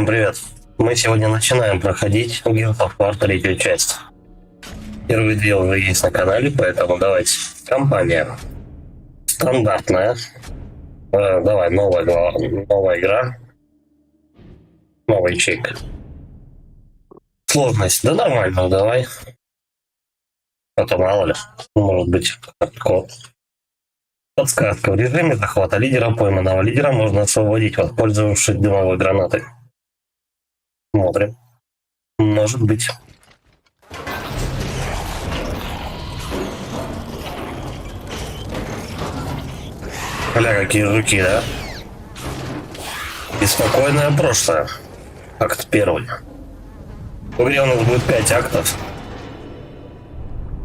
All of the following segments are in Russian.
Всем привет! Мы сегодня начинаем проходить Gears of War третью часть. Первые две уже есть на канале, поэтому давайте. Компания. Стандартная. Давай, новая игра. Новый ячейка. Сложность. Да нормально, давай. А то мало ли. Может быть, хардкор. Подсказка. В режиме захвата лидера пойманного лидера можно освободить, воспользовавшись дымовой гранатой. Смотрим. Может быть. Бля, какие жуки, да? Беспокойное прошлое. Акт первый. В игре у нас будет 5 актов.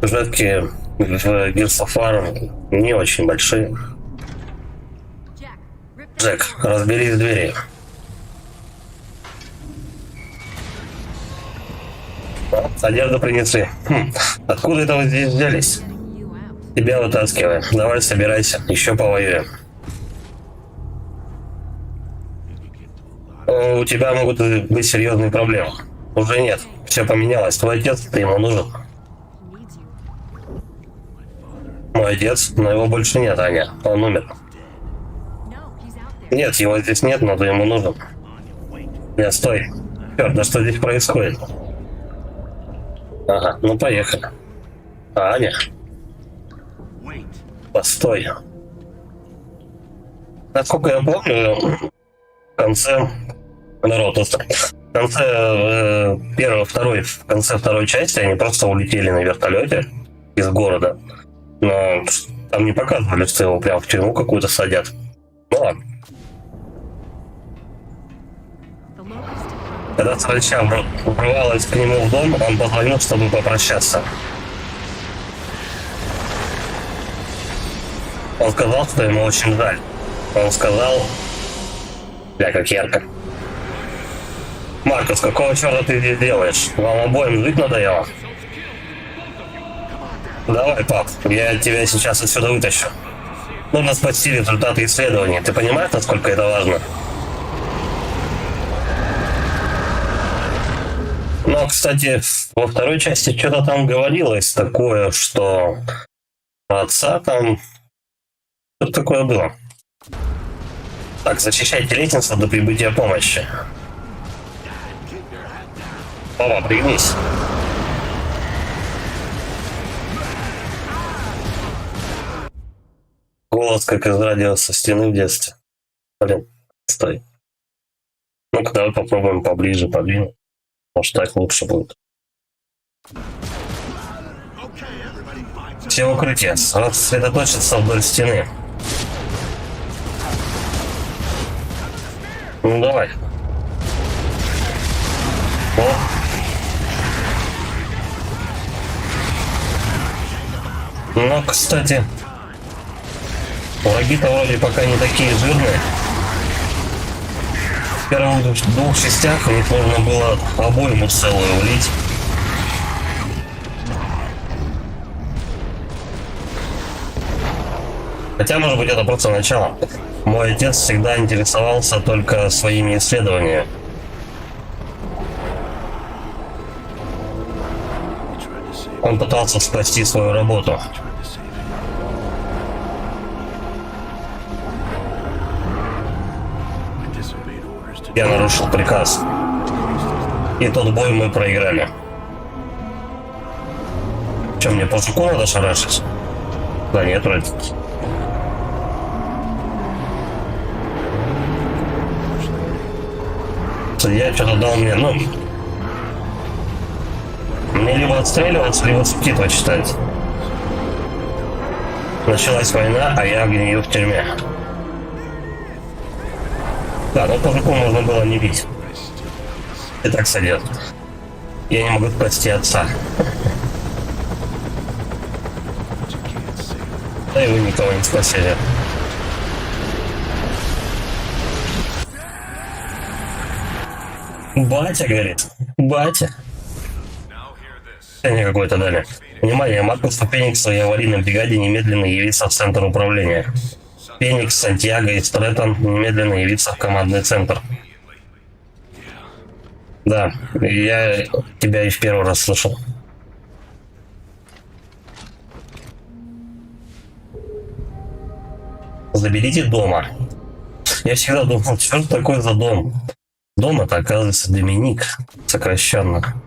Сюжетки в Gears of War не очень большие. Джек, разберись двери. Одежду принесли. Откуда это вы здесь взялись? Тебя вытаскиваем. Давай собирайся, еще повоюем. У тебя могут быть серьезные проблемы. Уже нет. Все поменялось. Твой отец, ты ему нужен. Мой отец, но его больше нет, Аня. Он умер. Нет, его здесь нет, но ты ему нужен. Нет, стой. Черт, да что здесь происходит? Ага, ну поехали. Аня. Постой. Насколько я помню, в конце в конце второй части они просто улетели на вертолете из города. Но там не показывали, что его прям в тюрьму какую-то садят. Ну ладно. Когда Срача врывалась к нему в дом, он позвонил, чтобы попрощаться. Он сказал, что ему очень жаль. Он сказал... Бля, как ярко. Маркус, какого черта ты здесь делаешь? Вам обоим жить надоело? Давай, пап, я тебя сейчас отсюда вытащу. Нужно спасти результаты исследований. Ты понимаешь, насколько это важно? Но, кстати, во второй части что-то там говорилось такое, что отца там... Что такое было? Так, защищайте лестницу до прибытия помощи. Папа, пригнись. Голос, как из радио со стены в детстве. Блин, стой. Ну-ка, давай попробуем поближе подвинуть. Может, так лучше будет. Все укрытия. Сосредоточиться вдоль стены. Ну, давай. О. Ну, кстати, враги-то вроде пока не такие жирные. В первых двух частях у них нужно было обойму целую влить. Хотя, может быть, это просто начало. Мой отец всегда интересовался только своими исследованиями. Он пытался спасти свою работу. Я нарушил приказ. И тот бой мы проиграли. Че, мне по жуку надо шарашить? Да нет, вроде. Я что-то дал мне, ну... Мне либо отстреливаться, либо субтитры читать. Началась война, а я гнию в тюрьме. Да, но по жуку можно было не бить. И так сойдет. Я не могу спасти отца. Да и вы никого не спасили. Батя, говорит. Батя. Они какой-то дали. Внимание, Маркус Феникс и аварийной бригаде немедленно явиться в центр управления. Феникс, Сантьяго и Стрэттон немедленно явиться в командный центр. Да, я тебя и в первый раз слышал. Заберите дома. Я всегда думал, что же такое за дом? Дом это, оказывается, Доминик, сокращенно.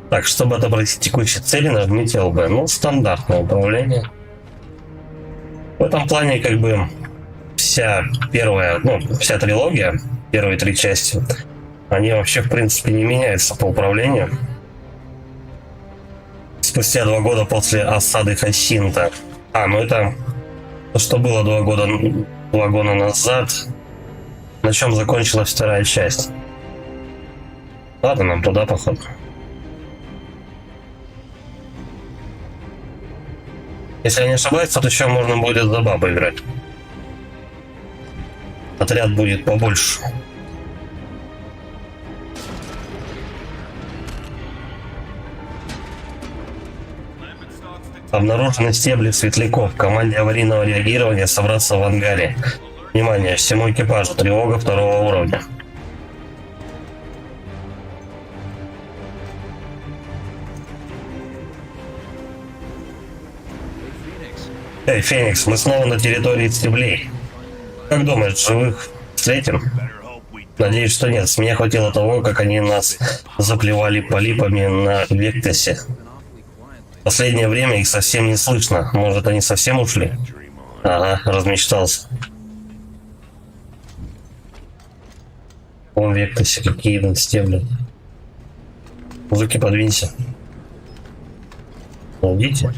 Так, чтобы отобразить текущие цели, нажмите LB. Ну, стандартное управление. В этом плане, как бы, вся первая, ну, вся трилогия, первые 3 части, они вообще, в принципе, не меняются по управлению. Спустя 2 года после осады Хасинта. Ну это то, что было 2 года назад, на чем закончилась 2-я часть. Ладно, нам туда, походу. Если я не ошибаюсь, тут еще можно будет за бабу играть. Отряд будет побольше. Обнаружены стебли светляков. Команде аварийного реагирования собраться в ангаре. Внимание, всему экипажу. Тревога 2-го уровня. Эй, Феникс, мы снова на территории стеблей. Как думаешь, живых встретим? Надеюсь, что нет. С меня хватило того, как они нас заплевали полипами на Вектосе. В последнее время их совсем не слышно. Может, они совсем ушли? Ага, размечтался. Вон в Вектосе какие стебли. Мужики, подвинься. Идите.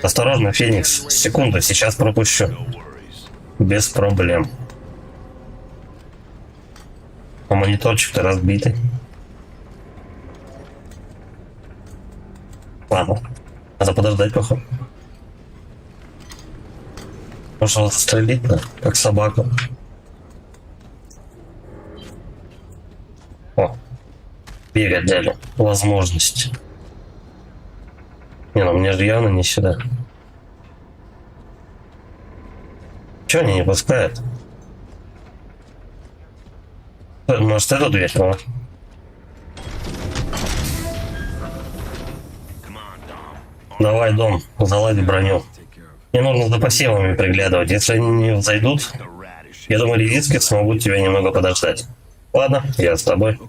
Осторожно, Феникс. Секунду, сейчас пропущу. Без проблем. А мониторчик-то разбитый. Ладно. Надо подождать, походу. Может, его застрелить, да? Как собаку. О. Бегать дали. Возможность. Не, ну мне же явно не сюда. Чего они не пускают? Может, эту дверь? О. Давай, Дом, заладь броню. Мне нужно за посевами приглядывать. Если они не взойдут, я думаю, редиски смогут тебя немного подождать. Ладно, я с тобой.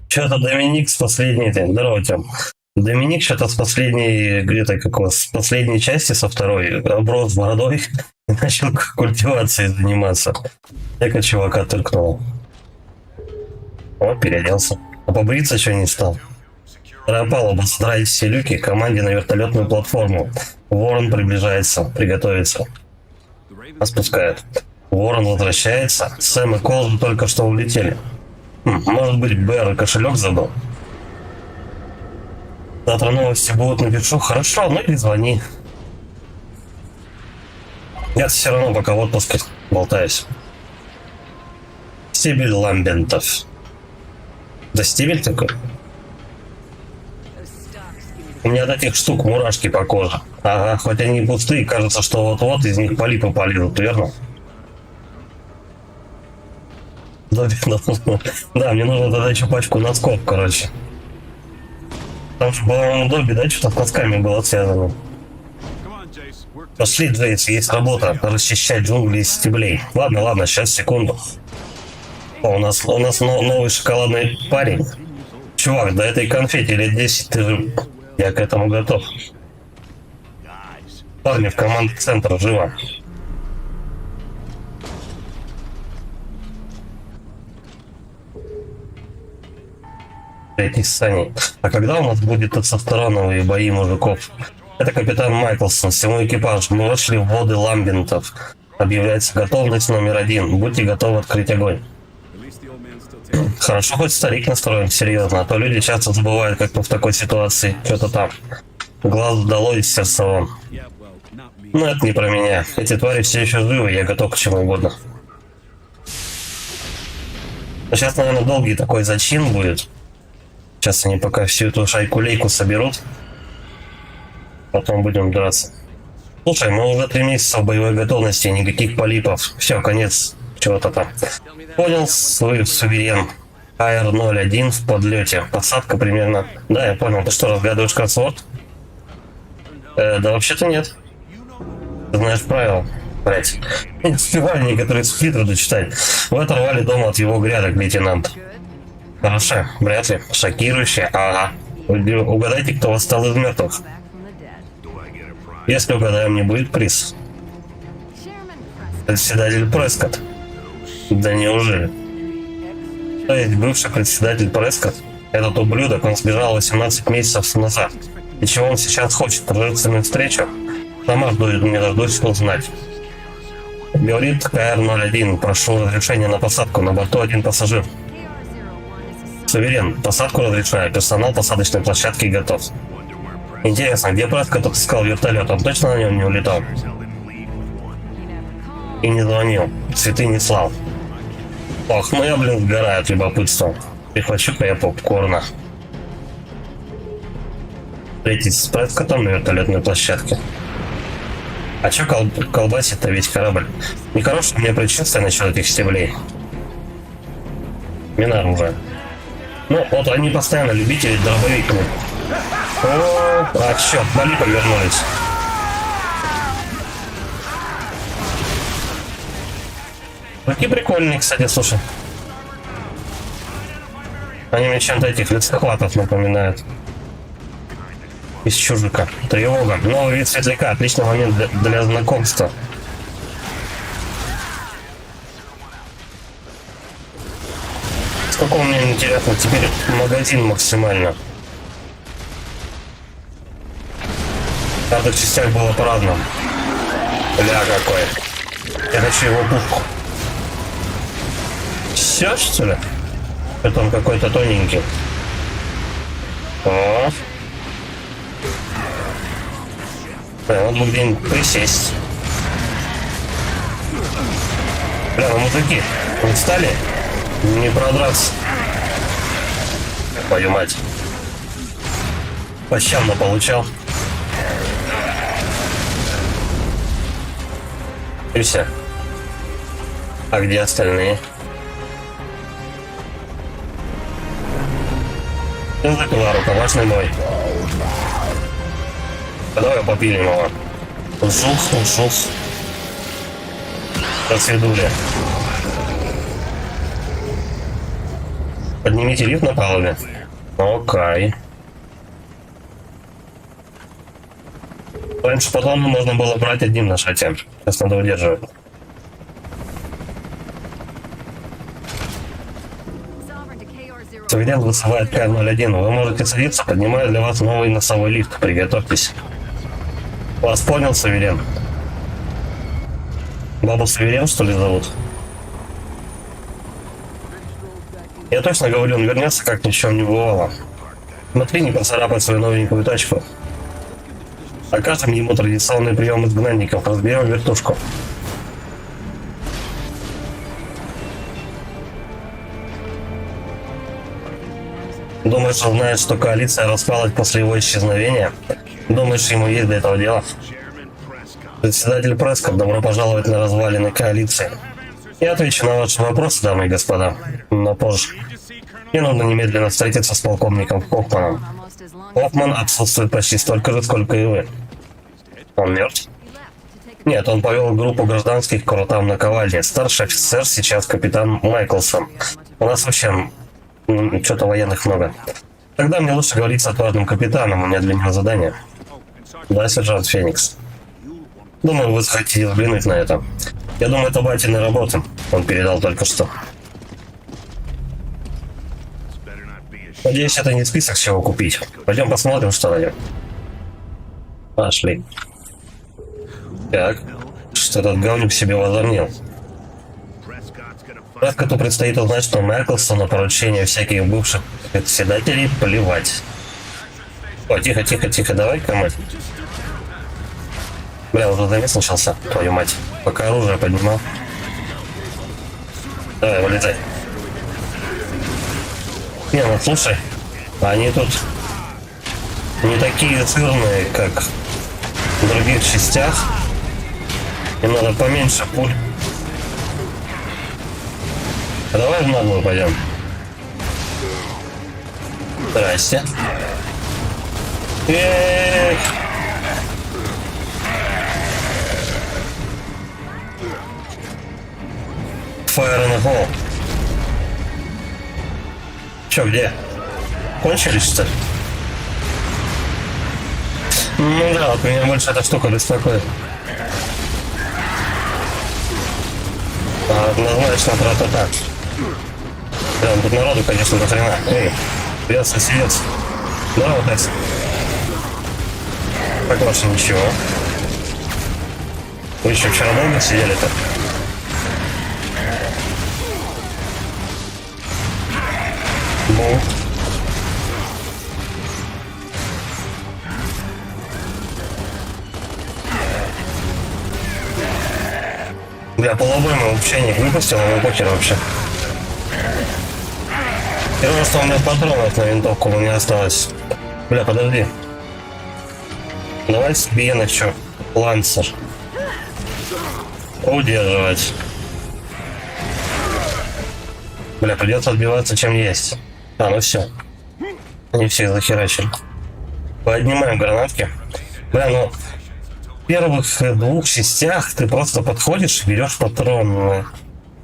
Что-то Доминик с последней... Здорово, Тём. Доминик что-то с последней... Где-то какого... С последней части, со 2-й, оброс бородой и начал культивацией заниматься. Эко чувака тыркнуло. О, переоделся. А побриться что не стал? Вторая палуба, собирайте все люки, команде на вертолетную платформу. Ворон приближается, приготовиться. Нас пускают. Ворон возвращается. Сэм и Кол только что улетели. Может быть, Бэр кошелек забыл? Завтра новости будут, напишу. Хорошо, ну или звони. Я все равно пока в отпуске болтаюсь. Стебель ламбентов. Да стебель такой? У меня от этих штук мурашки по коже. Ага, хоть они пустые, кажется, что вот-вот из них полипы полезут, верно? Да, мне нужно тогда еще пачку носков, короче. Там же, по-моему, Добби, да, что-то с носками было связано. Пошли, Джейс, есть работа. Расчищать джунгли из стеблей. Ладно, сейчас, секунду. О, у нас новый шоколадный парень. Чувак, до этой конфетти лет 10, ты же... Я к этому готов. Парни в команде центра, живо. Эти сани. А когда у нас будет тестостероновые бои мужиков? Это капитан Майклсон, всему экипажу. Мы вошли в воды ламбентов. Объявляется готовность номер 1. Будьте готовы открыть огонь. Хорошо, хоть старик настроен серьезно, а то люди часто забывают, как в такой ситуации что-то там. Глаз долой из сердца вон. Но это не про меня. Эти твари все еще живы, я готов к чему угодно. Но сейчас, наверное, долгий такой зачин будет. Сейчас они пока всю эту шайку-лейку соберут. Потом будем драться. Слушай, мы уже 3 месяца в боевой готовности, никаких полипов. Все, конец чего-то там. Понял свой суверен. АР-01 в подлете. Посадка примерно... Да, я понял. Ты что, разгадываешь кроссворд? Да вообще-то нет. Ты знаешь правила. Блять. Не успевали некоторые субтитры дочитать. Вы оторвали дом от его грядок, лейтенант. Хорошо, вряд ли. Шокирующе. Ага. Угадайте, кто восстал из мертвых. Если угадаем, не будет приз. Председатель Прескотт. Да неужели? То есть бывший председатель Прескотт? Этот ублюдок, он сбежал 18 месяцев назад. И чего он сейчас хочет? Торжественную встречу? Сама жду, не дождусь узнать. Говорит КР-01, прошу разрешения на посадку, на борту один пассажир. Суверен, посадку разрешаю, персонал посадочной площадки готов. Интересно, где Прескотт отыскал вертолет? Он точно на нем не улетал? И не звонил, цветы не слал. Ох, ну я, блин, сгораю от любопытства. Прихвачу-ка я попкорна. Встретитесь с Прескоттом на вертолетной площадке. А чё колбасит-то весь корабль? Нехорошее мне предчувствие насчет этих стеблей. Мина оружия. Ну, вот они постоянно любители дробовиками. О, а чёрт, боли повернулись. Такие прикольные, кстати, слушай. Они мне чем-то этих лицехватов напоминают. Из Чужика. Тревога. Новый вид светляка. Отличный момент для знакомства. Сколько у меня, интересно, теперь магазин максимально. В каждых частях было по-разному. Бля, какой. Я хочу его пушку. Все, что ли? Это он какой-то тоненький. О. Надо бы где-нибудь присесть. Бля, ну мужики, вы встали? Не продраться. Твою мать. По щам получал. И все. А где остальные? Запила рукавашный мой. Давай попилим его. Ушел. До свидули. Поднимите лифт на палубе. Окей. Раньше потом можно было брать одним на шате. Сейчас надо удерживать. Суверен высылает КР-01. Вы можете садиться, поднимаю для вас новый носовой лифт. Приготовьтесь. Вас понял, Суверен? Бабу Суверен, что ли, зовут? Я точно говорю, он вернется, как ни в чем не бывало. Смотри, не поцарапай свою новенькую тачку. Окажем ему традиционный прием изгнанников. Разберем вертушку. Думаешь, он знает, что коалиция распалась после его исчезновения? Думаешь, ему есть до этого дела? Председатель Прескотт, добро пожаловать на развалины коалиции. Я отвечу на ваши вопросы, дамы и господа, но позже. Мне нужно немедленно встретиться с полковником Хоффманом. Хоффман отсутствует почти столько же, сколько и вы. Он мертв? Нет, он повел группу гражданских к ротам на Ковальне. Старший офицер, сейчас капитан Майклсон. У нас вообще что-то военных много. Тогда мне лучше говорить с отважным капитаном, у меня для него задание. Да, сержант Феникс. Думаю, вы захотите взглянуть на это. Я думаю, это батины работы. Он передал только что. Надеюсь, это не список, с чего купить. Пойдем посмотрим, что на нем. Пошли. Так, что этот говнюк себе возомнил. Прескотту предстоит узнать, что Майклсону поручение всяких бывших председателей плевать. О, тихо, давай-ка мы. Бля, уже замес начался, твою мать. Пока оружие поднимал. Давай, вылезай. Не, ну слушай, они тут не такие сырные, как в других частях. Им надо поменьше пуль. А давай в наглую пойдем. Здрасте. Эх. Fire in the hole. Чё, где? Кончились, что ли? Ну да, вот меня больше эта штука беспокоит. Однозначно про-то-так. Да, тут народу, конечно, до хрена. Эй, привет, соседец. Здорово, Тесс. Так больше ничего. Вы еще вчера долго сидели-то? Ну. Бля, полубой мы вообще не выпустил, но покер вообще. Первое, что у меня патронов на винтовку у меня осталось. Бля, подожди. Давай себе начнем. Лансер. Удерживать. Бля, придется отбиваться чем есть. А, ну все. Они все захерачили. Поднимаем гранатки. Бля, ну в первых двух частях ты просто подходишь и берешь патрон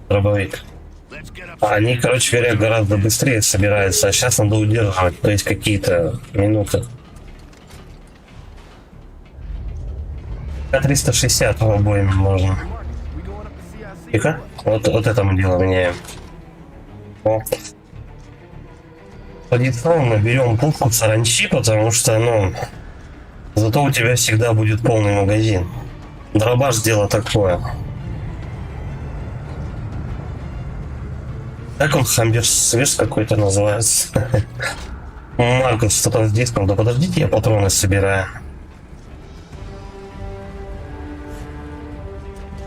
дробовик. А они, короче говоря, гораздо быстрее собираются, а сейчас надо удерживать, то есть какие-то минуты. 360 в обоими можно. Тихо. Вот это мы дело меняем. О. Традиционно берем пушку саранчи, потому что, ну, зато у тебя всегда будет полный магазин. Дробаш дело такое. Как он, Хамберсвиш какой-то называется? Маркус, что там с диском? Да подождите, я патроны собираю.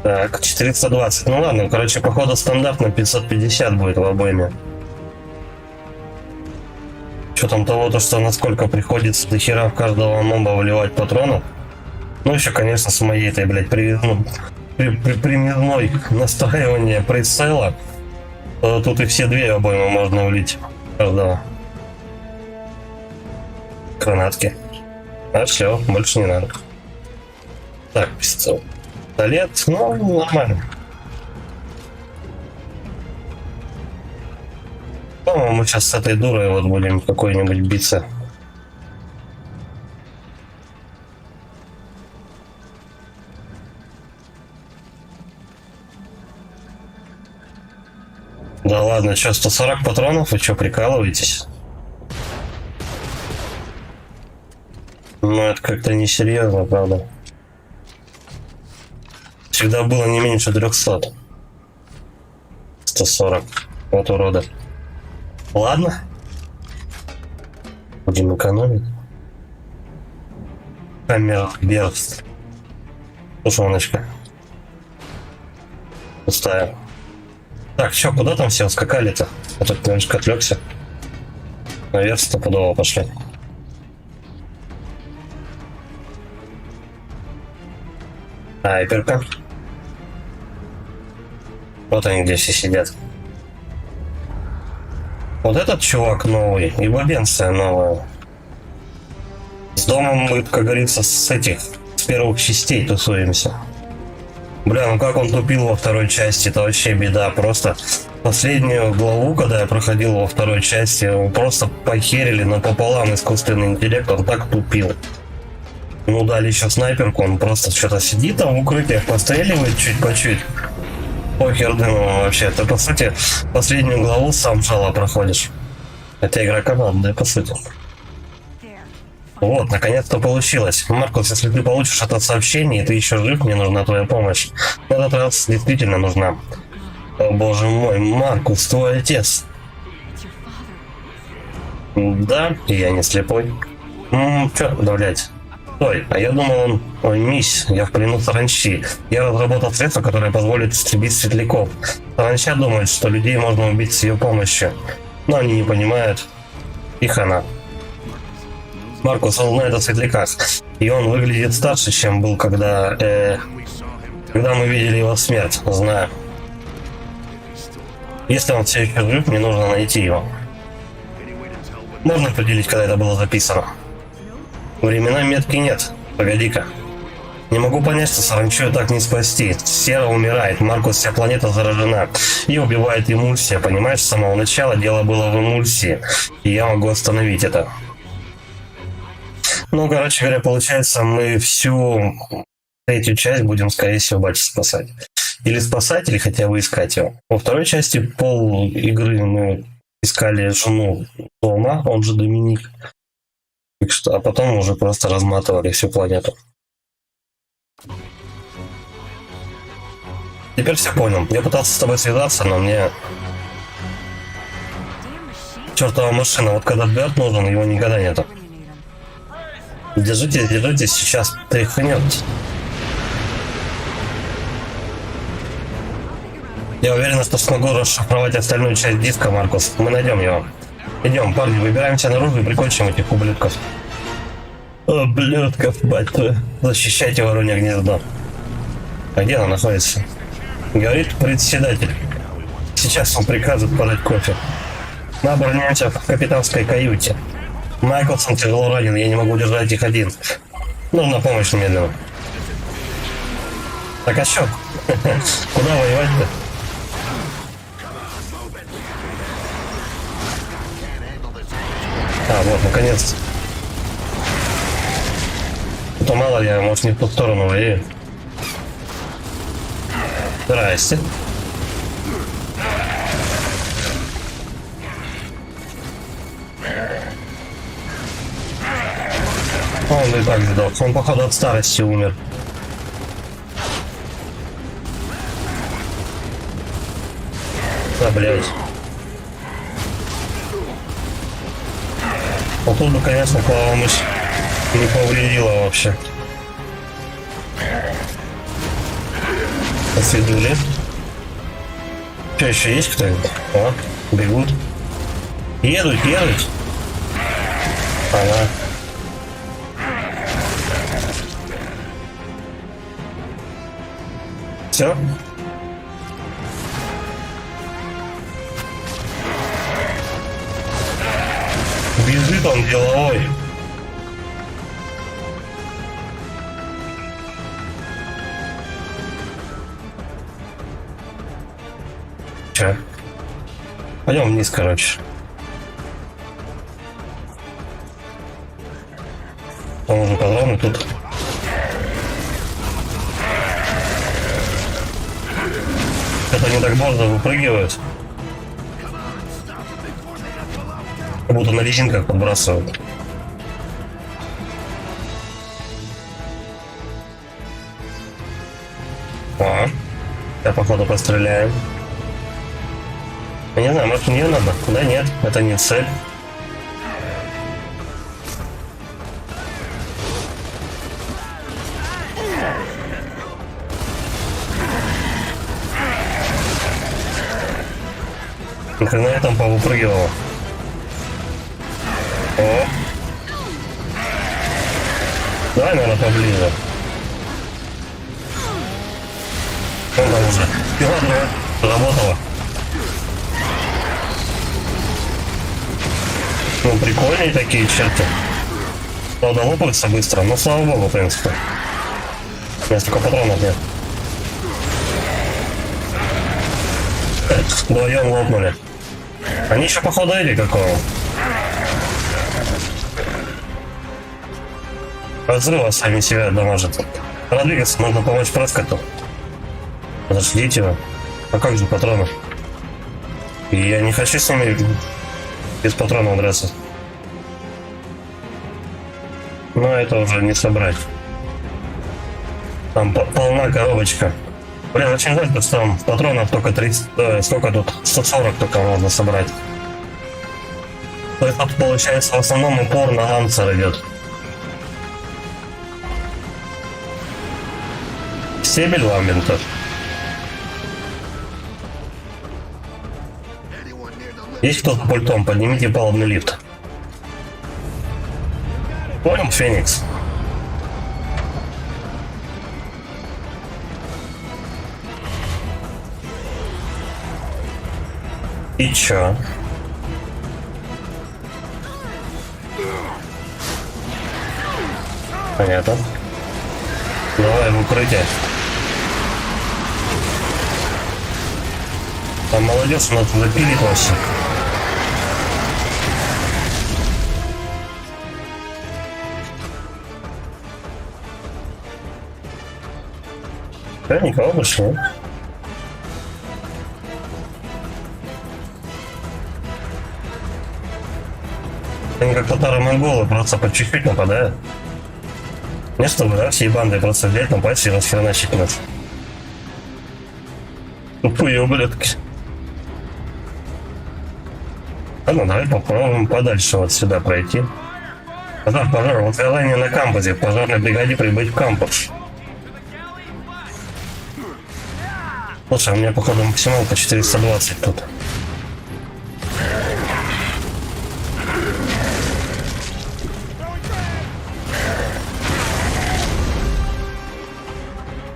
Так, 420. Ну ладно, короче, походу стандартно 550 будет в обойме. Что там того-то, что насколько приходится до хера в каждого моба выливать патронов. Ну еще, конечно, с моей этой, блядь, примерной настраивания прицела. Тут и все две обоймы можно влить. Каждого. Гранатки. А все, больше не надо. Так, пистолет. Пистолет, ну, нормально. По-моему, мы сейчас с этой дурой вот будем какой-нибудь биться. Да ладно, что, 140 патронов? Вы что, прикалываетесь? Ну, это как-то несерьезно, правда. Всегда было не меньше 300. 140. Вот урода. Ладно. Будем экономить. Хаммерберст. Тушеночка. Пустая. Так, чё, куда там все скакали-то? Я тут немножко отвлекся. Наверх стопудово пошли. Айперка. Вот они где все сидят. Вот этот чувак новый, и бабенция новая. С домом мы, как говорится, с этих, с первых частей тусуемся. Бля, ну как он тупил во второй части, это вообще беда. Просто последнюю главу, когда я проходил во второй части, его просто похерили напополам искусственный интеллект, он так тупил. Ну дали еще снайперку, он просто что-то сидит там в укрытиях, постреливает чуть по чуть. Похер дымом вообще. Ты, по сути, последнюю главу сам жало проходишь. Хотя игра командная, по сути. Вот, наконец-то получилось. Маркус, если ты получишь это сообщение, и ты еще жив, мне нужна твоя помощь. В этот раз действительно нужна. О боже мой, Маркус, твой отец. Да, и я не слепой. Чё, да, блядь. Стой, а я думал, он... Ой, мись, я в плену саранчи. Я разработал средство, которое позволит истребить светляков. Саранча думает, что людей можно убить с ее помощью. Но они не понимают. И хана. Маркус, он знает о светляках. И он выглядит старше, чем был, когда мы видели его смерть. Знаю. Если он все еще жив, мне нужно найти его. Можно определить, когда это было записано? Времена метки нет. Погоди-ка. Не могу понять, что саранчу так не спасти. Сера умирает, Маркус, вся планета заражена. И убивает эмульсия. Понимаешь, с самого начала дело было в эмульсии. И я могу остановить это. Ну, короче говоря, получается, мы всю третью часть будем, скорее всего, Бачи спасать. Или спасать, или хотя бы искать его. Во второй части пол игры мы искали жену Тома, он же Доминик. Так что, а потом уже просто разматывали всю планету. Теперь все понял. Я пытался с тобой связаться, но мне... Чертова машина, вот когда Берт нужен, его никогда нету. Держитесь, держитесь, сейчас тряхнет. Я уверен, что смогу расшифровать остальную часть диска, Маркус. Мы найдем его. Идем, парни, выбираемся наружу и прикончим этих ублюдков. Ублюдков, мать твою. Защищайте воронье гнездо. А где она находится? Говорит председатель. Сейчас он приказывает подать кофе. Мы обороняемся в капитанской каюте. Майклсон тяжело ранен, я не могу держать их один. Нужна помощь немедленно. Так а что? Куда воевать-то? А, вот, наконец-то. То мало ли, может, не в ту сторону воюю. Здрасте. Он и так сдох. Он, походу, от старости умер. Да, блядь. Вот тут бы, конечно, клава мышь не повредила вообще. Посвидули. Что, еще есть кто-нибудь? О, бегут. Едут, едут. Ага. Все? Бежит он деловой. Че? Пойдем вниз, короче. Там уже патроны тут. Это они так быстро выпрыгивают. Как будто на резинках подбрасывают. О, я походу постреляю. Я не знаю, может мне надо? Да нет, это не цель. Нахрена я там повыпрыгивал? О! Давай, наверное, поближе. Он там уже. Ладно, работала. Ну, прикольные такие черты. Правда, лопаются быстро, но слава богу, в принципе. У меня столько патронов нет. Вдвоем лопнули. Они еще походу эти какого. От взрыва сами себя дамажат. Пора двигаться, нужно помочь Прескотту. Подождите его. А как же патроны? И я не хочу с ними без патронов драться. Но это уже не собрать. Там полна коробочка. Блин, очень жаль, что там патронов только 30, сколько тут? 140 только можно собрать. То есть тут получается в основном упор на ланцер идет. Стебель ламбента. Есть кто-то пультом, поднимите палубный лифт. Понял, Феникс? И чё? Понятно. Давай в укрытие. Там молодец, надо запилить вообще. Да, никого больше нет. Они как татаро-монголы, просто по чуть-чуть нападают. Не чтобы, да, всей бандой просто взять, напасть и расхреначить нас. Тупые ублюдки. Ладно, давай попробуем подальше вот сюда пройти. Пожар. Вот задание на кампусе. В пожарной бригаде прибыть в кампус. Слушай, у меня, походу, максималка 420 тут.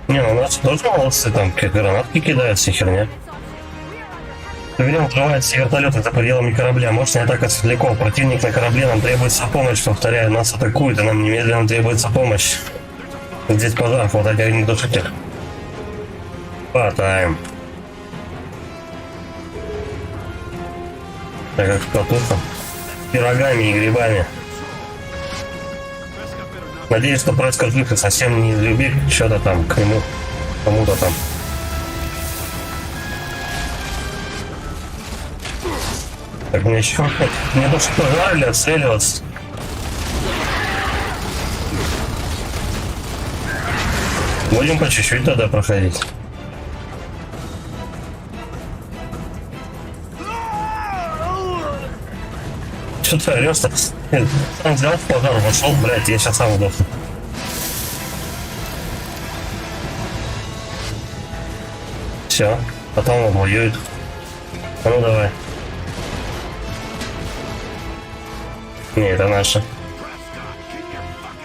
Не, у нас тоже молодцы, там гранатки кидают, все херня. Проверяем, открывается вертолеты за пределами корабля. Мощная атака светляков. Противник на корабле, нам требуется помощь. Повторяю, нас атакуют, и нам немедленно требуется помощь. Здесь пожар, хватать огнетушитель. Хватаем. Так как катушка. Пирогами и грибами. Надеюсь, что Преска жив и совсем не из любви что-то там к нему, кому-то там. Так, мне еще... Мне тоже пожарили отстреливаться. Будем по чуть-чуть тогда проходить. Что ты орешь-то? Сам взял в пожар, вошел, блядь, я сейчас сам удохну. Все, потом он воюет. А ну давай. Не, это наша.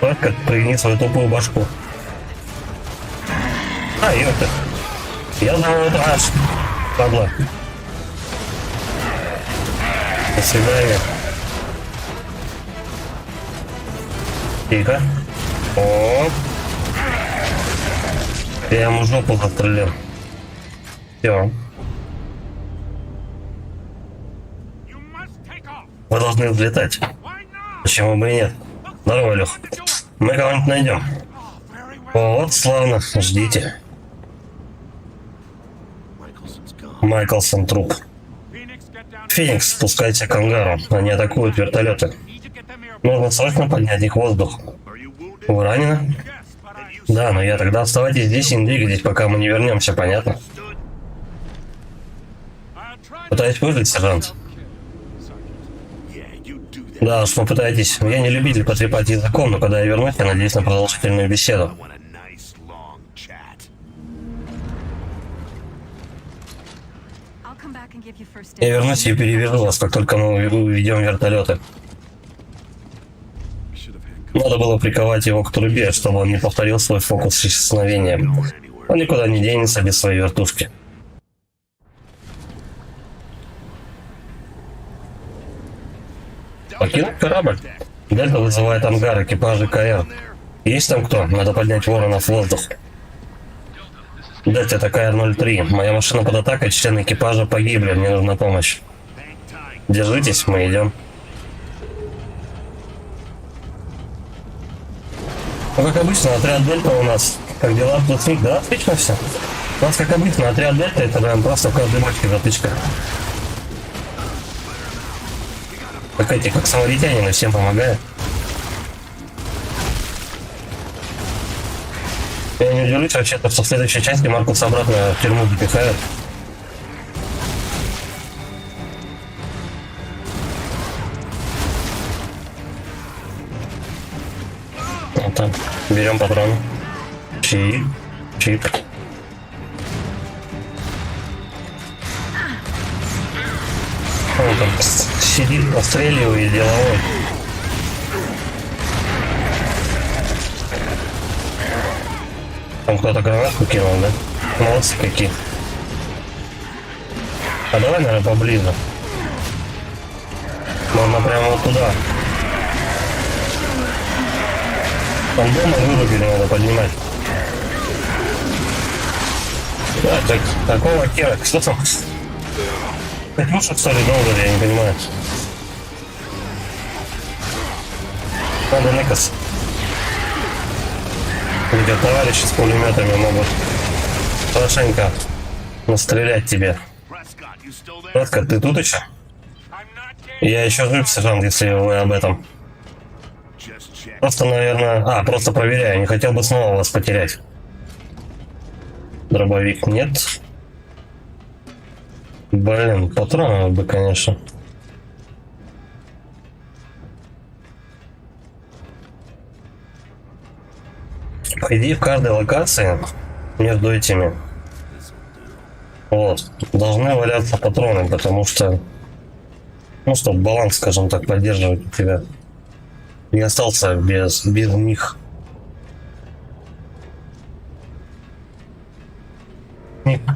Только пригни свою тупую башку. А, ёпта. Я думал, это наш. Падла. До свидания. Тихо. О. Я ему жопу застрелил. Все. Вы должны взлетать. Почему бы и нет? Здорово, Лех. Мы кого-нибудь найдем. Вот, славно. Ждите. Майклсон труп. Феникс, спускайте к ангару. Они атакуют вертолеты. Нужно срочно поднять их в воздух. Вы ранены? Да, но я тогда оставайтесь здесь и не двигайтесь, пока мы не вернемся, понятно? Пытаюсь выжить, сержант. Да уж, попытайтесь. Я не любитель потрепать языком, но когда я вернусь, я надеюсь на продолжительную беседу. Я вернусь и перевяжу вас, как только мы уведем вертолеты. Надо было приковать его к трубе, чтобы он не повторил свой фокус с исчезновением. Он никуда не денется без своей вертушки. Покинуть корабль? Дельта вызывает ангар, экипажи КР. Есть там кто? Надо поднять воронов в воздух. Дельта, это КР-03. Моя машина под атакой, члены экипажа погибли, мне нужна помощь. Держитесь, мы идем. Ну, как обычно, отряд Дельта у нас. Как дела? Да, отлично все. У нас, как обычно, отряд Дельта, это прям просто в каждой бочке затычка. Как эти, как самаритянины, всем помогают. Я не удивлюсь вообще-то, что в следующей части Маркус обратно в тюрьму запихают. Вот так. Берем патроны. Чип. Чип. Он там сидит, постреливает, деловой. Там кто-то гранатку кинул, да? Молодцы какие. А давай, наверное, поближе. Можно прямо вот туда. Там дома вырубили, надо поднимать. Да, так, такого хера, что там? Катюша, что ли, долго, я не понимаю. Надо накос. Где товарищи с пулеметами могут хорошенько настрелять тебе. Братка, ты тут еще? Я еще жив, сержант, если вы об этом. Просто, наверное... просто проверяю, не хотел бы снова вас потерять. Дробовик нет. Блин, патронов бы, конечно. По идее, в каждой локации между этими вот должны валяться патроны, потому что, ну, чтобы баланс, скажем так, поддерживать у тебя не остался без них.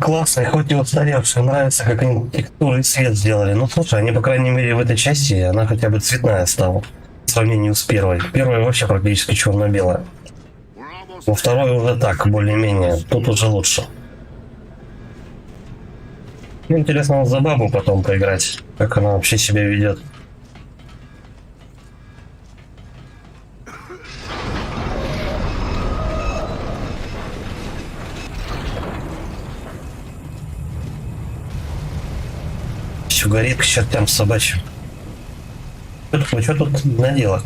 Классный, хоть и устаревший, нравится, как они текстуры и свет сделали. Ну, слушай, они, по крайней мере, в этой части, она хотя бы цветная стала. В сравнении с первой. Первая вообще практически черно-белая. Во второй уже так, более-менее. Тут уже лучше. Ну, интересно вот за бабу потом поиграть. Как она вообще себя ведет. Все горит к чертям собачьим. Что тут надело?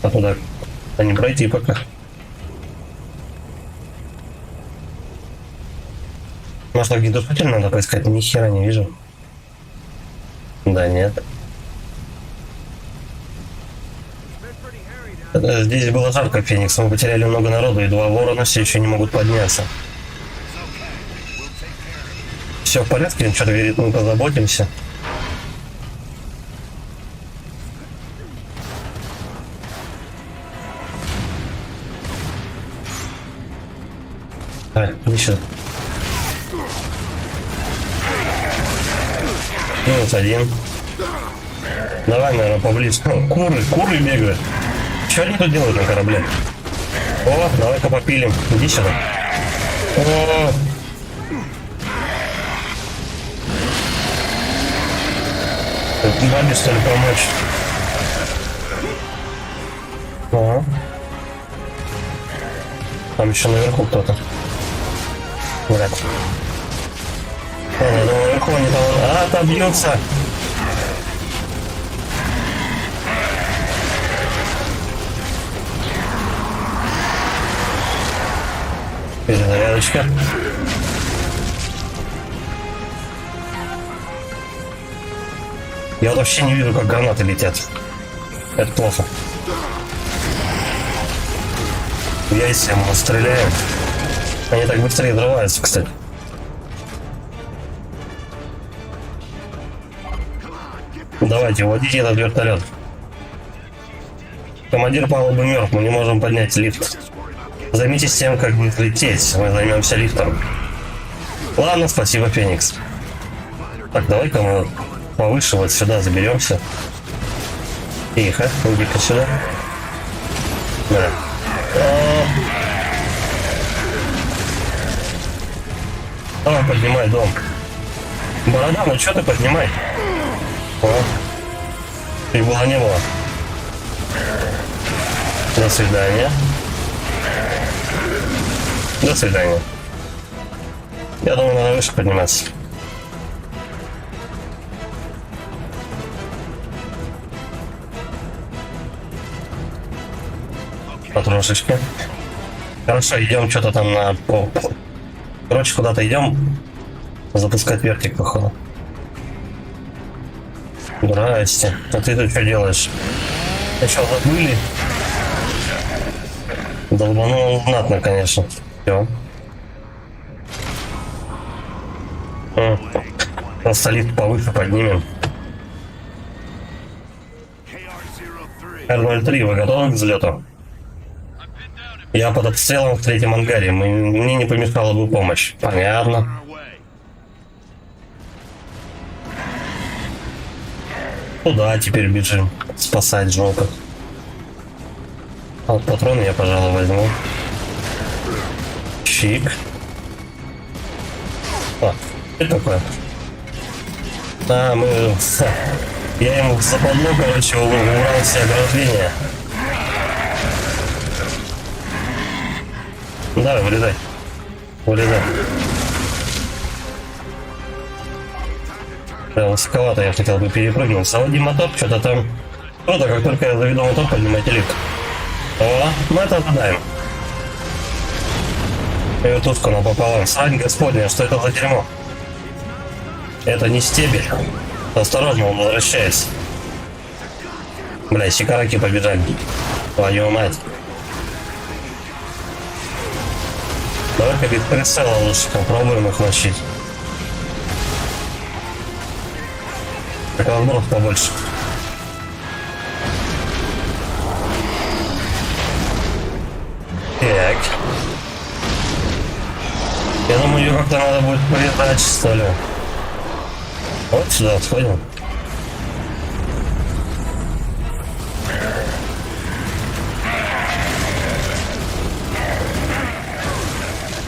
А туда не пройти пока. Может, огнетушитель надо поискать? Ни хера не вижу. Да нет. Здесь было жарко, Феникс. Мы потеряли много народу, и 2 ворона все еще не могут подняться. Все в порядке? Он что-то говорит, мы позаботимся. Еще. Минус 1. Давай, наверное, поближе. Куры бегают. Что они тут делают на корабле? О, давай-ка попилим. Иди сюда. О! Бабе, что ли, помочь? Ага. Там еще наверху кто-то. Вряд ли. Наверху они там... там бьются! Перезарядочка. Я вот вообще не вижу, как гранаты летят. Это плохо. Я из себя стреляю. Они так быстрее взрываются, кстати. Давайте, уводите этот вертолет. Командир палубы мертв, мы не можем поднять лифт. Займитесь тем, как будет лететь. Мы займемся лифтом. Ладно, спасибо, Феникс. Так, давай-ка мы повыше вот сюда заберемся. Тихо, иди-ка сюда. Да. Давай, поднимай дом. Борода, ну что ты поднимай? О, и было не было. До свидания. До свидания. Я думаю, надо выше подниматься. Потрошечки. Хорошо, идем что-то там на... Короче, куда-то идем запускать вертик, походу. Здрасте. А ты тут что делаешь? А что, забыли? Долбанул знатно, конечно. Все. Просто лифт повыше поднимем. R03, вы готовы к взлету? Я под обстрелом в 3-м ангаре. Мне не помешала бы помощь. Понятно. Куда теперь бежим? Спасать жопу. А вот патроны я, пожалуй, возьму. Чик. А, что такое? А, мы... Я ему в западло, короче, убрал все ограждения. Давай, вылезай. Вылезай. Прям высоковато я хотел бы перепрыгнуть. Заводи мотор, что-то там... Круто, как только я заведу мотор, поднимайте лифт. О, мы это ожидаем. Вертушку напополам. Срань господня, что это за дерьмо? Это не стебель. Осторожно, он возвращается. Бля, сикараки побежали. Твою мать. Давай-ка без прицела лучше попробуем их мочить. Так разброс побольше. Так. Я думаю, ее как-то надо будет повидать, что ли. Вот сюда сходим.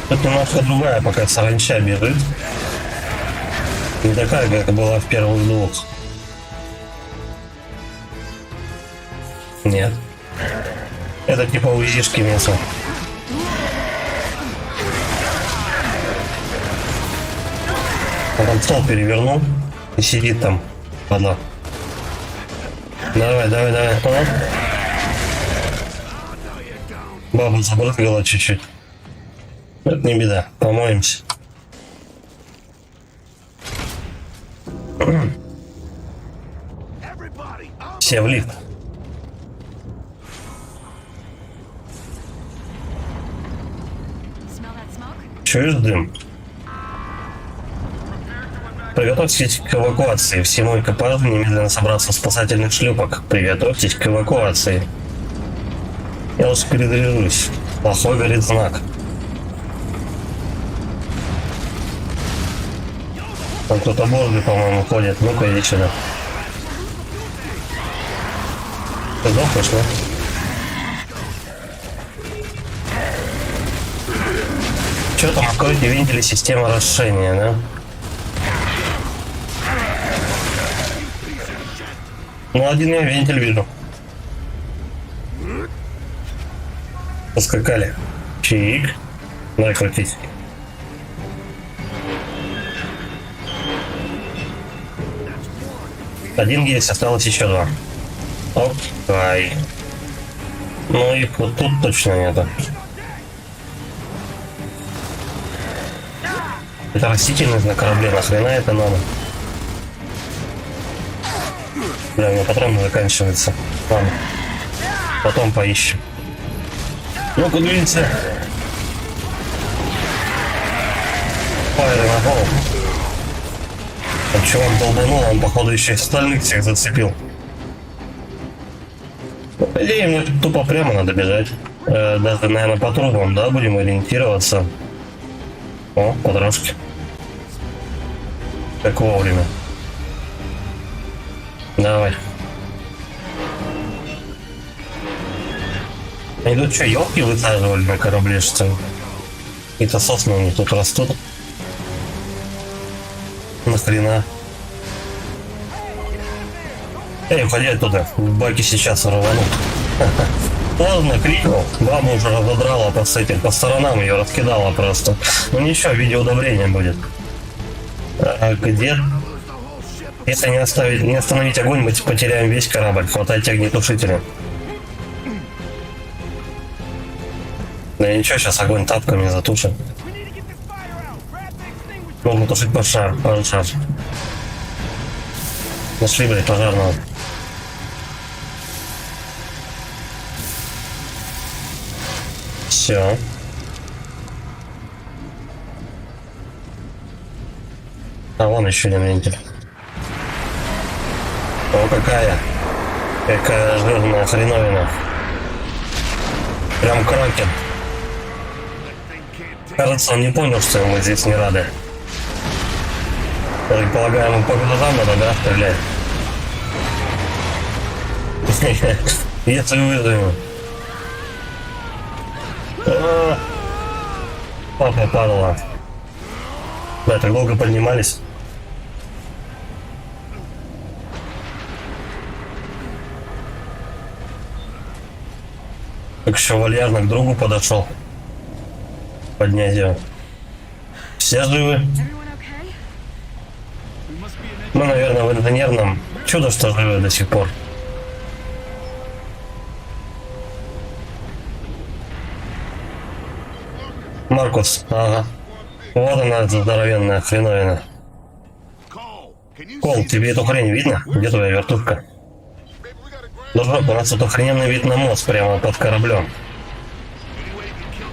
Тут немножко другая пока саранча бежит. Не такая, как была в первых двух. Нет. Это типа УЗИшки мясо. Он там стол перевернул и сидит там. Ладно. Давай, давай, давай. А? Баба забрызгала чуть-чуть. Это не беда. Помоемся. Все в лифт. Чуешь дым? Приготовьтесь к эвакуации. Всему экипажу немедленно собраться в спасательных шлюпок. Приготовьтесь к эвакуации. Я лучше перезаряжусь. Плохой горит знак. Там кто-то борды, по-моему, ходит. Ну-ка, иди сюда. Ты сдохнешь, да? Что там, откройте вентили системы расширения, да? Ну, один я вентиль вижу. Поскакали. Чик. Давай крутить. Один есть, осталось еще два. Окей. Ну их вот тут точно нету. Это растительность на корабле, нахрена это надо? Бля, у меня патроны заканчиваются. Ладно. Потом поищем. Ну-ка, двинься. Фаеры на голову. А чё он долбанул? Он, походу, еще и остальных всех зацепил. Ну, по идее, мне тупо прямо надо бежать. Даже, наверное, по трубам, да, будем ориентироваться. О, подружки. Так вовремя. Давай. Они тут что, елки высаживали на корабле, что ли? Какие-то сосны у них тут растут. Нахрена? Эй, уходи оттуда. Баки сейчас рванут. Поздно крикнул. Баба уже разодрала по сторонам, ее раскидала просто. Ну ничего, видеоудобрение будет. А где? Если не остановить огонь, мы потеряем весь корабль. Хватайте огнетушители. Да ничего, сейчас огонь тапками затушим. Нужно тушить пожар. Нашли, блядь, пожарного. Все. А вон еще один вентиль. О, какая жирная хреновина. Прям кракен. Кажется, он не понял, что мы здесь не рады. Я так полагаю, ему по глазам надо, да, стрелять? Если выживем. Папа падала. Да, так долго поднимались. Так еще вальяжно к другу подошел. Поднять его. Все живы? Мы, наверное, в инженерном. Чудо, что живы до сих пор. Маркус, ага. Вот она, здоровенная хреновина. Кол, тебе эту хрень видно? Где твоя вертушка? Дружок, у нас тут охрененный вид на мост прямо под кораблем.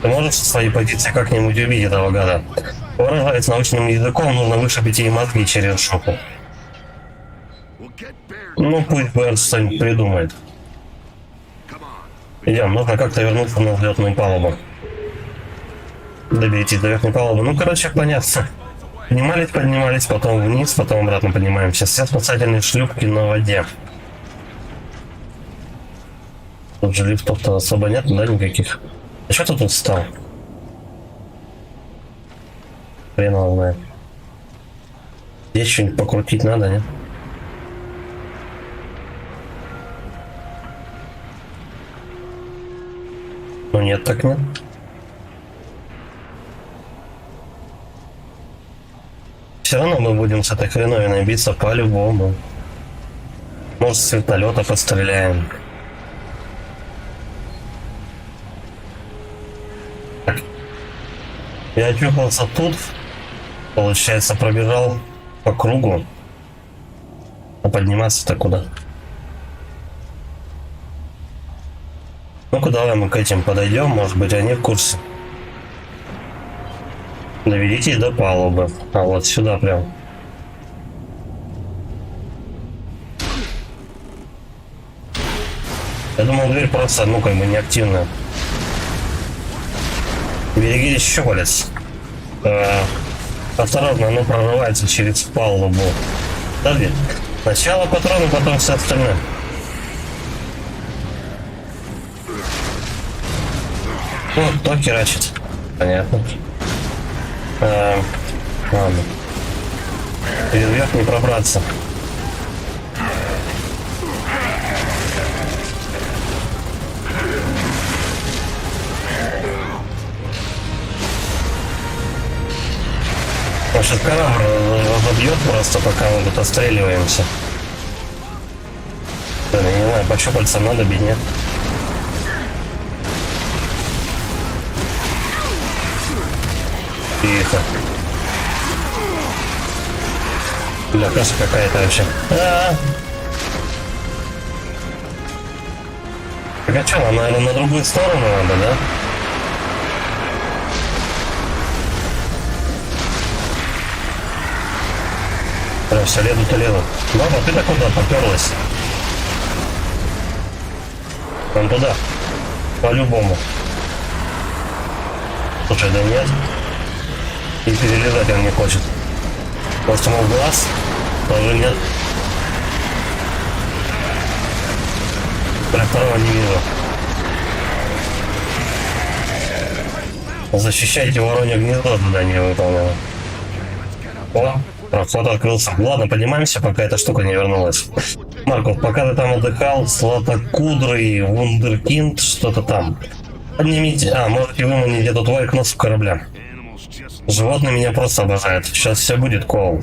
Ты можешь со своей позиции как-нибудь убить этого гада? Выражаясь научным языком, нужно вышибить ей мозги через шоку. Ну, пусть Берт что-нибудь придумает. Идем, нужно как-то вернуться на взлетную палубу. Доберитесь до верхней палубы. Ну, короче, понятно. Поднимались, потом вниз, потом обратно поднимаемся. Все спасательные шлюпки на воде. Тут же лифтов-то особо нет, да, никаких. А что ты тут встал? Хрен его знает. Здесь что-нибудь покрутить надо, нет? Ну нет, так нет. Все равно мы будем с этой хреновиной биться по-любому. Может, с вертолета подстреляем. Так. Я очухался тут. Получается, пробежал по кругу. А подниматься-то куда? Ну-ка, давай мы к этим подойдем. Может быть, они в курсе. Доведите до палубы. А вот сюда прям. Я думал, дверь просто, ну, как бы неактивная. Берегитесь щупалец. Осторожно, оно прорывается через палубу. Подожди. Сначала патроны, потом все остальное. Вот, кто херачит. Понятно. Ладно. Через верх не пробраться. Сейчас корабль разобьет просто, пока мы тут отстреливаемся. Я не знаю, по щупальцам надо бить, нет? Тихо. Бля, каша какая-то вообще. Так а что, нам, наверное, на другую сторону надо, да? Прям все лезут и лезут. Мама, ты-то куда поперлась? Вон туда. По-любому. Слушай, да нет. И перелезать он не хочет. Может, ему в глаз? Тоже нет. Прям второго не вижу. Защищайте воронье гнездо, задание выполнено. О, проход открылся. Ладно, поднимаемся, пока эта штука не вернулась. Марков, пока ты там отдыхал, Златокудрый, Вундеркинд, что-то там. Поднимите. Можете выманить эту тварь к носу корабля. Животные меня просто обожают. Сейчас все будет, Коул.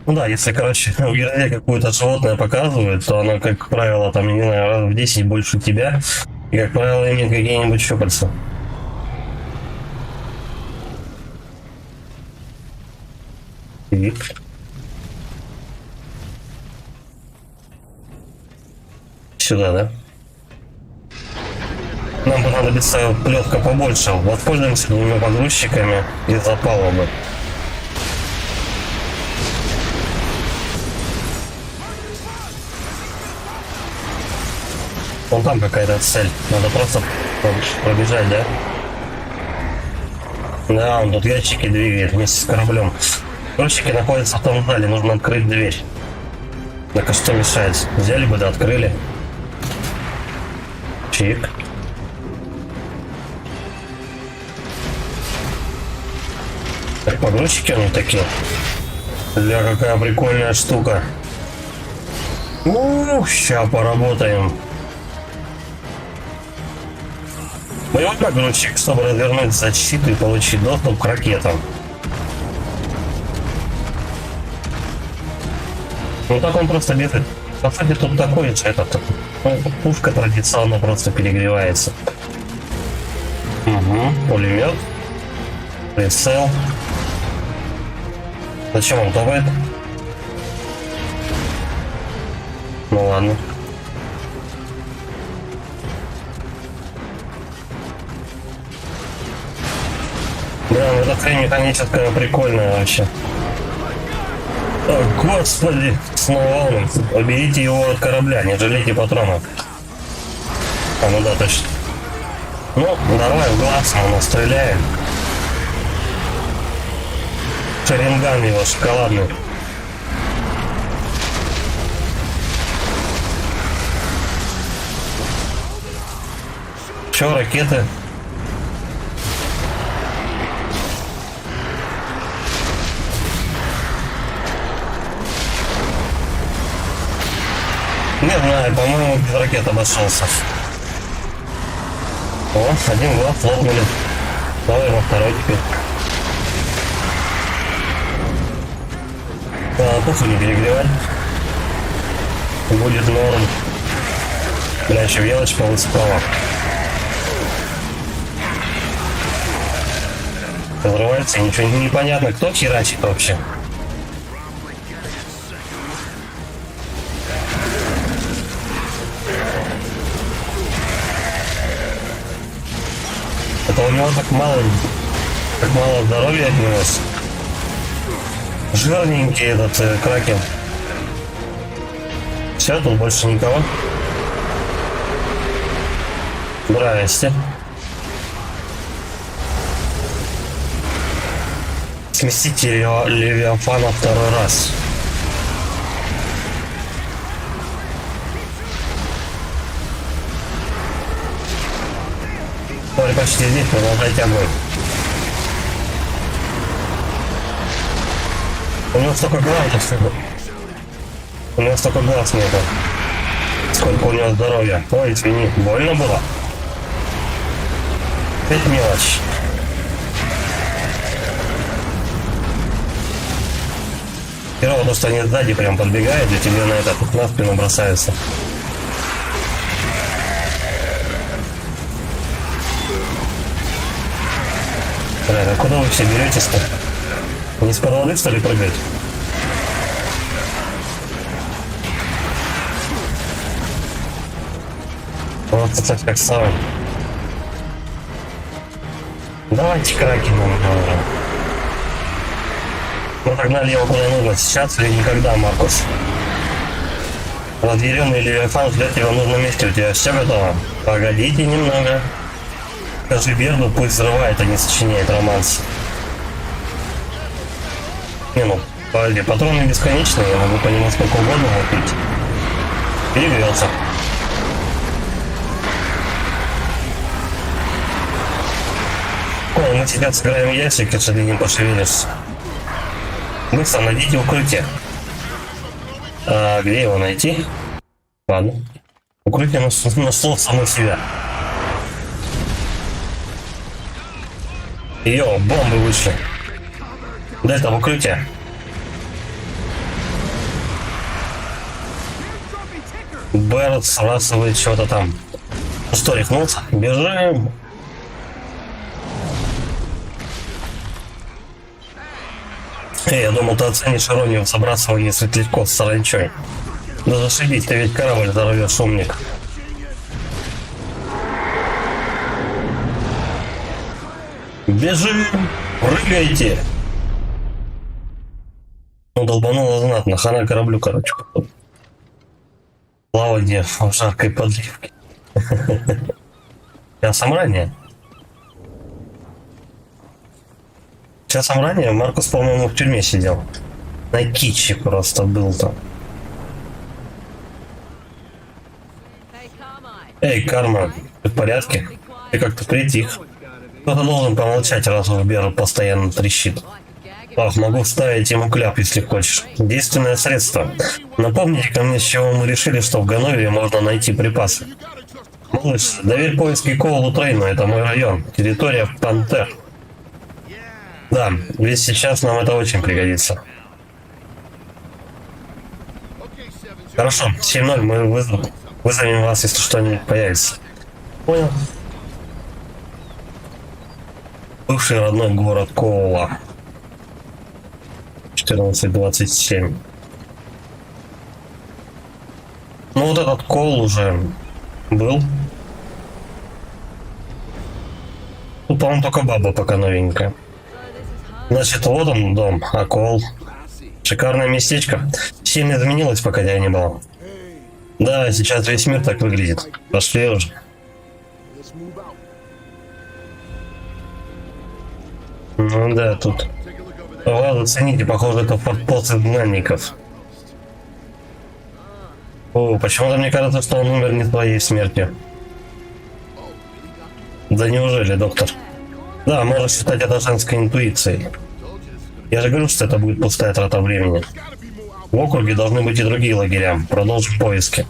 Ну да, если, короче, в игре какое-то животное показывают, то оно, как правило, там, не знаю, раз в 10 больше тебя. И, как правило, имеет какие-нибудь щупальца. Сюда, да? Нам понадобится плетка побольше. Воспользуемся двумя погрузчиками из-за палубы. Вон там какая-то цель. Надо просто пробежать, да? Да, он тут ящики двигает вместе с кораблем. Грузчики находятся в том зале, нужно открыть дверь. Так, а что мешает? Взяли бы да открыли. Чик. Так, погрузчики они такие. Бля, какая прикольная штука. Ща поработаем. Боевой погрузчик, чтобы развернуть защиту и получить доступ к ракетам. Ну так он просто бежит. По сути, тут такой же этот. Пушка традиционно просто перегревается. Угу, пулемет. Прицел. Зачем он топает? Ну ладно. Бля, ну эта хрень механическая прикольная вообще. О, господи, снова он. Уберите его от корабля, не жалейте патронов. А, ну да, точно. Ну, давай в глаз, он стреляет. Шаринган его шоколадный. Че, ракеты? Не знаю, по-моему, без ракет обошелся. О, один глаз лопнули. Давай во второй теперь. Пуху не перегревать. Будет норм. Бля, еще мелочь повыцепала. Взрывается, ничего не непонятно, кто херачит вообще. Это у него так мало здоровья отнялось. Жирненький этот кракен. Все, тут больше никого. Здрасте. Сместите Левиафана второй раз. Смотри, почти здесь, продолжайте огонь. У него столько глаз, у него столько глаз нету. Сколько у него здоровья. Ой, извини, больно было? Это мелочь. Херово то, что они сзади прям подбегают и тебе на этот на спину бросаются. Блин, а куда вы все беретесь-то? Не с воды, что ли, прыгать? Вот это как сам. Давайте кракеном. Мы погнали его куда нужно. Сейчас или никогда, Маркус. Разъяренный Левиафан ждет его в нужном месте. У тебя все готово? Погодите немного. Скажи Верну, пусть взрывает, а не сочиняет романс. Не, ну, погоди, патроны бесконечные, я могу по нему сколько угодно лупить. Перегрелся. Ой, мы сейчас сыграем ящик, если ты не пошевелишься. Быстро найдите укрытие. А где его найти? Ладно. Укрытие нашло само себя. Йо, бомбы вышли. Дай там укрытие. Берт сбрасывает что-то там. Ну что, рехнулся? Бежим. Я думал, ты оценишь иронию в забрасывании светлячков с саранчой. Да зашибись, ты ведь корабль взорвешь, умник. Бежим! Прыгайте! Ну, долбануло знатно. Хана кораблю, короче. Плавание в жаркой подливке. Я сам ранее. Часом ранее Маркус, по-моему, в тюрьме сидел. На китче просто был там. Эй, Карма, ты в порядке? Ты как-то притих. Кто-то должен помолчать, раз уж Берл постоянно трещит. Ах, могу вставить ему кляп, если хочешь. Действенное средство. Напомните ко мне, с чего мы решили, что в Ганновере можно найти припасы. Малыш, доверь поиски Коулу Трейну, это мой район. Территория Пантер. Да, ведь сейчас нам это очень пригодится. Хорошо, 7-0, мы вызовем вас, если что-нибудь появится. Понял. Бывший родной город Коула. 14:27. Ну вот этот Коул уже был. Тут, по-моему, только баба пока новенькая. Значит, вот он дом, а Коул. Шикарное местечко. Сильно изменилось, пока я не был. Да, сейчас весь мир так выглядит. Пошли уже. Ну да, тут. Ладно, цените, похоже, это фортпост изгнанников. О, почему-то мне кажется, что он умер не твоей смертью. Да неужели, доктор? Да, можно считать это женской интуицией. Я же говорю, что это будет пустая трата времени. В округе должны быть и другие лагеря. Продолжим поиски.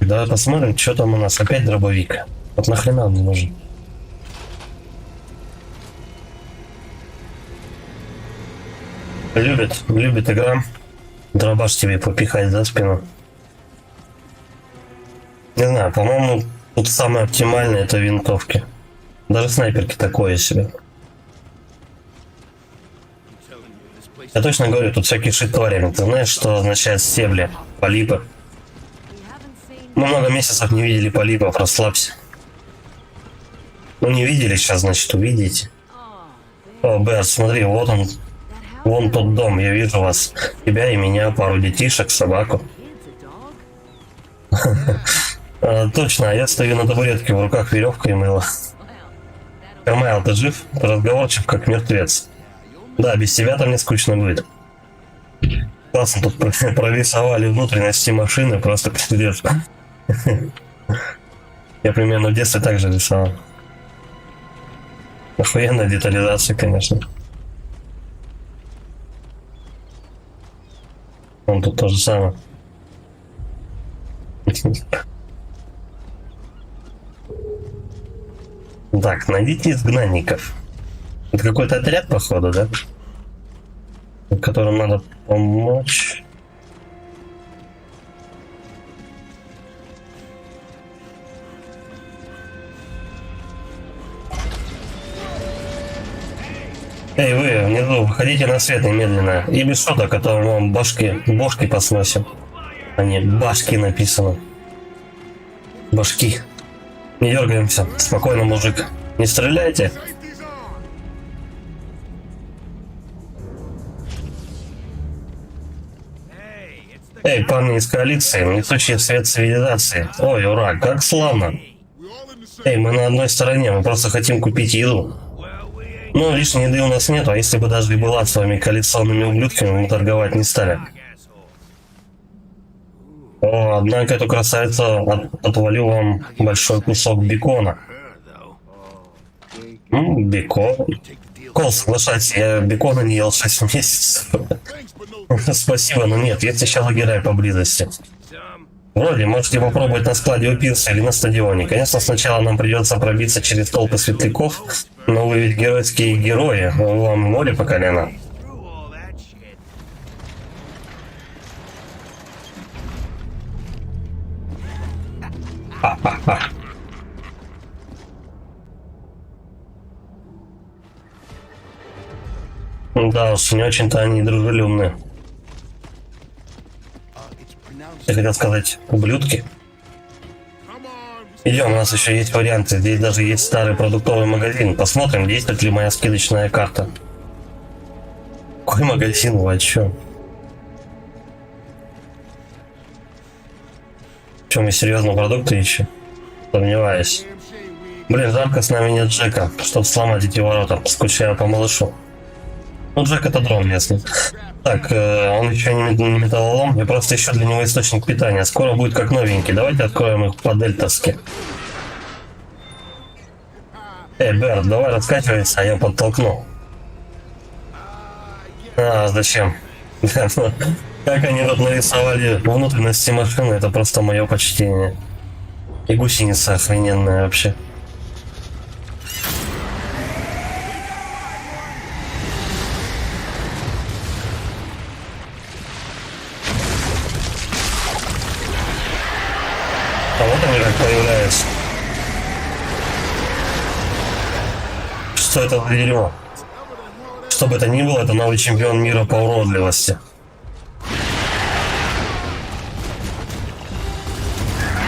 Давай посмотрим, что там у нас. Опять дробовик. Вот нахрена он не нужен? Любит игра. Дробаш тебе попихать за спину. Не знаю, по-моему, тут самое оптимальное это винтовки. Даже снайперки такое себе. Я точно говорю, тут всякие шитории. Ты знаешь, что означает стебли? Полипы. Мы много месяцев не видели полипов, расслабься. Ну не видели, сейчас значит увидите. О, Бэс, смотри, вот он. Вон тот дом, я вижу вас. Тебя и меня, пару детишек, собаку. Точно, я стою на табуретке, в руках веревка и мыло. Камайл, ты жив? Ты разговорчив, как мертвец. Да, без тебя там не скучно будет. Классно тут прорисовали внутренности машины, просто пиздец. Я примерно в детстве так же рисовал. Охуенная детализация, конечно. Он тут то же самое. Так, найдите изгнанников. Это какой-то отряд, походу, да? Которым надо помочь. Эй, вы, внизу, выходите на свет немедленно. И без шуток, а то мы вам бошки посносим. А не, башки написано. Башки. Не дергаемся. Спокойно, мужик. Не стреляйте. Эй, парни из коалиции, несущие свет цивилизации. Ой, ура, как славно. Эй, мы на одной стороне, мы просто хотим купить еду. Ну, лишней еды у нас нет, а если бы даже и была с вами коалиционными ублюдками, мы торговать не стали. О, однако эту красавицу отвалил вам большой кусок бекона. Бекон. Кол, соглашайся, я бекона не ел 6 месяцев. Спасибо, но нет, есть еще лагеря поблизости. Вроде, можете попробовать на складе у пирса или на стадионе. Конечно, сначала нам придется пробиться через толпы светляков, но вы ведь геройские герои, вам море по колено. Ха-ха-ха. Да уж, не очень-то они дружелюбные. Я хотел сказать, ублюдки. Идем, у нас еще есть варианты. Здесь даже есть старый продуктовый магазин. Посмотрим, действует ли моя скидочная карта. Какой магазин, вы о чем? Чем мы серьезно продукты ищем? Сомневаюсь. Блин, жарко, с нами нет Джека, чтобы сломать эти ворота. Скучаю по малышу. Ну, Джек это дрон местный. Так, он еще не металлолом, я просто еще для него источник питания. Скоро будет как новенький. Давайте откроем их по дельтовски. Эй, Берт, давай раскачивайся, а я подтолкну. А, зачем? Как они тут нарисовали внутренности машины, это просто мое почтение. И гусеница охрененная вообще. А вот они как появляются. Что это за дерьмо? Что бы это ни было, это новый чемпион мира по уродливости.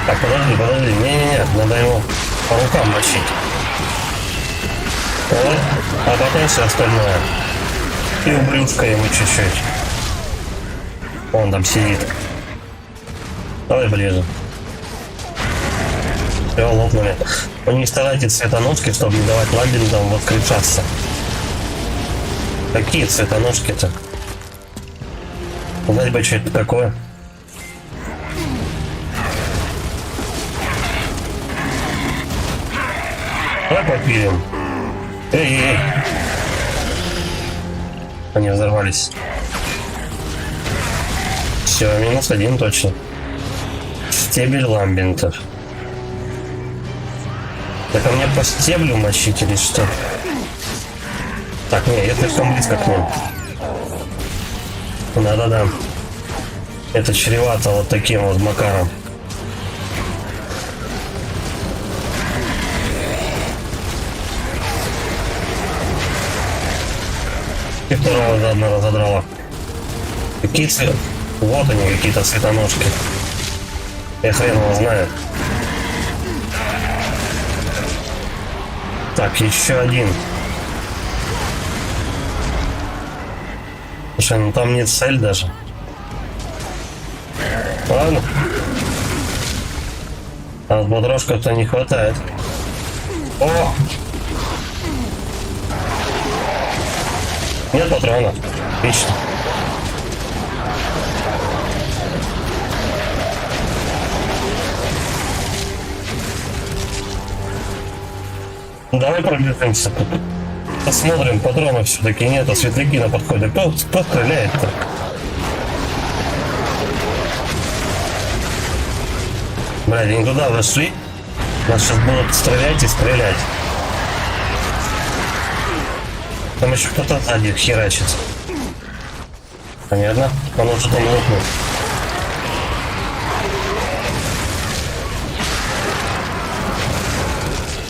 Так, подожди, не-не-не, надо его по рукам мочить. Вот, а потом все остальное. И ублюдка ему чуть-чуть. Он там сидит. Давай ближе. Все, лопнули. Вы не старайтесь цветоножки, чтобы не давать ламбингам воскрешаться. Какие цветоножки-то? Знать бы, что это такое. Давай попилим. Эй. Они взорвались. Все, -1 точно. Стебель ламбинтов. Так, а мне по стеблю мочить или что? Так, не, я слишком близко к ним. Да-да-да. Это чревато вот таким вот макаром. И второго заодно разодрала. Какие цвет? Вот они, какие-то цветоножки. Я хрен его знаю. Так, еще один. Слушай, ну там нет цель даже. Ладно. А вот потрошка-то не хватает. О! Нет патронов. Отлично. Давай пробежимся тут. Посмотрим, патронов все-таки нет, а светляки на подходе. Кто стреляет-то? Блядь, они туда вошли. Нас сейчас будут стрелять и стрелять. Там еще кто-то сзади херачит. Понятно? Он уже там лопнул.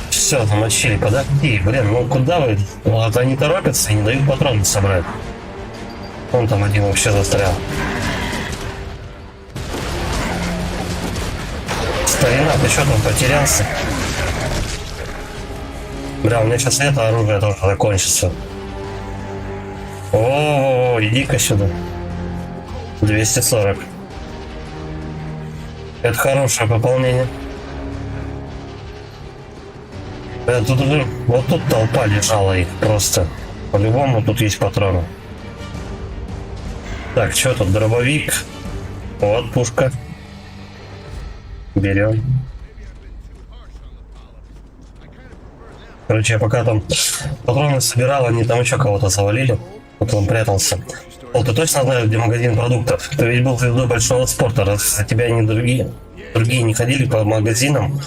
Все, замочили, подожди, блин, ну куда вы? Вот они торопятся и не дают патроны собрать. Вон там один вообще застрял. Старина, ты что там потерялся? Бля, у меня сейчас это оружие тоже закончится. О, иди-ка сюда. 240. Это хорошее пополнение. Тут уже, вот тут толпа лежала их просто. По-любому тут есть патроны. Так, что тут, дробовик? Вот пушка. Берем. Короче, я пока там патроны собирал, они там еще кого-то завалили. Вот он прятался. О, ты точно знаешь, где магазин продуктов? Ты ведь был звездой большого спорта, раз за тебя не другие не ходили по магазинам.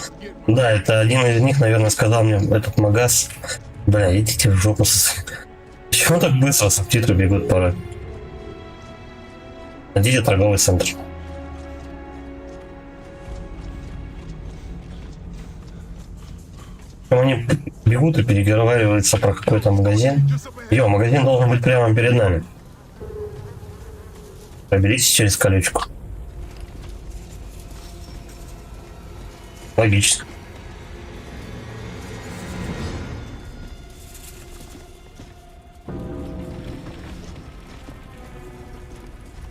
Да, это один из них, наверное, сказал мне этот магаз. Бля, идите в жопу. Почему так быстро субтитры бегут порой? Найдите торговый центр. Они бегут и переговариваются про какой-то магазин. Йо, магазин должен быть прямо перед нами. Проберитесь через колючку. Логично.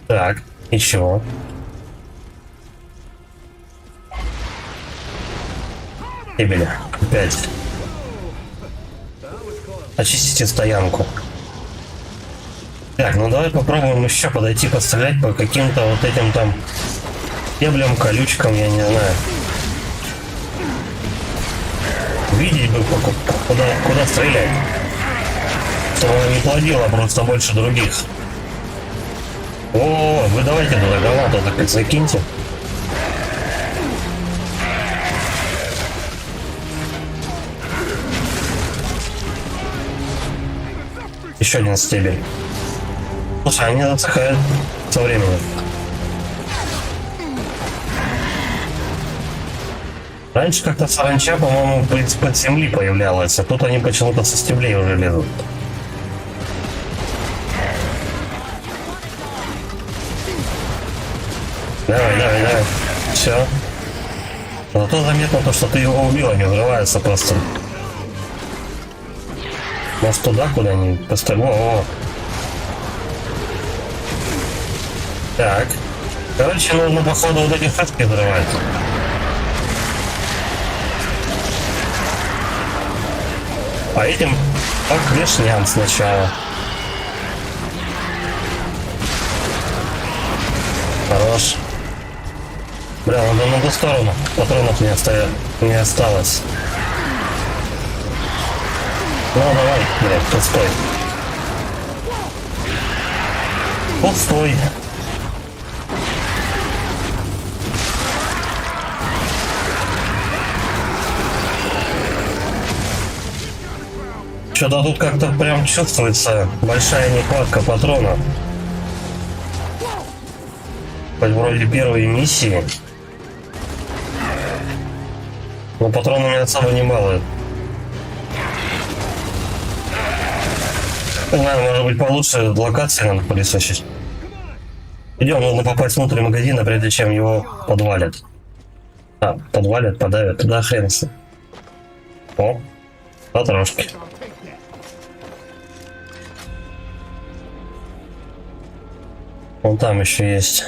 Так, и чего? И, бля, опять. Очистите стоянку. Так, ну давай попробуем еще подойти, пострелять по каким-то вот этим там стеблям, колючкам, я не знаю. Видеть бы, куда стрелять. Чтобы она не плодила просто больше других. О, вы давайте туда гранату так закиньте. Еще один стебель. Слушай, они засыхают со временем. Раньше как-то саранча, по-моему, под земли появлялась, а тут они почему-то со стеблей уже лезут. Давай, давай, давай. Все. Зато заметно то, что ты его убил, они взрываются просто. Нас туда куда-нибудь поставим. О. Так. Короче, нужно, походу, вот эти фески взрывать. А этим так вешням сначала. Хорош. Бля, надо на ту сторону. Патронов не осталось. Ну давай, блядь, пустой. Пустой. Что-то тут как-то прям чувствуется большая нехватка патронов. Хоть вроде первой миссии. Но патроны у меня особо не балуют. Не знаю, может быть получше локации надо пылесосить. Идем, нужно попасть внутрь магазина, прежде чем его подвалят. А, подвалят, подавят, туда хренся. О, потрошки. Вон там еще есть.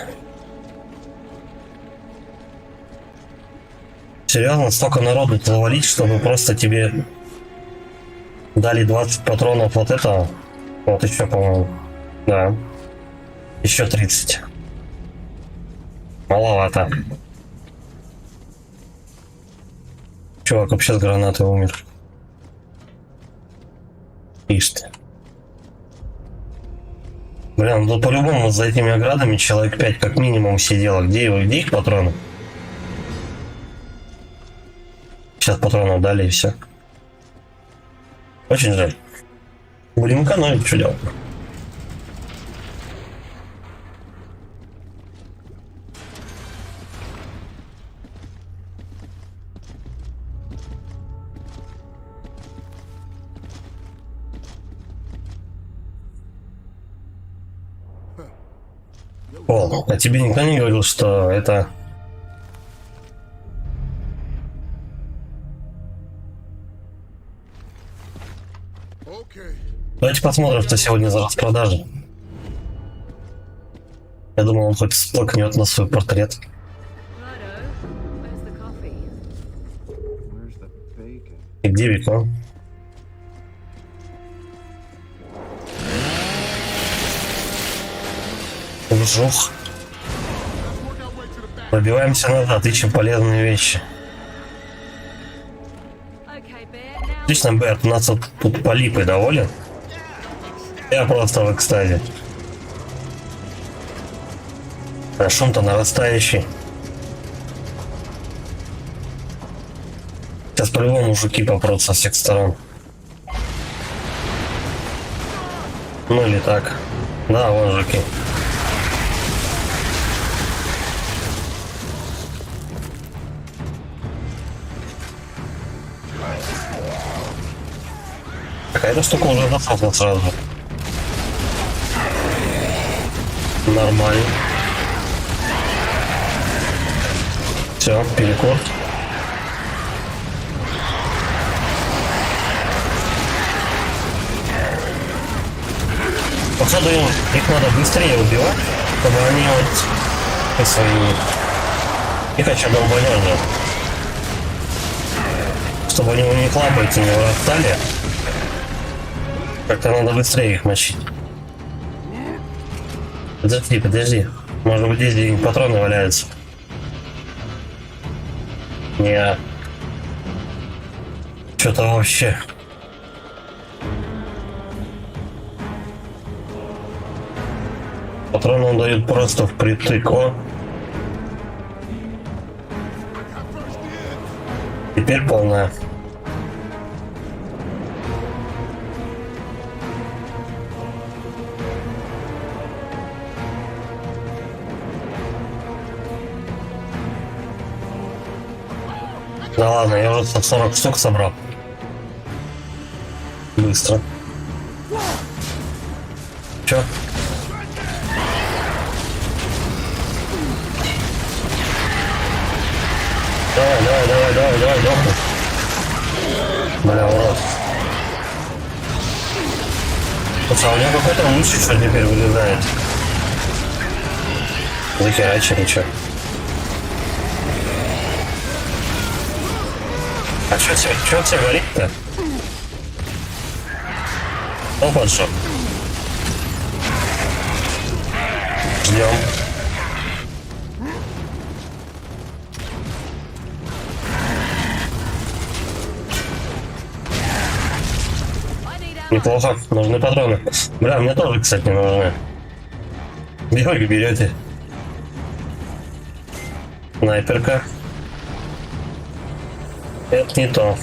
Серьезно, столько народу завалить, чтобы просто тебе дали 20 патронов вот этого. Вот еще, по-моему. Да. Еще 30. Маловато. Чувак вообще с гранатой умер. Ишь ты. Бля, ну по-любому за этими оградами человек 5 как минимум сидело. Где их патроны? Сейчас патронов дали и все. Очень жаль. Будем экономить, что делать? О, а тебе никто не говорил, что это... Давайте посмотрим, что сегодня за распродажи. Я думал, он хоть всплакнет на свой портрет. И где бекон? Вжух. Пробиваемся назад, ищем полезные вещи. Отлично, Бэт, у нас тут полипы доволен. Я просто в экстазе. А шум-то нарастающий. Сейчас по-любому мужики попрут со всех сторон. Ну или так. Да, вон мужики. Какая-то штука уже засохла сразу. Нормально. Все, перекурт. Походу их надо быстрее убивать, чтобы они вот свои... Их еще долбанет же. Чтобы они у них лапы эти не вырастали. Как-то надо быстрее их мочить. Подожди, подожди. Может быть, здесь где-нибудь патроны валяются. Не. Что-то вообще. Патроны он дает просто впритык. О. Теперь полная. Да ладно, я уже 40 штук собрал. Быстро. Чё? Давай, дохну. Бля, урод. Слушай, а у него какой-то лучший что теперь вылезает. Захерачили, чё? А чё тебе говорить-то? Ну, поджог. Ждем. Неплохо, нужны патроны. Бля, мне тоже, кстати, не нужны. Где вы берете? Снайперка. Это не то.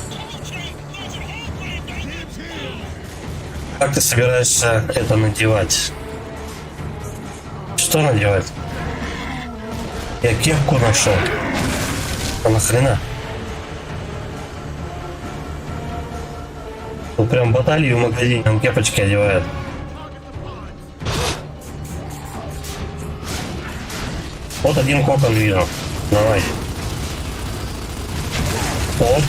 Как ты собираешься это надевать? Что надевать? Я кепку нашел. А нахрена? Тут прям баталию в магазине, он кепочки одевает. Вот один кокон вижу. Давай. Оп.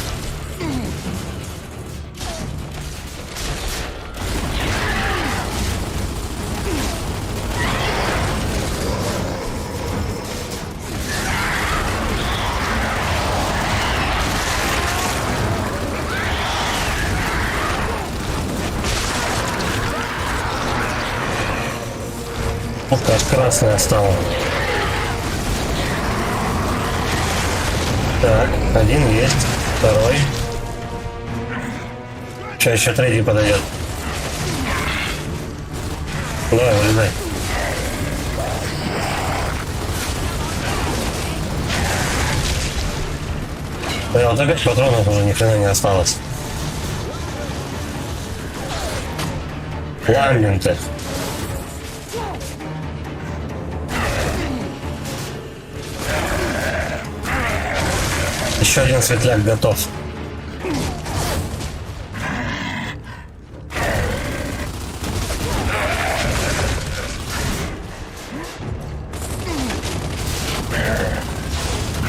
Аж красная стала. Так, один есть, второй. Сейчас еще третий подойдет. Давай, вылезай. Да, вот опять патронов уже ни хрена не осталось. Ламбин ты. Еще один светляк готов.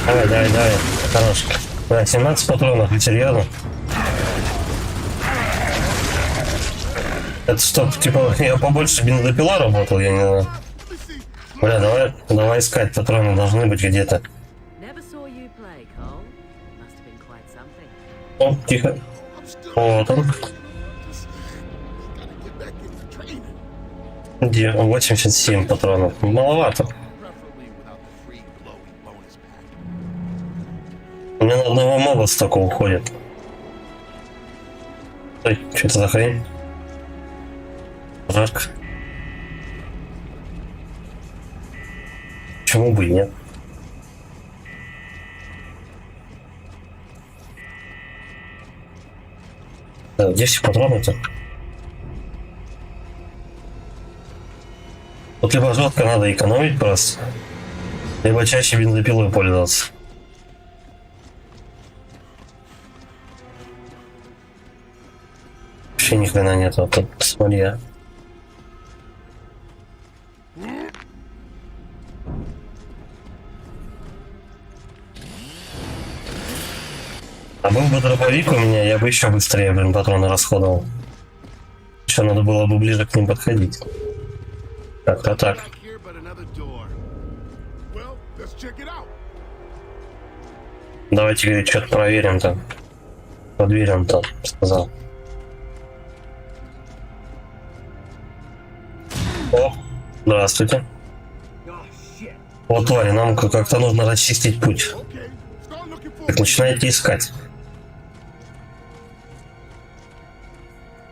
Давай. Хорош. Да, 17 патронов, и серьезно? Это что, типа, я побольше бензопила работал, я не знаю. Бля, давай искать, патроны должны быть где-то. О, тихо. Вот он. Где? 87 патронов. Маловато. У меня на одного моба столько уходит. Ой, что это за хрень? Жарко. Почему бы и нет? Да, где все патроны-то? Вот либо жестко надо экономить просто, либо чаще бензопилой пользоваться. Вообще ни хрена нету, а тут смотри, а. А был бы дробовик у меня, я бы еще быстрее, блин, патроны расходовал. Еще надо было бы ближе к ним подходить. Как-то так. Давайте, говорит, что-то проверим там. По дверям там, сказал. О, здравствуйте. Вот, твари, нам как-то нужно расчистить путь. Так, начинаете искать.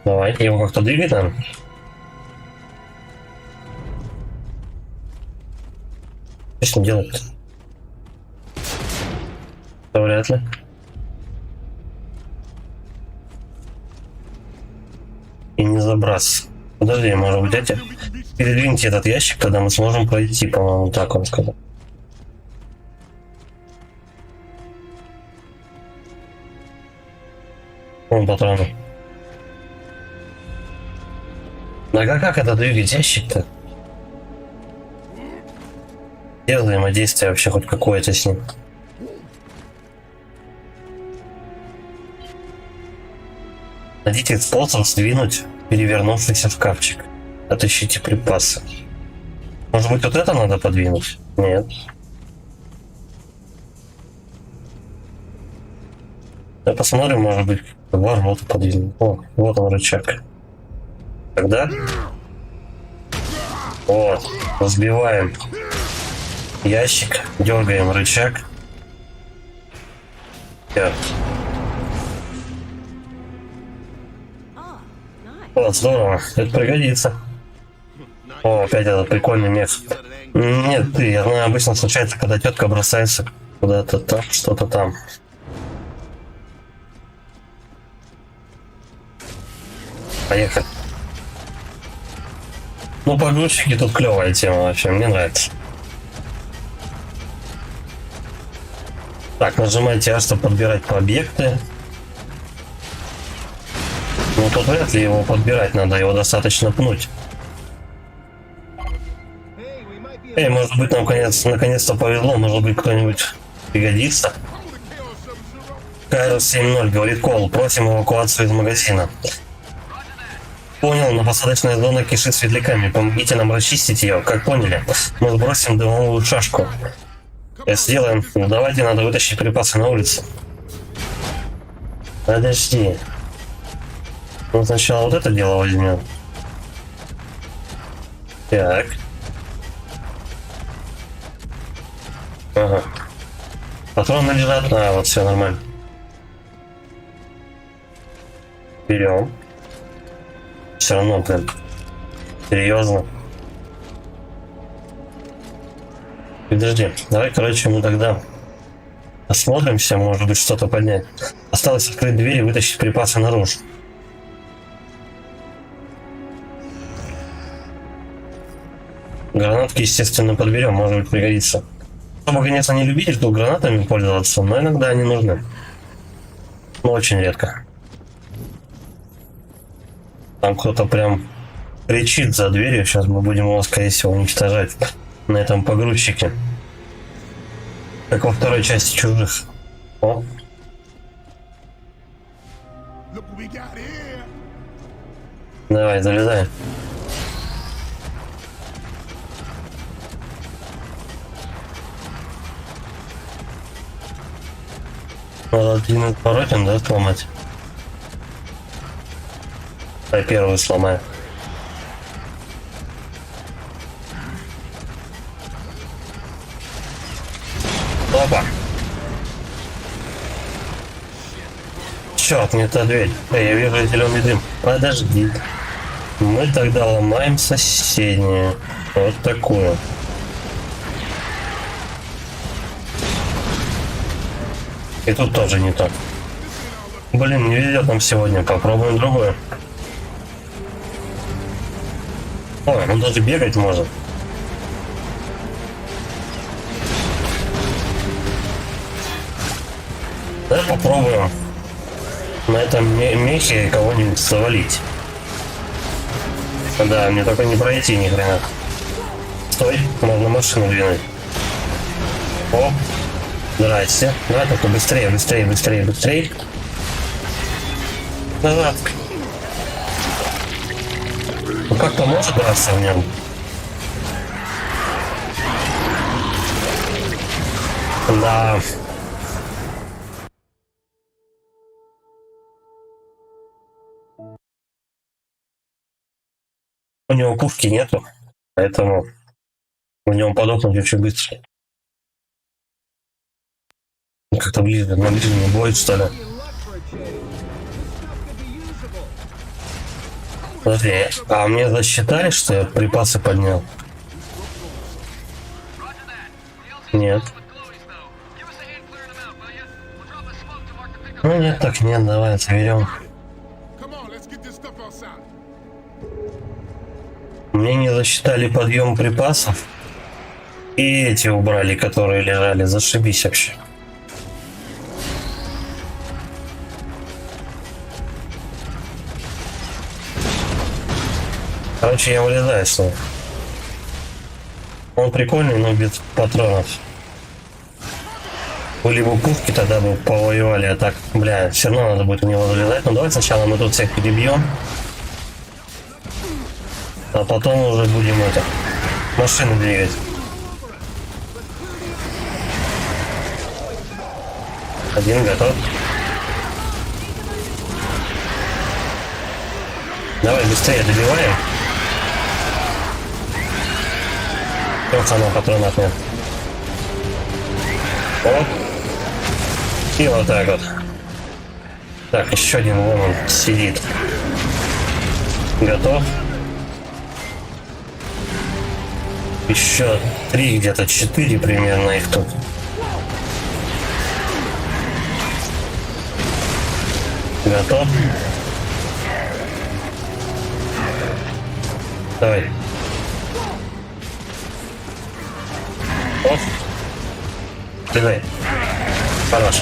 Давай, его как-то двигать надо. Что с ним делать-то? Да вряд ли. И не забраться. Подожди, может быть, эти... Передвиньте этот ящик, тогда мы сможем пройти, по-моему, так он сказал. Вон патроны. Да как это двигать ящик-то? Где взаимодействие вообще хоть какое-то с ним? Найдите способ сдвинуть перевернувшийся шкафчик. Отыщите припасы. Может быть, вот это надо подвинуть? Нет. Да посмотрим, может быть, ворота подвинуть. О, вот он рычаг. Тогда... Вот, разбиваем ящик, дергаем рычаг. Все. Вот, здорово, это пригодится. О, опять этот прикольный мех. Нет, ты, я знаю, обычно случается, когда тетка бросается куда-то там, что-то там. Поехали. Ну, погрузчики тут клевая тема вообще, мне нравится. Так, нажимайте А, чтобы подбирать по объекты. Ну, тут вряд ли его подбирать надо, его достаточно пнуть. Эй, может быть, нам наконец-то повезло, может быть, кто-нибудь пригодится. Кайрос 7.0, говорит Кол, просим эвакуацию из магазина. Понял, но посадочная зона кишит светляками, помогите нам расчистить ее, как поняли. Мы сбросим дымовую шашку. Сделаем, ну давайте, надо вытащить припасы на улицу. Подожди. Ну сначала вот это дело возьмем. Так. Ага. Патроны лежат, вот все нормально. Берем. Все равно, блин. Серьезно. Подожди, давай, короче, мы тогда осмотримся, может быть, что-то поднять. Осталось открыть дверь и вытащить припасы наружу. Гранатки, естественно, подберем, может быть, пригодится. Чтобы, конечно, не любитель тут гранатами пользоваться, но иногда они нужны. Но очень редко. Там кто-то прям кричит за дверью, сейчас мы будем его, скорее всего, уничтожать на этом погрузчике. Как во второй части «Чужих». О. Давай, залезай. Надо один отворотен, да, сломать? Давай первую сломаю. Опа! Черт, не та дверь. Эй, я вижу зеленый дым. Подожди. Мы тогда ломаем соседнюю. Вот такую. И тут тоже не так. Блин, не везет нам сегодня. Попробуем другое. Ой, он даже бегать может. Давай попробуем на этом мехе кого-нибудь завалить. Да, мне только не пройти ни хрена. Стой, можно машину двинуть. О, здрасте. Давай только быстрее, быстрее, быстрее, быстрее. Назад. Ну как-то может драться в нем. Да. У него пушки нету. Поэтому в нем подохнуть очень быстро. Как-то ближе, на ближний бой, что ли. Подожди, а мне засчитали, что я припасы поднял? Нет. Ну нет, так нет, давай отберем. Мне не засчитали подъем припасов. И эти убрали, которые лежали. Зашибись вообще. Короче, я вылезаю с ним. Он прикольный, но без патронов. Были бы пушки, тогда бы повоевали, а так, бля, все равно надо будет у него залезать. Ну давай сначала мы тут всех перебьем. А потом уже будем машины двигать. Один готов. Давай быстрее добиваем. Все, сама патронов нет. Оп. И вот так вот. Так, еще один вон он сидит. Готов. Еще 3, где-то 4 примерно их тут. Готов. Давай. Оп. Давай. Хорош.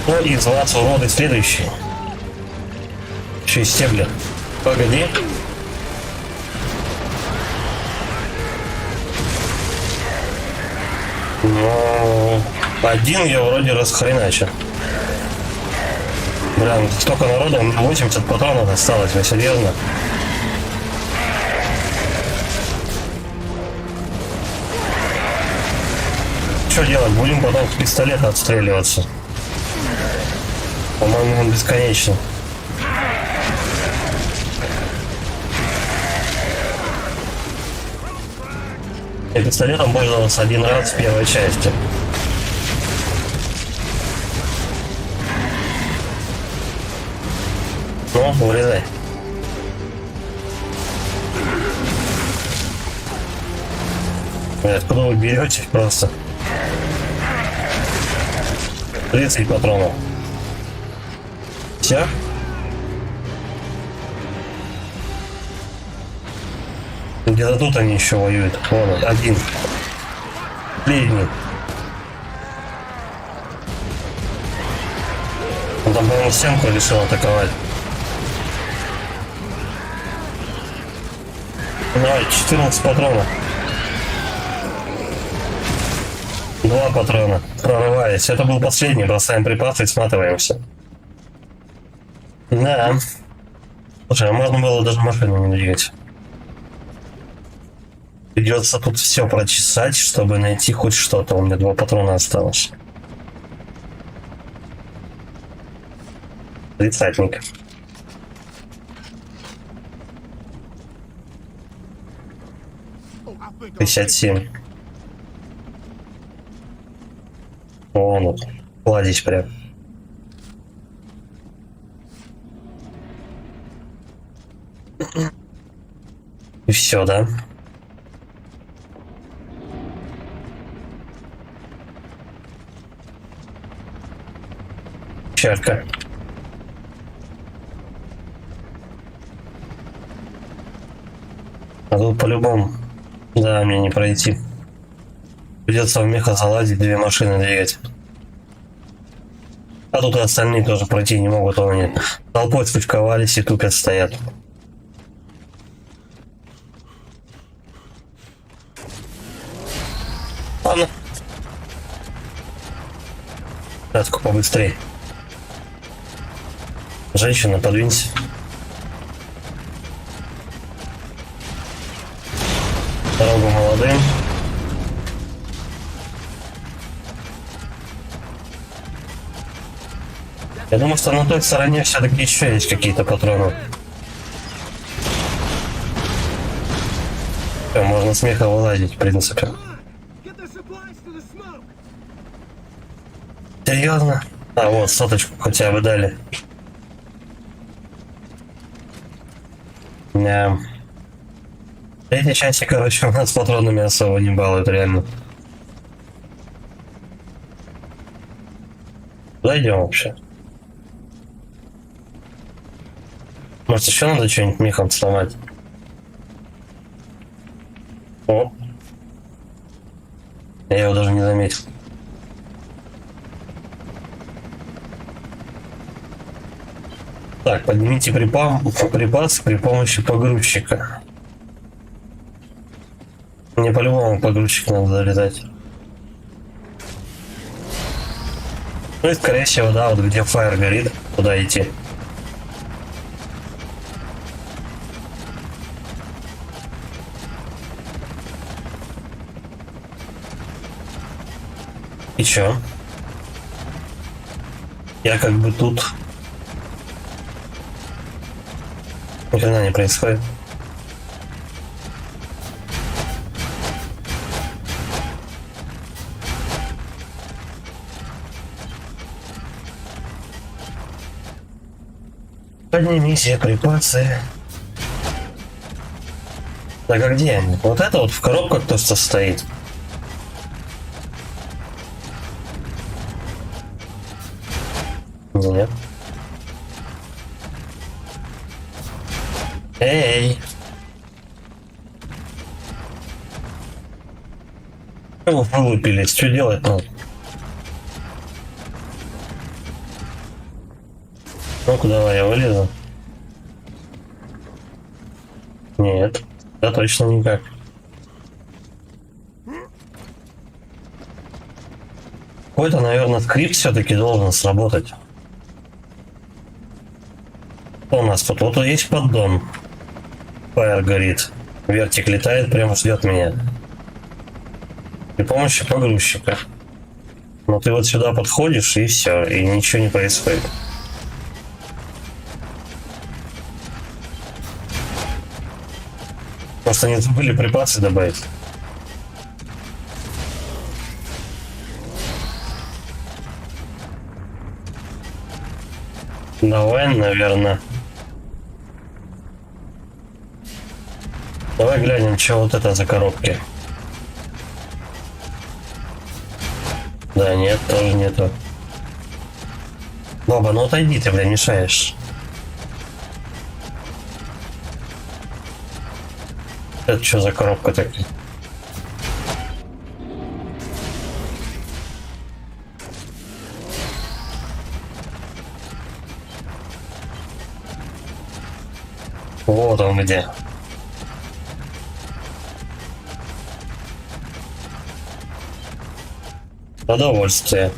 Ну и зваться уроды следующий. Еще и стебли. Погоди. Ну, один я вроде расхреначил. Бля, столько народу, 80 патронов осталось, вы серьезно? Что делать? Будем потом с пистолета отстреливаться. По-моему, он бесконечный. Я пистолетом пользовался один раз в первой части. Ну, вылезай. Откуда вы берете просто? 30 патронов. Все? Где-то тут они еще воюют. Вон он, один. Последний. Он там, по-моему, стенку решил атаковать. Давай, 14 патронов. 2 патрона. Прорываясь. Это был последний. Бросаем припасы и сматываемся. Да. Слушай, а можно было даже машину не двигать. Придется тут все прочесать, чтобы найти хоть что-то. У меня 2 патрона осталось. Тридцатник. — 57. Вон вот. Кладезь прям. И все, да? Чарка. А тут по-любому. Да, мне не пройти. Придется в меха залазить, 2 машины двигать. А тут и остальные тоже пройти не могут, они толпой скучковались и тупят стоят. Ладно. Татку побыстрее. Женщина, подвинься. Дорогу молодым. Я думаю, что на той стороне все-таки еще есть какие-то патроны. можно с меха вылазить, в принципе. Серьезно? А, вот, соточку хотя бы дали. Да. Эти части, короче, у нас патронами особо не балуют, реально. Зайдем вообще. Может, еще надо что-нибудь мехом сломать? О. Я его даже не заметил. Так, поднимите припасы при помощи погрузчика. Мне по-любому погрузчик надо залезать. Ну и скорее всего, да, вот где фаер горит, туда идти. И чё? Я как бы тут. Ни хрена не происходит. Поднимите припасы. Так, а где они? Вот это вот в коробках то, что стоит. Нет. Эй! Вы вылупились, что делать надо? Ну-ка, давай, я вылезу. Нет, да точно никак. Какой-то, наверное, скрипт все-таки должен сработать. Что у нас тут? Вот есть поддон. Фаер горит. Вертик летает, прямо ждет меня. При помощи погрузчика. Но ты вот сюда подходишь и все, и ничего не происходит. Просто не забыли припасы добавить. Давай, наверное. Давай глянем, что вот это за коробки. Да, нет, тоже нету. Баба, ну отойди, ты, бля, мешаешь. Это что за коробка такая? Вот он где. Удовольствие.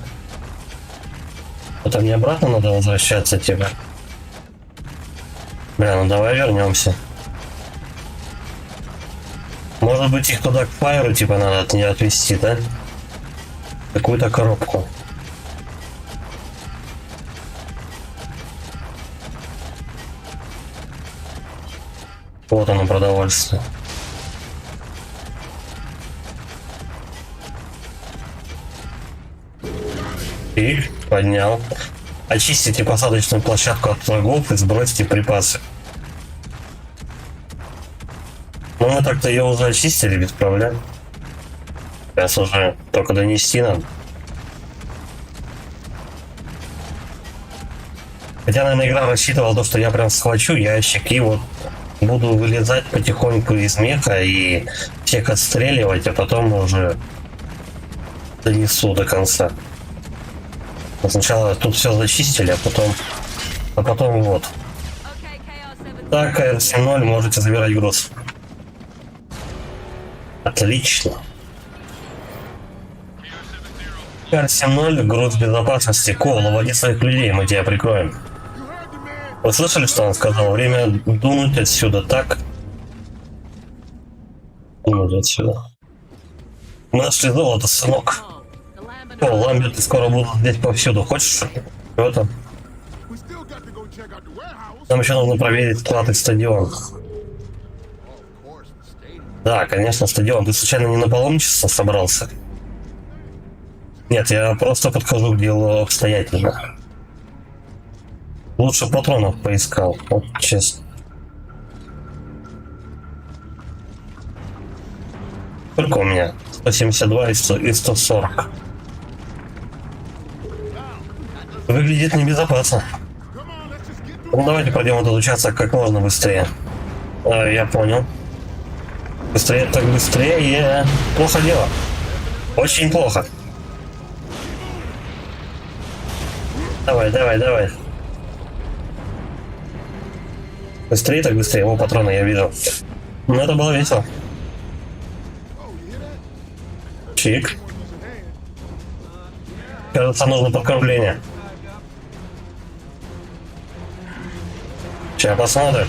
Это мне обратно надо возвращаться, типа. Бля, ну давай вернемся. Может быть, их туда к фаеру, типа, надо не отвезти, да? Какую-то коробку. Вот оно, продовольствие. И поднял. Очистите посадочную площадку от врагов и сбросьте припасы. Ну мы так-то ее уже очистили без проблем. Сейчас уже только донести нам. Хотя, наверное, игра рассчитывала то, что я прям схвачу ящик и вот буду вылезать потихоньку из меха и всех отстреливать, а потом уже донесу до конца. Сначала тут все зачистили, а потом вот. Так, КР-70, можете забирать груз. Отлично. КР-70, груз безопасности. Кол, уводи своих людей, мы тебя прикроем. Вы слышали, что он сказал? Время дунуть отсюда, так? Дунуть отсюда. Мы нашли золото, сынок. О, Ламберты скоро будут здесь повсюду. Хочешь? Что там? Нам еще нужно проверить склад и стадион. Да, конечно, стадион. Ты случайно не на паломничество собрался? Нет, я просто подхожу к делу обстоятельно. Лучше патронов поискал, вот честно. Сколько у меня? 172 и 140. Выглядит небезопасно. Ну давайте пойдем этот участок как можно быстрее. Я понял. Быстрее так быстрее. Плохо дело. Очень плохо. Давай, давай, давай. Быстрее так быстрее. О, патроны я вижу. Ну это было весело. Чик. Кажется, нужно подкормление. Сейчас посмотрим.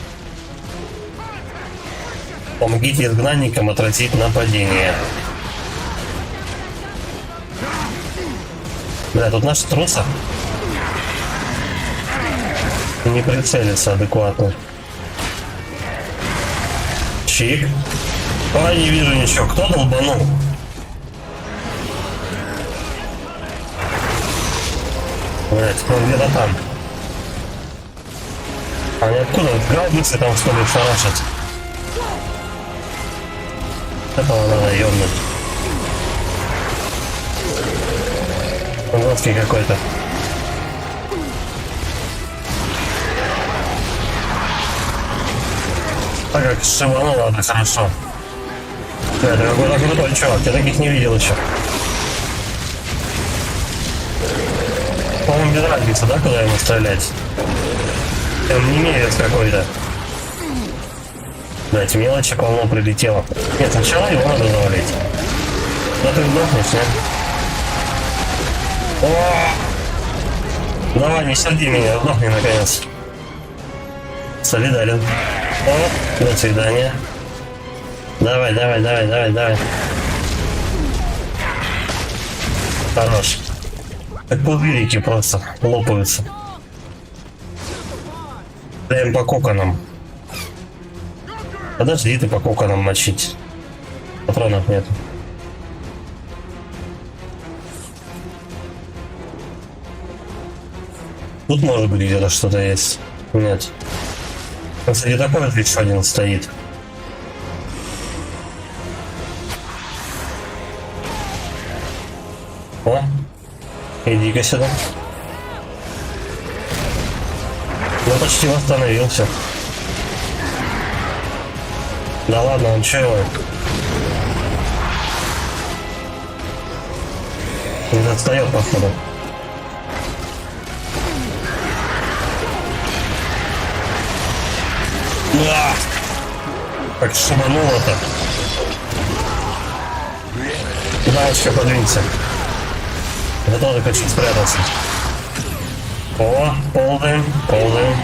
Помогите изгнанникам отразить нападение. Бля, тут наши трусы. Не прицелиться адекватно. Чик. А, не вижу ничего. Кто долбанул? Блять, он где-то там. Они откуда? Гаубицы там что ли шарашат? Этого надо ёбнуть. Жесткий какой-то. Так как шибануло, ладно, хорошо. Это какой-то крутой чувак, я таких не видел еще. По-моему, без разницы, да, куда ему стрелять? Там не мерец какой-то. Блять, мелочи полно прилетело. Нет, сначала его надо завалить. Да ты сдохнешь, нет? О! Давай, не серди меня, сдохни наконец. Солидарен. О, до свидания. Давай, давай, давай, давай, давай. Хорош. Как пузырики просто лопаются. Даем по коконам. Подожди ты по коконам мочить. Патронов нет. Тут может быть где-то что-то есть. Нет. Кстати, такой вот еще один стоит. О, иди-ка сюда. Ну, почти восстановился. Да ладно, он чего? Не отстает, походу. Да! Как шумануло-то. Да, еще подвинься. Я тоже хочу спрятаться. О, ползаем, ползаем.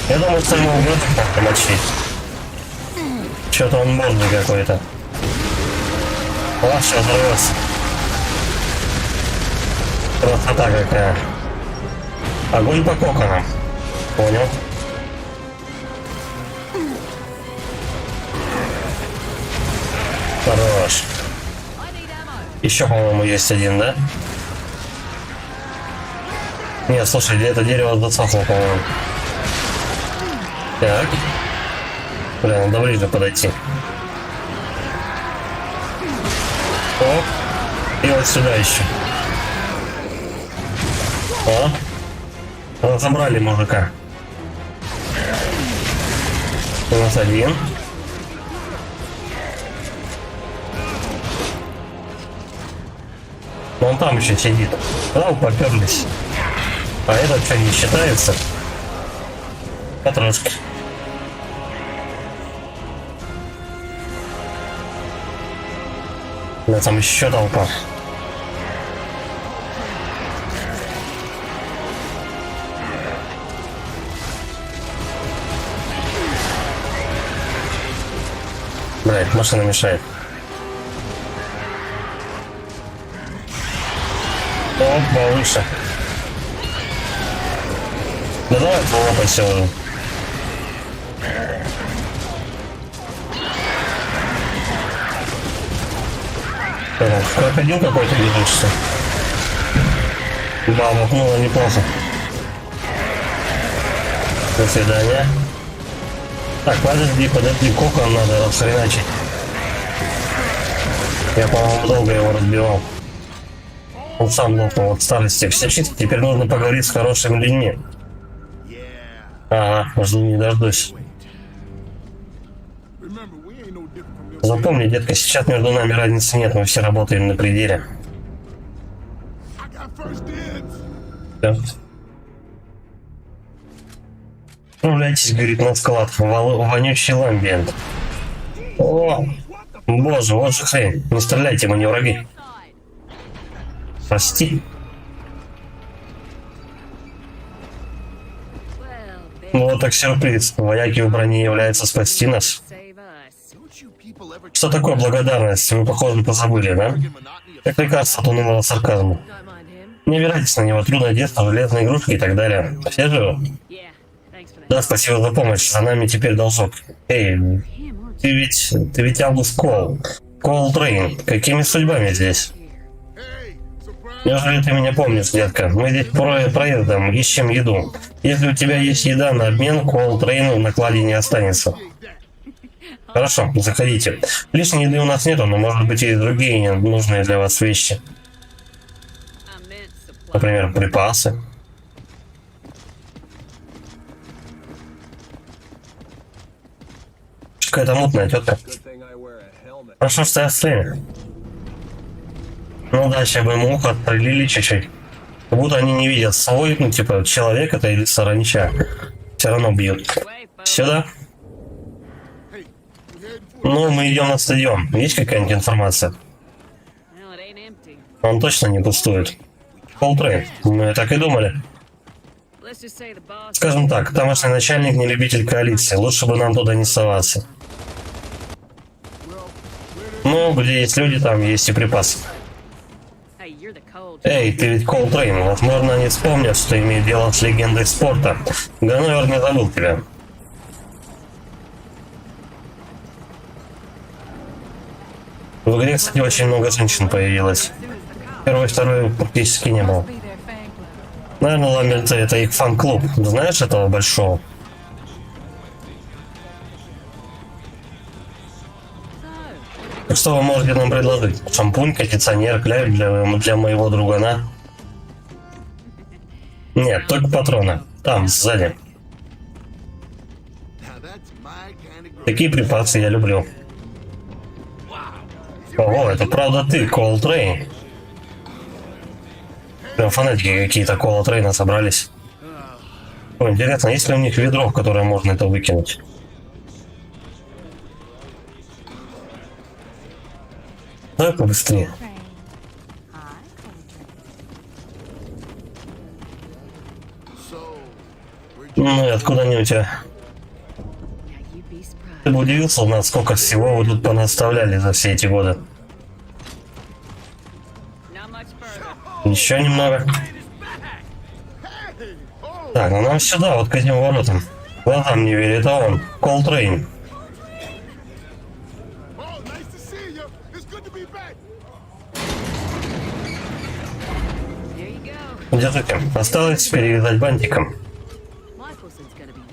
Я думаю, что ему угодно помочить. Что-то он модный какой-то. О, сейчас взорвется. Красота какая. Огонь по коконам. Понял. Хорош. Еще, по-моему, есть один, да? Нет, слушай, это дерево засохло, по-моему. Так. Бля, надо ближе подойти. Оп. И вот сюда еще. О. Разобрали мужика. У нас один. Но он там еще сидит. Да, поперлись. А этот что, не считается? Потрошки. Да, там еще толпа. Блядь, машина мешает. Оп, повыше. Да давай полопайся уже. Крокодил какой-то движется. Бабахнуло неплохо. До свидания. Так, подожди, кокон надо расхреначить. Я, по-моему, долго его разбивал. Он сам лопнул от старости. Все чисто, теперь нужно поговорить с хорошими людьми. Ага, жду не дождусь. Запомни, детка, сейчас между нами разницы нет, мы все работаем на пределе. Все. Отправляйтесь, говорит, на склад. Вонючий ламбиент. О, боже, вот же хрень. Не стреляйте, мы не враги. Прости. Вот так сюрприз. Вояки в броне являются спасти нас. Что такое благодарность? Вы, похоже, позабыли, да? Как лекарство от унылого сарказма. Не опирайтесь на него. Трудное детство, железные игрушки и так далее. Все живы? Да, спасибо за помощь. За нами теперь должок. Эй, ты ведь Август Кол. Кол Трейн. Какими судьбами здесь? Неужели ты меня помнишь, детка? Мы здесь проездом ищем еду. Если у тебя есть еда на обмен, Кол Трейну на кладе не останется. Хорошо, заходите. Лишней еды у нас нету, но может быть и другие нужные для вас вещи. Например, припасы. Какая-то мутная тетка. Хорошо, что я сцене. Ну да, сейчас бы ему ухо отстрелили чуть-чуть. Как будто они не видят свой, ну типа, человек это или саранча. Все равно бьют. Сюда. Ну, мы идем на стадион. Есть какая-нибудь информация? Он точно не пустует. Колтрейн. Мы так и думали. Скажем так, тамошний начальник не любитель коалиции. Лучше бы нам туда не соваться. Ну, где есть люди, там есть и припасы. Эй, ты ведь Колтрейн. Возможно, они вспомнят, что имеет дело с легендой спорта. Ганновер не забыл тебя. В игре, кстати, очень много женщин появилось. Первой, второй практически не было. Наверное, Ламберт это их фан-клуб. Знаешь этого большого? Что вы можете нам предложить? Шампунь, кондиционер, кляп для моего другана? Нет, только патроны. Там, сзади. Такие припасы я люблю. Ого, это правда ты, Колтрейн. Прям фанатики какие-то Колтрейна собрались. О, интересно, есть ли у них ведро, в которое можно это выкинуть? Давай побыстрее. Ну и откуда они у тебя? Ты бы удивился, насколько всего вы тут понаставляли за все эти годы. Еще немного. Так, ну нам сюда, вот к этим воротам. Глазам не верит, это он, Колтрейн. Держите, осталось перевязать бантиком.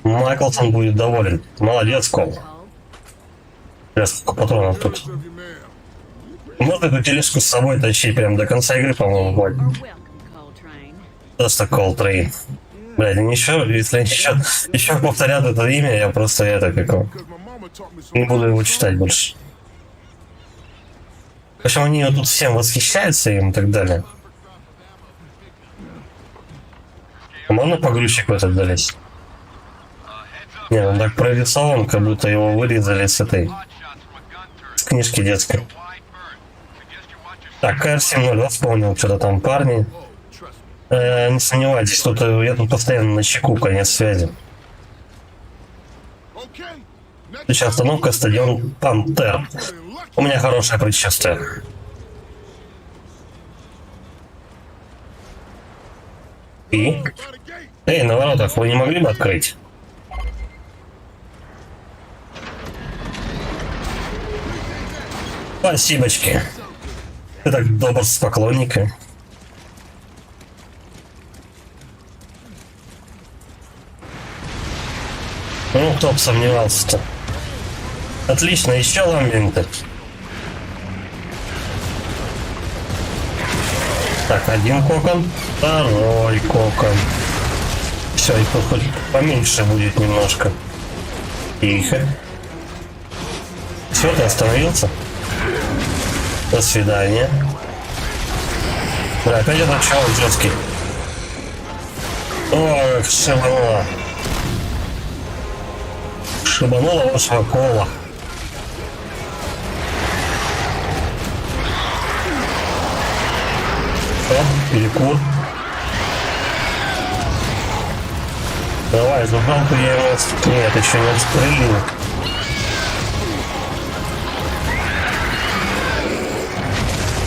Майклсон будет доволен. Молодец, Кол. Сколько патронов тут. Можно эту тележку с собой тащить прям до конца игры, по-моему, будет. Просто Колтрейн. Блядь, если еще повторят это имя, я просто не буду его читать больше. В общем, они тут всем восхищаются им и так далее. Можно погрузчик в этот залезть? Не, он так прорисован, как будто его вырезали с этой... с книжки детской. Так, КР-702 вспомнил, что-то там парни. Не сомневайтесь, я тут постоянно на чеку, конец связи. Сейчас остановка, стадион Пантер. У меня хорошее предчувствие. И? Эй, на воротах вы не могли бы открыть? Спасибочки. Ты так добр с поклонниками. Ну, кто бы сомневался-то. Отлично, еще ламенты. Так, один кокон, второй кокон. Все, их тут хоть поменьше будет немножко. Тихо. Все, ты остановился? До свидания. Да, опять этот чувак жесткий. Ой, шибануло. Шибануло вашего кола. Перекур. Давай, зубанку я его... Нет, еще не отстрелил.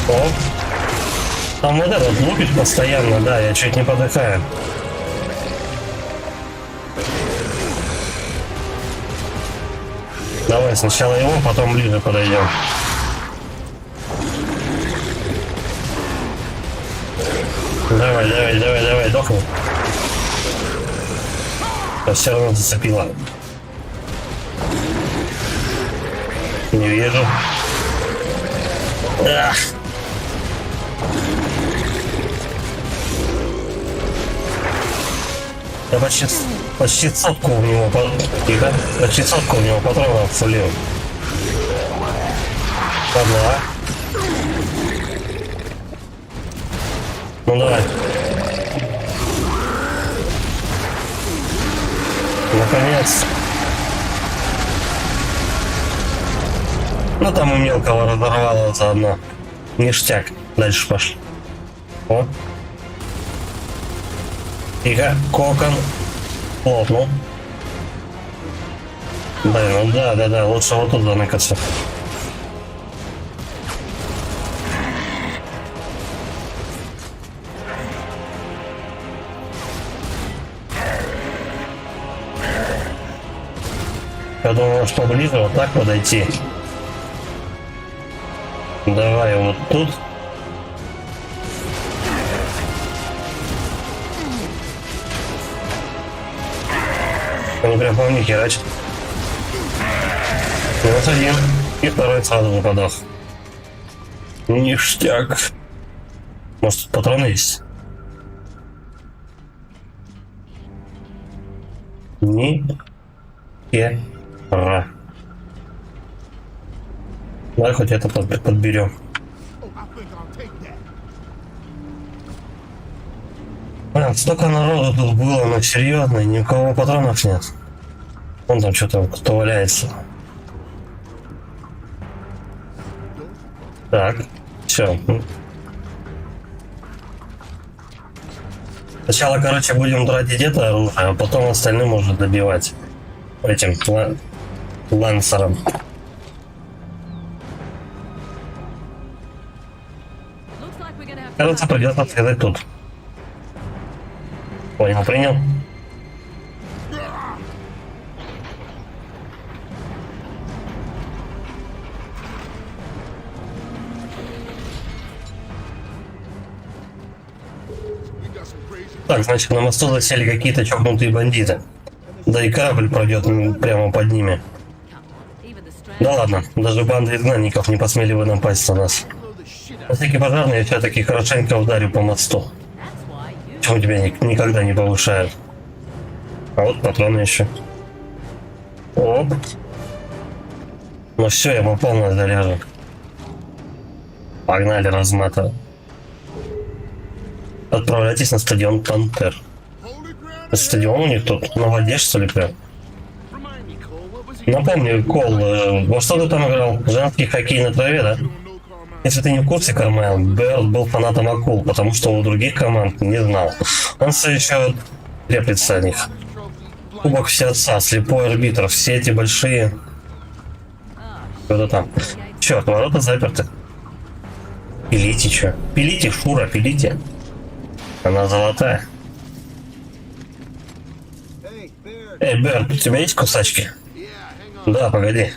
Оп. Там вот этот лупит постоянно, да, я чуть не подыхаю. Давай сначала его, потом ближе подойдем. Давай, дохни. Я все равно зацепила. Не вижу. Ах. Я почти сотку у него почти сотку у него патронов слил. Ладно. Ну давай. Наконец. Ну там и мелкого разорвало заодно. Ништяк. Дальше пошли. О. Тихо. Кокон. Плотно. Блин, ну да. Лучше вот тут заныкаться. Я думаю, что ближе вот так подойти. Давай вот тут. Они прям по мне херачат. И вот один. И второй сразу же подох. Ништяк. Может, тут патроны есть? Ра. Давай хоть это подберем. Блин, столько народу тут было, но серьезно, ни у кого патронов нет. Вон там что-то кто валяется. Так, все. Сначала, короче, будем тратить это оружие, а потом остальным можно добивать. Этим лансером. Кажется, придется отвязать тут. Понял, принял. Так, значит, на мосту засели какие-то чокнутые бандиты. Да и корабль пройдет прямо под ними. Да ладно, даже банды изгнанников не посмели бы напасть на нас. На всякий пожарный я все-таки хорошенько ударю по мосту. Почему тебя никогда не повышают? А вот патроны еще. Оп. Ну все, я попал на заряжен. Погнали, разматывать. Отправляйтесь на стадион Пантер. Стадион у них тут на воде, что ли, прям? Напомни, Кол, во что ты там играл? Женский хоккей на траве, да? Если ты не в курсе, Кармел, Берд был фанатом акул, потому что у других команд не знал. Он все еще треплется о них. Кубок Всеотца, слепой арбитр, все эти большие... Что-то там. Черт, ворота заперты. Пилите, чё? Пилите, фура, пилите. Она золотая. Эй, Берд, у тебя есть кусачки? Да, погоди.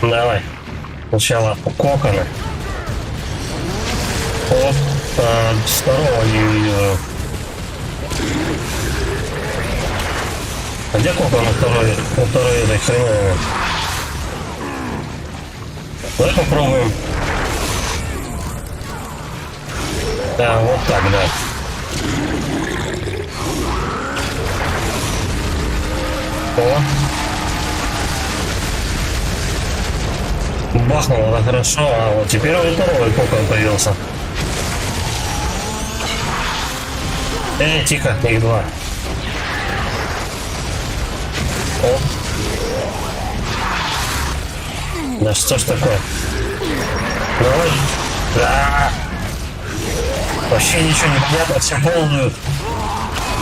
Давай. Сначала коконы. Оп, второго не вижу. А где кокон у второй этой хреновой? Давай попробуем. Да, вот так, да. О. Бахнуло, да, хорошо. А вот теперь у второго кокон появился. Тихо, их два. О. Да что ж такое? Давай. Да. Вообще ничего не понятно, все ползают.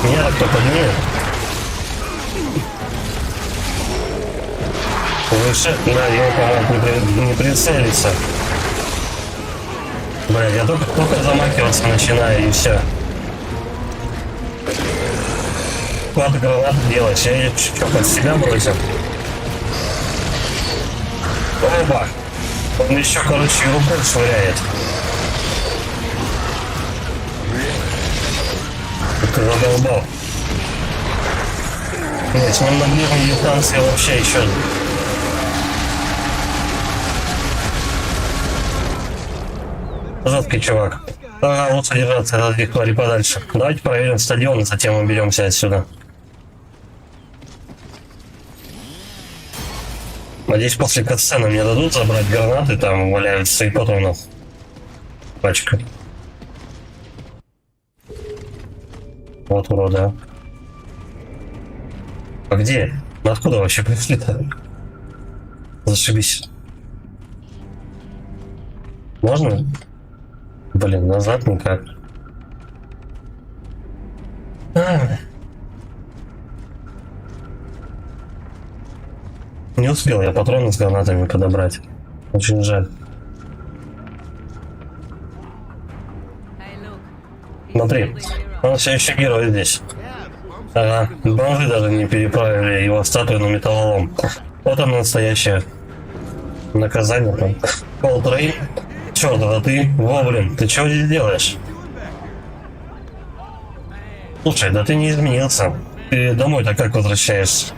Меня так кто поднимет. Выше, да, его, по-моему, не прицелиться. Блядь, я только замахиваться начинаю, и все. Надо гранату делать, я ее что, под себя бросил? Оба! Он еще, короче, рукой швыряет. Ты задолбал. Нет, с ним на ближней дистанции вообще еще... Жесткий чувак. Ага, лучше держаться от этих тварей подальше. Давайте проверим стадион, и затем уберемся отсюда. Надеюсь, после катсцены мне дадут забрать гранаты, там валяются и патронов. Пачка. Вот урода. А где? Откуда вообще пришли-то? Зашибись. Можно? Блин, назад никак. Не успел я патроны с гранатами подобрать. Очень жаль. Смотри, он все еще герой здесь. Ага, бомжи даже не переправили его статую на металлолом. Вот оно настоящее наказание там. Колтрейн. Черт, да ты, блин, ты чего здесь делаешь? Слушай, да ты не изменился. Ты домой-то как возвращаешься?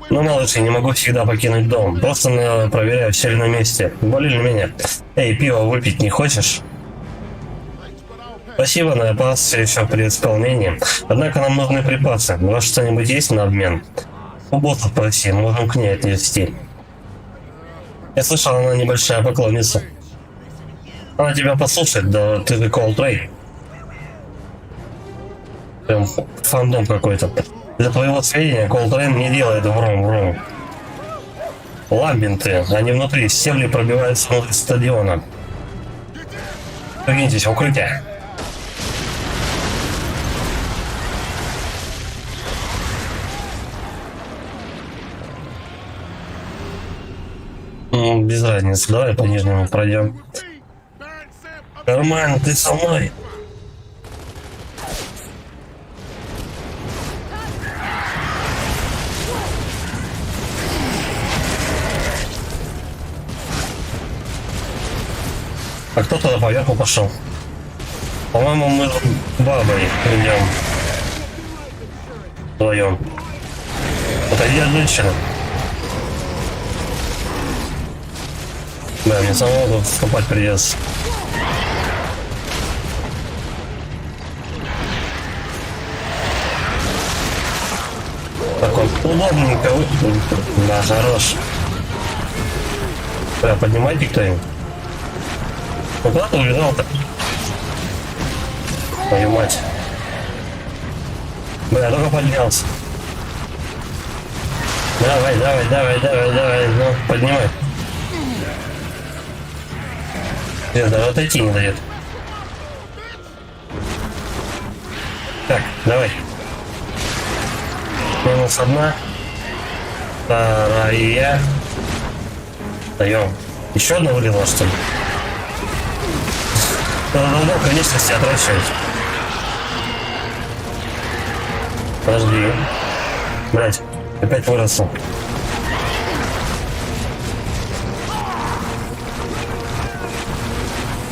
Ну, малыш, я не могу всегда покинуть дом. Просто проверяю, все ли на месте. Болели на меня. Эй, пиво выпить не хочешь? Спасибо, но запас все еще при исполнении. Однако нам нужны припасы. У вас что-нибудь есть на обмен? У боссов проси, можем к ней отнести. Я слышал, она небольшая поклонница. Она тебя послушает, да ты же Колтрейн. Прям фандом какой-то. Для твоего сведения, Колтрейн не делает врум-врум. Ламбинты, они внутри, стебли пробиваются внутрь стадиона. Двиньтесь в укрытие. Без разницы, давай по нижнему пройдем. Нормально, ты со мной. А кто туда поверху пошел? По-моему, мы с бабой идем. Вдвоем. Отойди от женщины. Да, мне самому тут вступать придется. Так вот, удобненько. Да, хорош. Да, поднимайте кто-нибудь. Ну куда ты убежал-то? Твою мать. Бля, только поднялся. Давай, ну, поднимай. Нет, даже отойти не дает. Так, давай. Минус одна. Вторая. Даем. Еще одна вылила, что ли? Надо конечности отращивать. Подожди. Блять, опять выросла.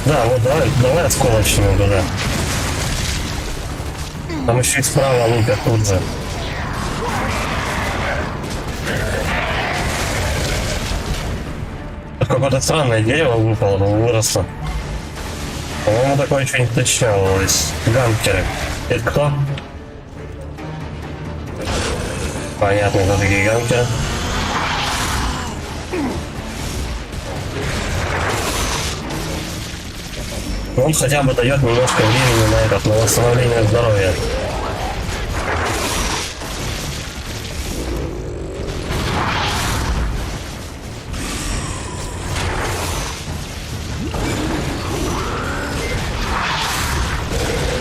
Да, вот давай осколочную туда. Там еще и справа лупят тут же. Какое-то странное дерево выпало, но выросло. По-моему, такое еще не встречалось. Ганкеры. Это кто? Понятно, кто такие ганкеры. Он хотя бы дает немножко времени на восстановление здоровья.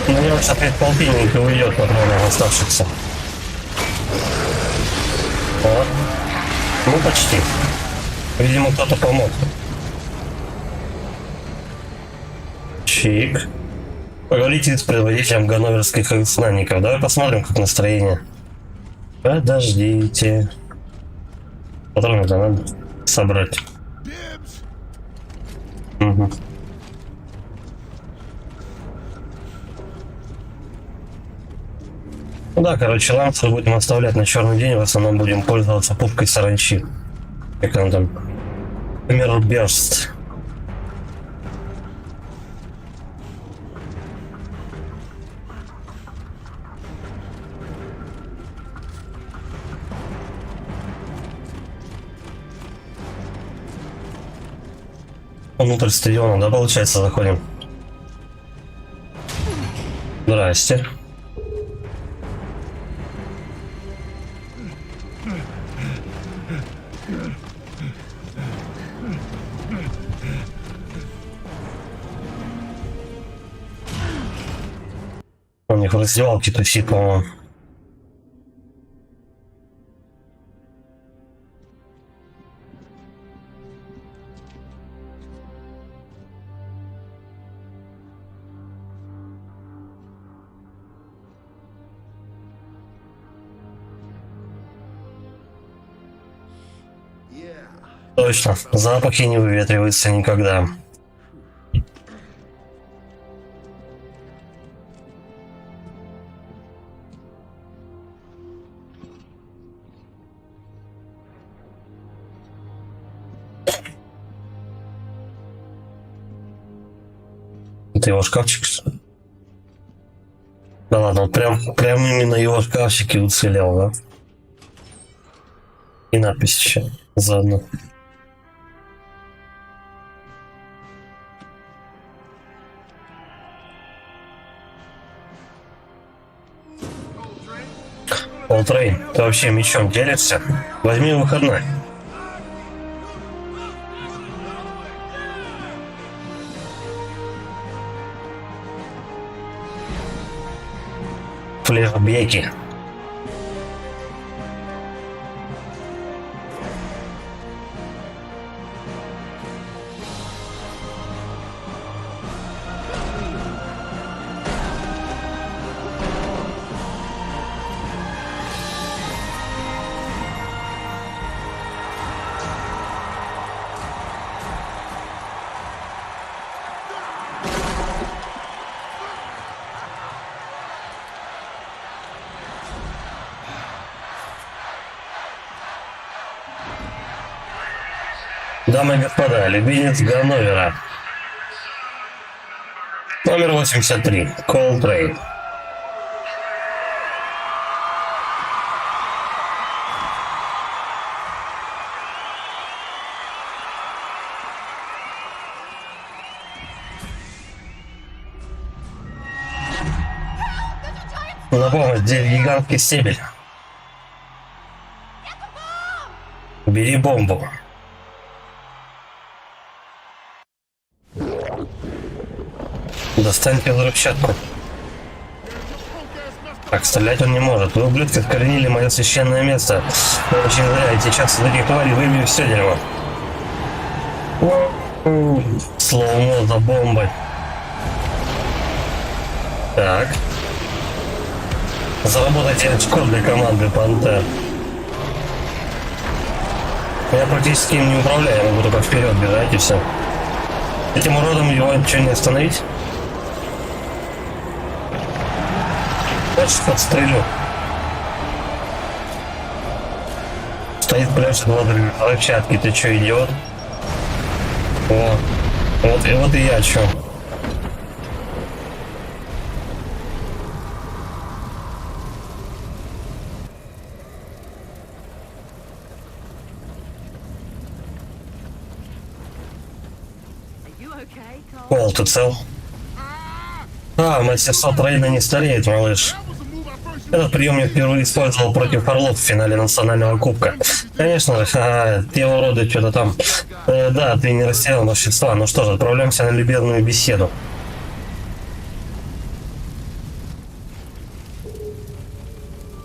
На него сейчас опять полтинник и уйдет патронов оставшихся. Вот. Ну почти. Видимо, кто-то помог. Чик. Поговорите с предводителем ганноверских изгнанников. Давай посмотрим, как настроение. Подождите. Патроны-то надо собрать. Угу. Ну да, короче, лансер будем оставлять на черный день, в основном будем пользоваться пупкой саранчи. Как он там? Mirror Burst. Внутрь стадиона, да, получается, заходим? Здрасте. У них в раздевалке тусит, по-моему. Точно, запахи не выветриваются никогда. Это его шкафчик, что ли? Да ладно, он прям именно его шкафчике уцелел, да? И надпись еще заодно. Колтрейн, ты вообще мечом делишься? Возьми выходной. Флешбеки. Дамы и господа, любимец Ганновера. Номер 83. Колтрейн. На помощь, здесь гигантский стебель. Бери бомбу. Достаньте взрывчатку. Так, стрелять он не может. Вы, ублюдки, откоренили мое священное место. Вы очень зря, и сейчас из этих тварей выбью все дерьмо. Слоумо за бомбой. Так. Заработайте очко для команды Пантер. Я практически им не управляю, я могу только вперед бежать и все. Этим уродом его ничего не остановить? Хочешь, подстрелю. Стоит пляж два взрывчатки, ты чё, идиот? Вот и я чё. Пол, ты цел? Мастерство Трейна не стареет, малыш. Этот прием я впервые использовал против Орлов в финале национального кубка. Конечно, те уроды что-то там. Да, ты не растерял мастерства. Ну что же, отправляемся на любезную беседу.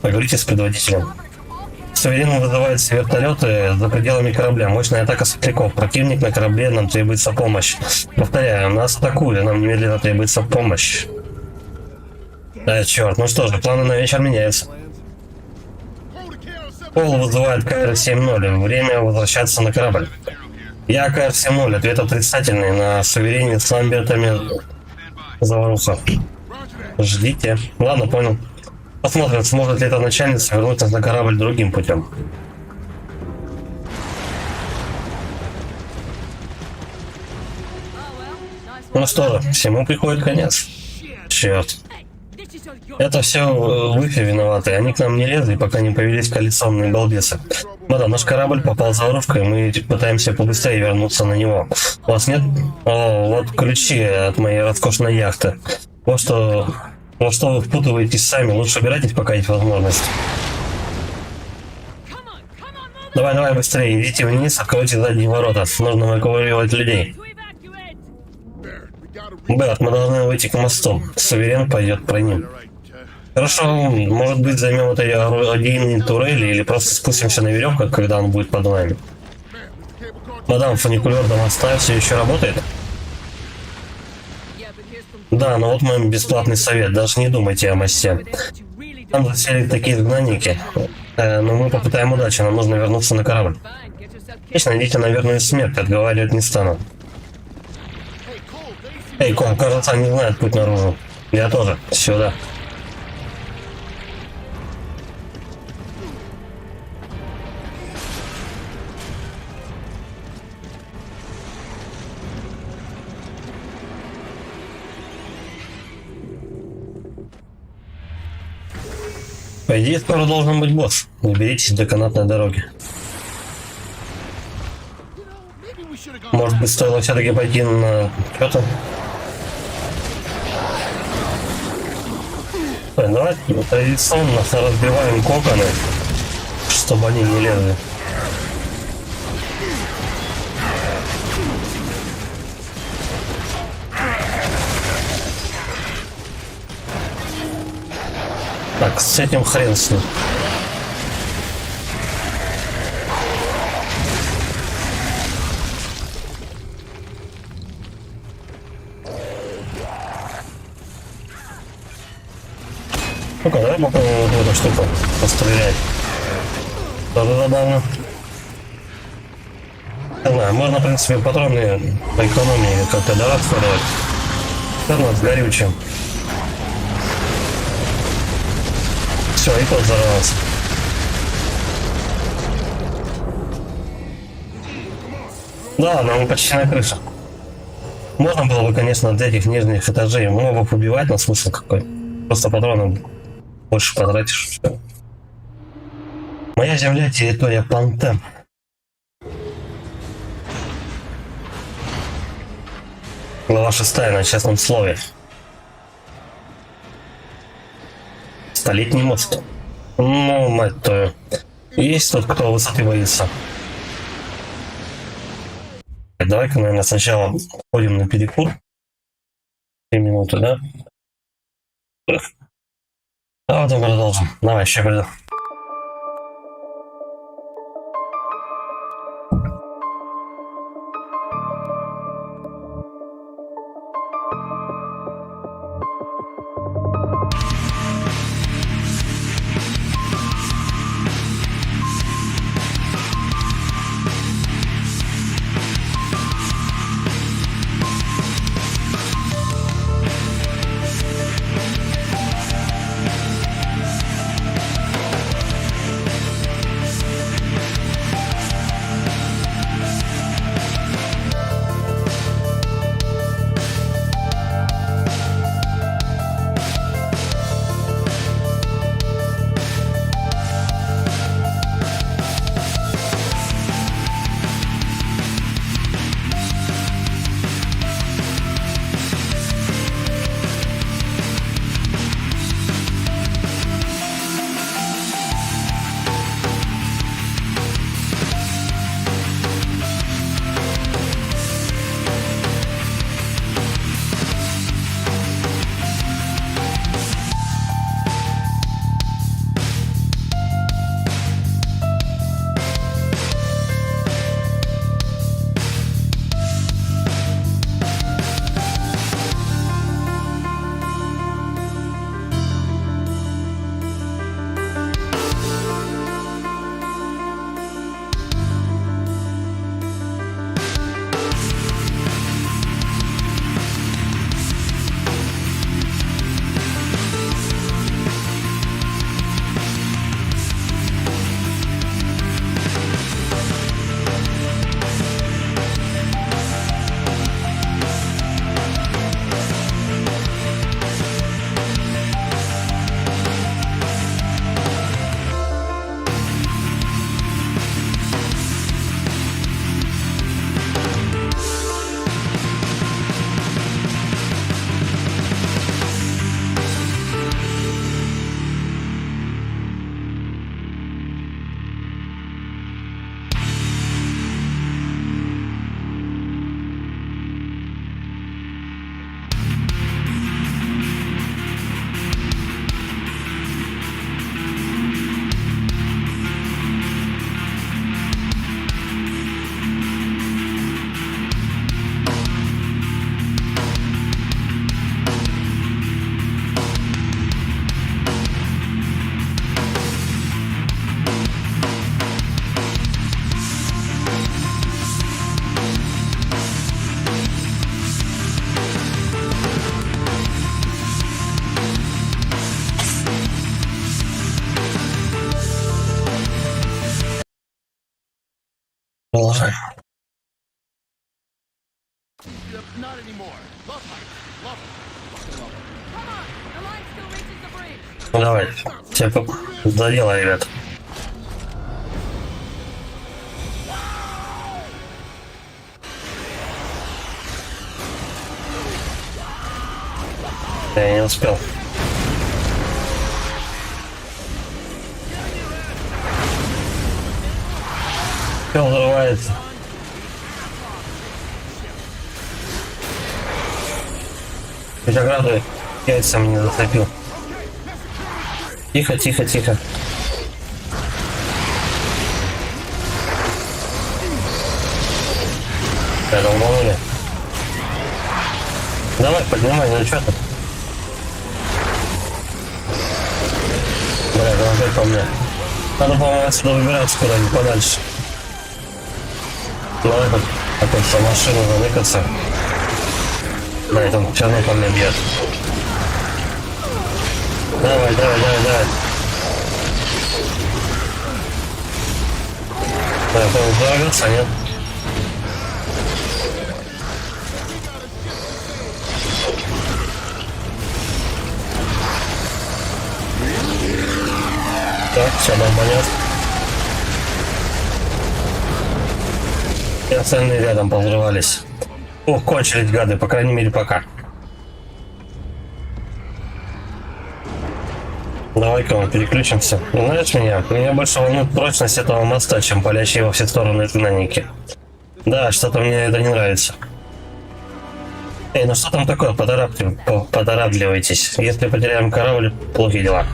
Поговорите с предводителем. Суверен вызывает вертолеты за пределами корабля. Мощная атака светляков. Противник на корабле, нам требуется помощь. Повторяю, нас атакуют, нам немедленно требуется помощь. Черт, ну что же, планы на вечер меняются. Пол вызывает КР-7-0. Время возвращаться на корабль. Я КР-7-0. Ответ отрицательный. На суверене с ламбертами заваруха. Ждите. Ладно, понял. Посмотрим, сможет ли эта начальница вернуть нас на корабль другим путем. Ну что же, всему приходит конец. Черт. Это все вы виноваты. Они к нам не лезли, пока не появились коалиционные балбесы. Мадам, наш корабль попал в заварушку, и мы пытаемся побыстрее вернуться на него. У вас нет? Вот ключи от моей роскошной яхты. Вот что вы впутываетесь сами. Лучше убирайтесь, пока есть возможность. Давай, быстрее. Идите вниз, откройте задние ворота. Нужно эвакуировать людей. Бэт, мы должны выйти к мосту. Суверен пойдет по ним. Хорошо, может быть, займем этой орудийной турели или просто спустимся на веревках, когда он будет под нами. Мадам, фуникулер до моста все еще работает? Да, но вот мой бесплатный совет. Даже не думайте о мосте. Там засели такие изгнанники. Но мы попытаем удачи, нам нужно вернуться на корабль. Конечно, идите на верную смерть, отговаривать не стану. Эй, Ком, кажется, они знают путь наружу. Я тоже. Сюда. По идее, скоро должен быть босс. Доберитесь до канатной дороги. Может быть, стоило все-таки пойти на что-то? Давайте традиционно разбиваем коконы, чтобы они не лезли. Так, с этим хрен с ним. Ну-ка, давай попробуем вот эту штуку пострелять. Тоже забавно. Не знаю, можно, в принципе, патроны по экономии как-то дорабатывать. Все равно с горючим. Все, и тот взорвался. Да, но мы почти на крыше. Можно было бы, конечно, от этих нижних этажей мобов убивать, но смысл какой? Просто патроны больше потратишь. Все. Моя земля, территория Пантем. Глава 6 на честном слове. Столетний мост. Ну, мать твою. Есть тот, кто высоты боится. Давай-ка, наверное, сначала ходим на перекур. 3 минуты, да? А потом продолжим. Давай, еще приду. Продолжаем. Not anymore. Love life. Love it. Love it. Come on, the line still reaches the bridge. Ну давай, тебя задело, ребят. Я не успел. Все взрывается. Хоть ограду яйцам не зацепил. Тихо, тихо, тихо. Долбанули. Давай, поднимай, ну что ты? Бля, опять по мне. Надо, по-моему, отсюда выбираться куда-нибудь подальше. Давай хоть какой-то машину заныкаться. Да, и там все равно по мне бьет. Давай, давай, давай, давай. Да, по-моему, зарогаться, нет? Так, все долбанет. И остальные рядом повзрывались. Ох, кончились гады, по крайней мере пока. Давай-ка мы переключимся. Знаешь меня больше волнует прочность этого моста, чем палящие во все стороны изгнанники. Да, что-то мне это не нравится. Эй, ну что там такое? Поторапливайтесь. Если потеряем корабль, плохие дела.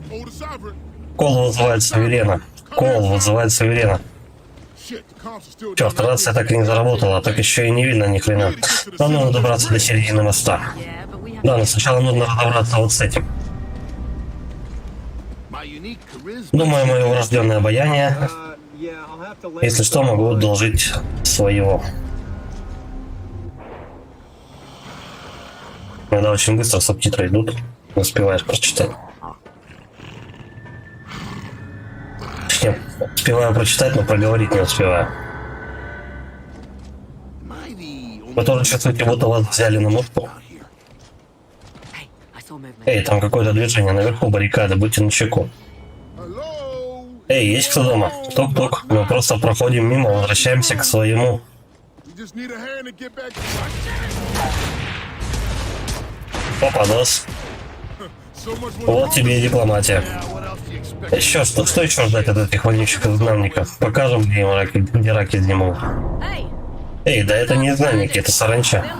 Oh, the sovereign. Кол вызывает суверена. Кол вызывает суверена. Shit, the comms are still Черт, рация так и не заработала, так еще и не видно ни хрена. Нам нужно добраться до середины моста. Yeah, but we have Да, но сначала нужно разобраться вот с этим. my unique charisma. Думаю, мое врожденное обаяние, если что, могу одолжить своего. Иногда очень быстро субтитры идут, не успеваешь прочитать. Точнее, успеваю прочитать, но проговорить не успеваю. Вы тоже чувствуете, будто вас взяли на мушку? Hey, I saw movement. Эй, там какое-то движение наверху баррикады, будьте начеку. Hello. Эй, есть кто дома? Тук-тук, мы просто проходим мимо, возвращаемся к своему. We just need a hand to get back. Попадос. So much more. Вот тебе и дипломатия. What else do you expect? Еще что еще ждать от этих вонючих изгнанников? Покажем, где им где раки снимут. Hey, Эй, да это не изгнанники, это саранча. they're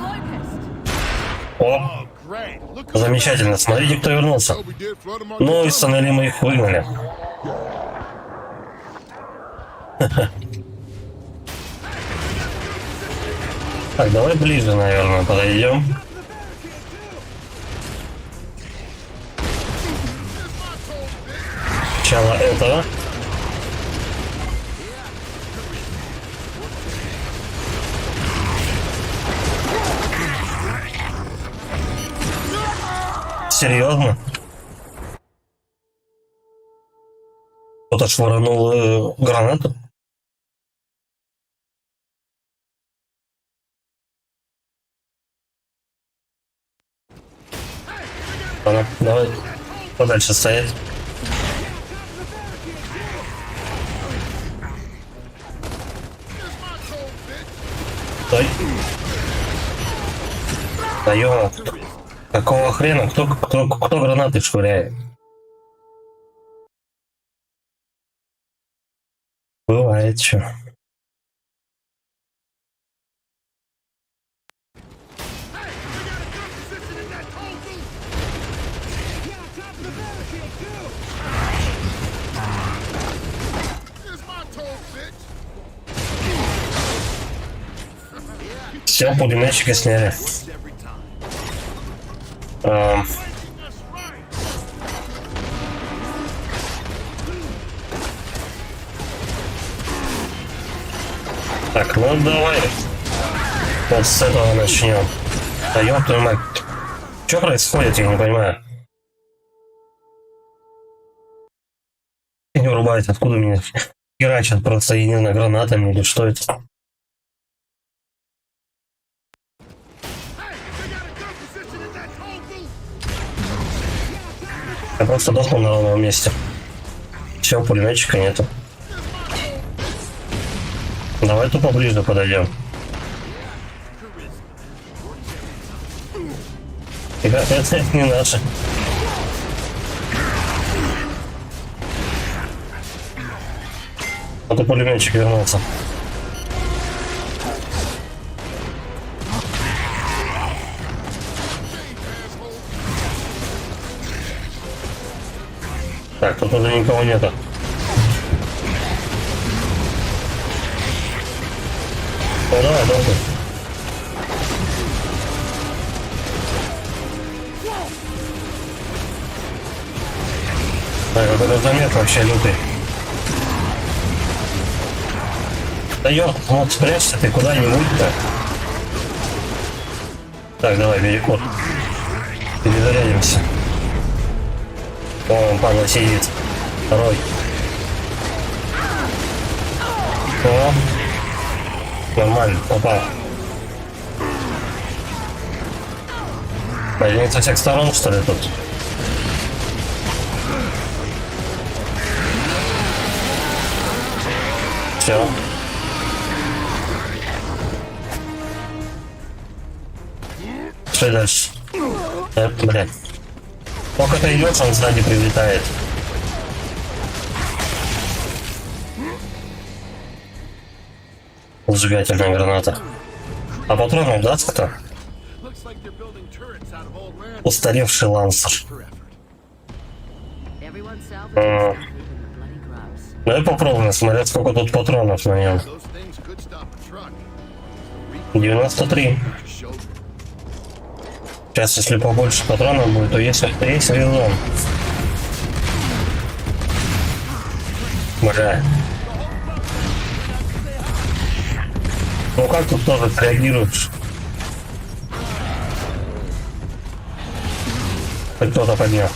locusts. О, Great. Look who замечательно, смотрите, кто вернулся. we did. Flood them on Ну, из тоннелей мы их выгнали. Так, давай ближе, наверное, подойдем. Сначала этого. Серьезно? Кто-то швырнул гранату? Ладно, давай подальше стоять. Стой. Да ё, какого хрена? Кто гранаты швыряет? Бывает чё. Here's my toe, bitch. Все, пулеметчика сняли. That's right. Так, ну давай. Вот с этого начнем. Да ёб твою мать. Что происходит, я не понимаю. Не врубает, откуда меня херачат просто, я не знаю, гранатами или что это. Hey, they got a good position in that toll booth. Я просто дохнул на ровном месте. Все, пулеметчика нету. Давай тупо ближе подойдем. Ребята, это не наши. А то пулеметчик вернулся. Так, тут уже никого нету. Ну давай, давай. Так, вот это замет вообще лютый. Да ёп, вот спрячься ты куда-нибудь-то. Так, давай, переход. Перезарядимся. О, он падла сидит. Второй. О, нормально, попал. Пойдем со всех сторон, что ли, тут? Все. Что дальше? Блядь. Только ты идешь, он сзади прилетает. Сжигательная граната. А патронов даст-то? Looks like they're building turrets out of old land Устаревший лансер. for effort. Everyone salvage and stuff moving the bloody grubs. Давай попробуем, смотреть, сколько тут патронов на нем. Those things could stop a truck. 93. Just showed them. Сейчас, если побольше патронов будет, то есть резон. Бля. Ну как тут тоже реагируешь? Хоть кто-то поднял.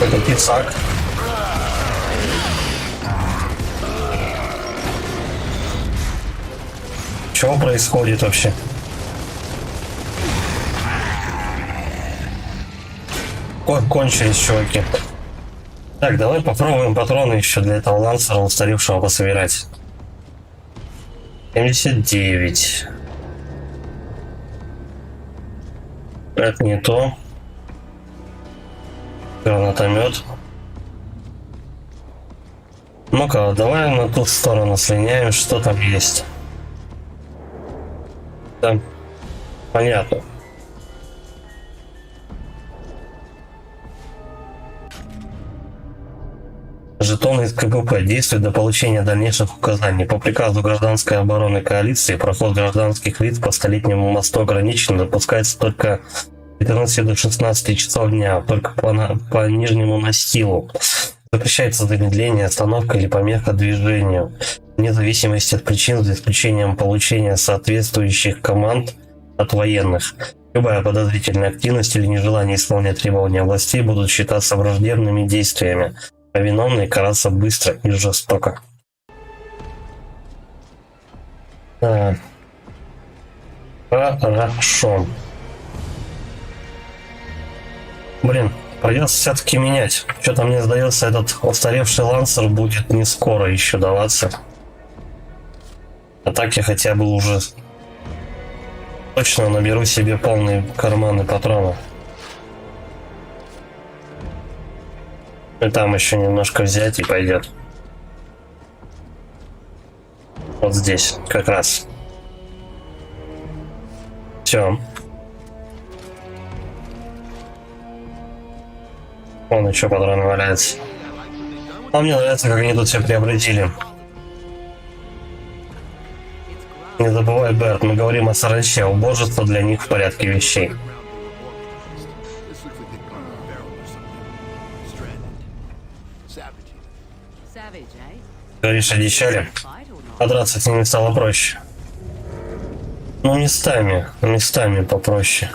Это писак. Что происходит вообще? Кончились, чуваки. Так, давай попробуем патроны еще для этого лансера устаревшего пособирать. 79. Это не то. Гранатомет. Ну-ка, давай на ту сторону слиняем, что там есть. Там понятно. Жетоны из КПП действуют до получения дальнейших указаний. По приказу гражданской обороны коалиции проход гражданских лиц по Столетнему мосту ограничен, допускается только с 14 до 16 часов дня, только по нижнему настилу. Запрещается замедление, остановка или помеха движению, вне зависимости от причин, за исключением получения соответствующих команд от военных. Любая подозрительная активность или нежелание исполнять требования властей будут считаться враждебными действиями, а виновные караться быстро и жестоко. Хорошо. Блин, придется все-таки менять. Что-то мне сдается, этот устаревший лансер будет не скоро еще даваться. А так я хотя бы уже точно наберу себе полные карманы патронов. И там еще немножко взять и пойдет. Вот здесь, как раз. Все. Вон еще патроны валяются. А мне нравится, как они тут все преобразили. Не забывай, Берт, мы говорим о саранче, убожество для них в порядке вещей. This looks like they've gone on a barrel or something. Stranded. Savage. Savage, eh? Говоришь, одичали? Fight or not? А драться с ними стало проще. Ну, местами попроще.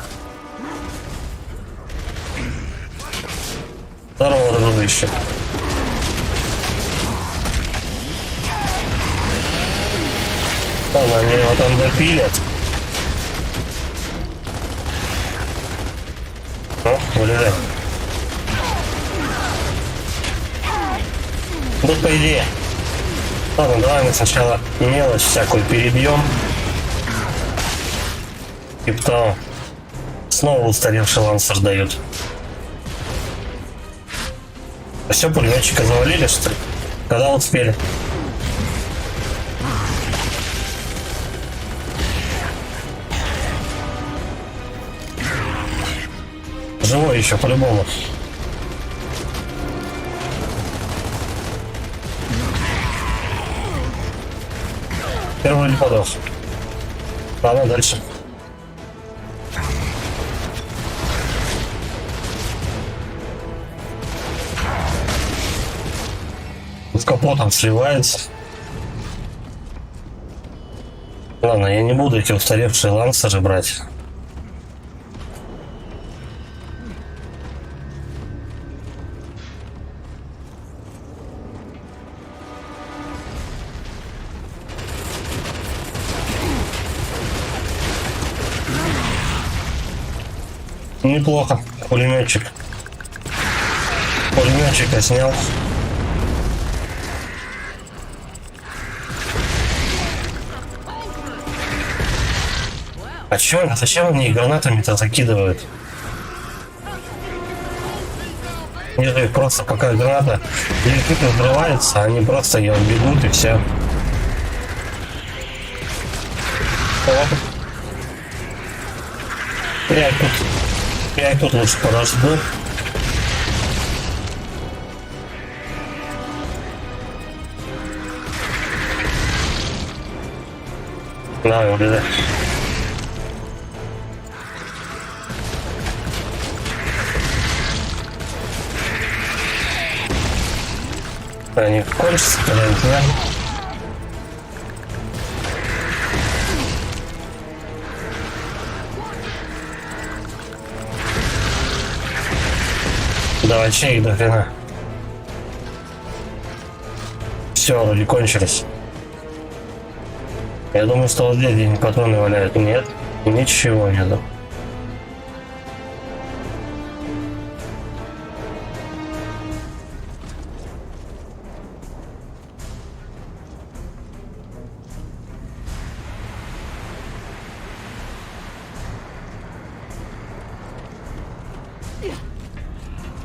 Здорово, дружище. Ладно, они его там допилят. Ну, вылезай. Ну, по идее. Ладно, давай мы сначала мелочь всякую перебьем. Типа того. Снова устаревший лансер дают. А все, пулеметчика завалили, что ли? Когда успели? Живой еще по-любому. Первый не подох. Ладно, дальше. С капотом сливается. Ладно, я не буду эти устаревшие лансеры брать. Неплохо, пулеметчик. Пулеметчика снял. А чё, зачем они гранатами-то закидывают? Нет, их просто пока граната летит и взрывается, они просто ее бегут и все. Я тут лучше подожду. Давай, убегай. Они кончатся когда-нибудь, да? Давай, чей до хрена. Все, вроде кончились. Я думаю, что вот здесь где-нибудь патроны валяют. Нет, ничего нету.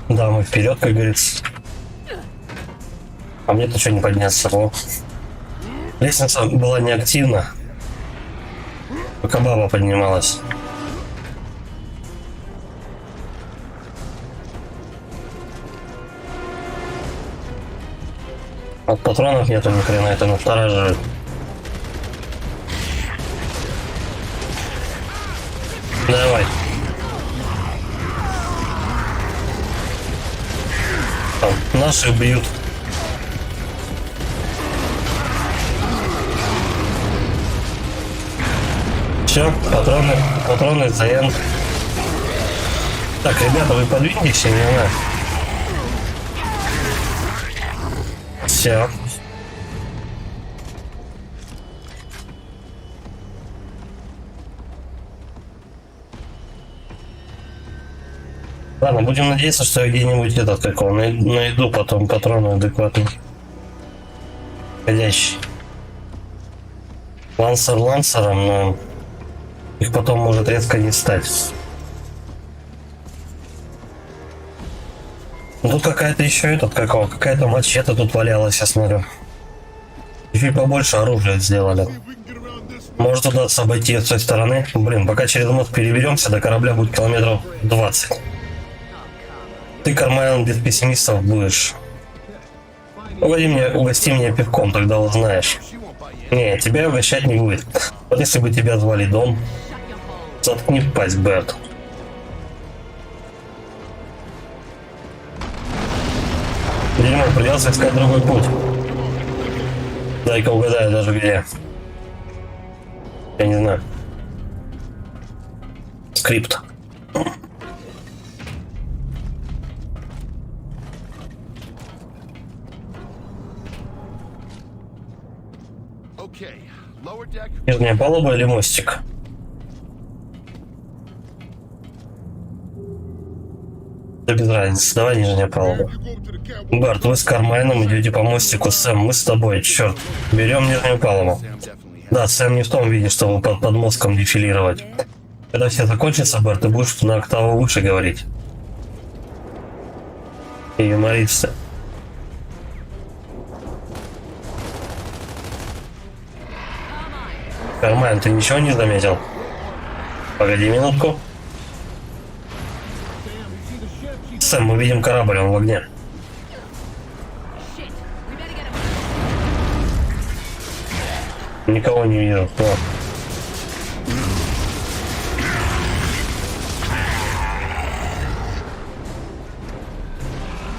Да, мы вперед, как говорится. А мне-то что не подняться? О. Лестница была неактивна, пока баба поднималась. От патронов нету ни хрена, это настораживает. Давай. Там, наши бьют. Все, патроны заен. Так, ребята, вы подвиньтесь меня. Все. Ладно, будем надеяться, что я где-нибудь этот какого найду потом патроны адекватные. Ходящий. Лансер лансером, но их потом может резко не стать. Тут какая-то еще какая-то мачете тут валялась, я смотрю. Чуть побольше оружия сделали. Может удастся обойти с той стороны. Блин, пока через мост переберемся, до корабля будет километров 20. Ты, Кармайон, без пессимистов будешь. Угости меня пивком, тогда узнаешь. Не, тебя угощать не будет. Вот если бы тебя звали Дон. Заткни пасть, Берт. Дерьмо, придется искать другой путь. Дай-ка угадаю даже где. Я не знаю. скрипт. Okay, lower deck. Нижняя палуба или мостик? Да без разницы, давай нижняя палуба. Барт, вы с Кармайном идете по мостику, Сэм, мы с тобой, черт. Берем нижнюю палубу. Sam definitely has. Да, Сэм не в том виде, чтобы под мозгом дефилировать. Когда все закончится, Барт, ты будешь на октаву выше говорить. И юмористы. Кармайн, ты ничего не заметил? Погоди минутку. Сэм, мы видим корабль, он в огне. Shit. We better get him. Никого не вижу. О.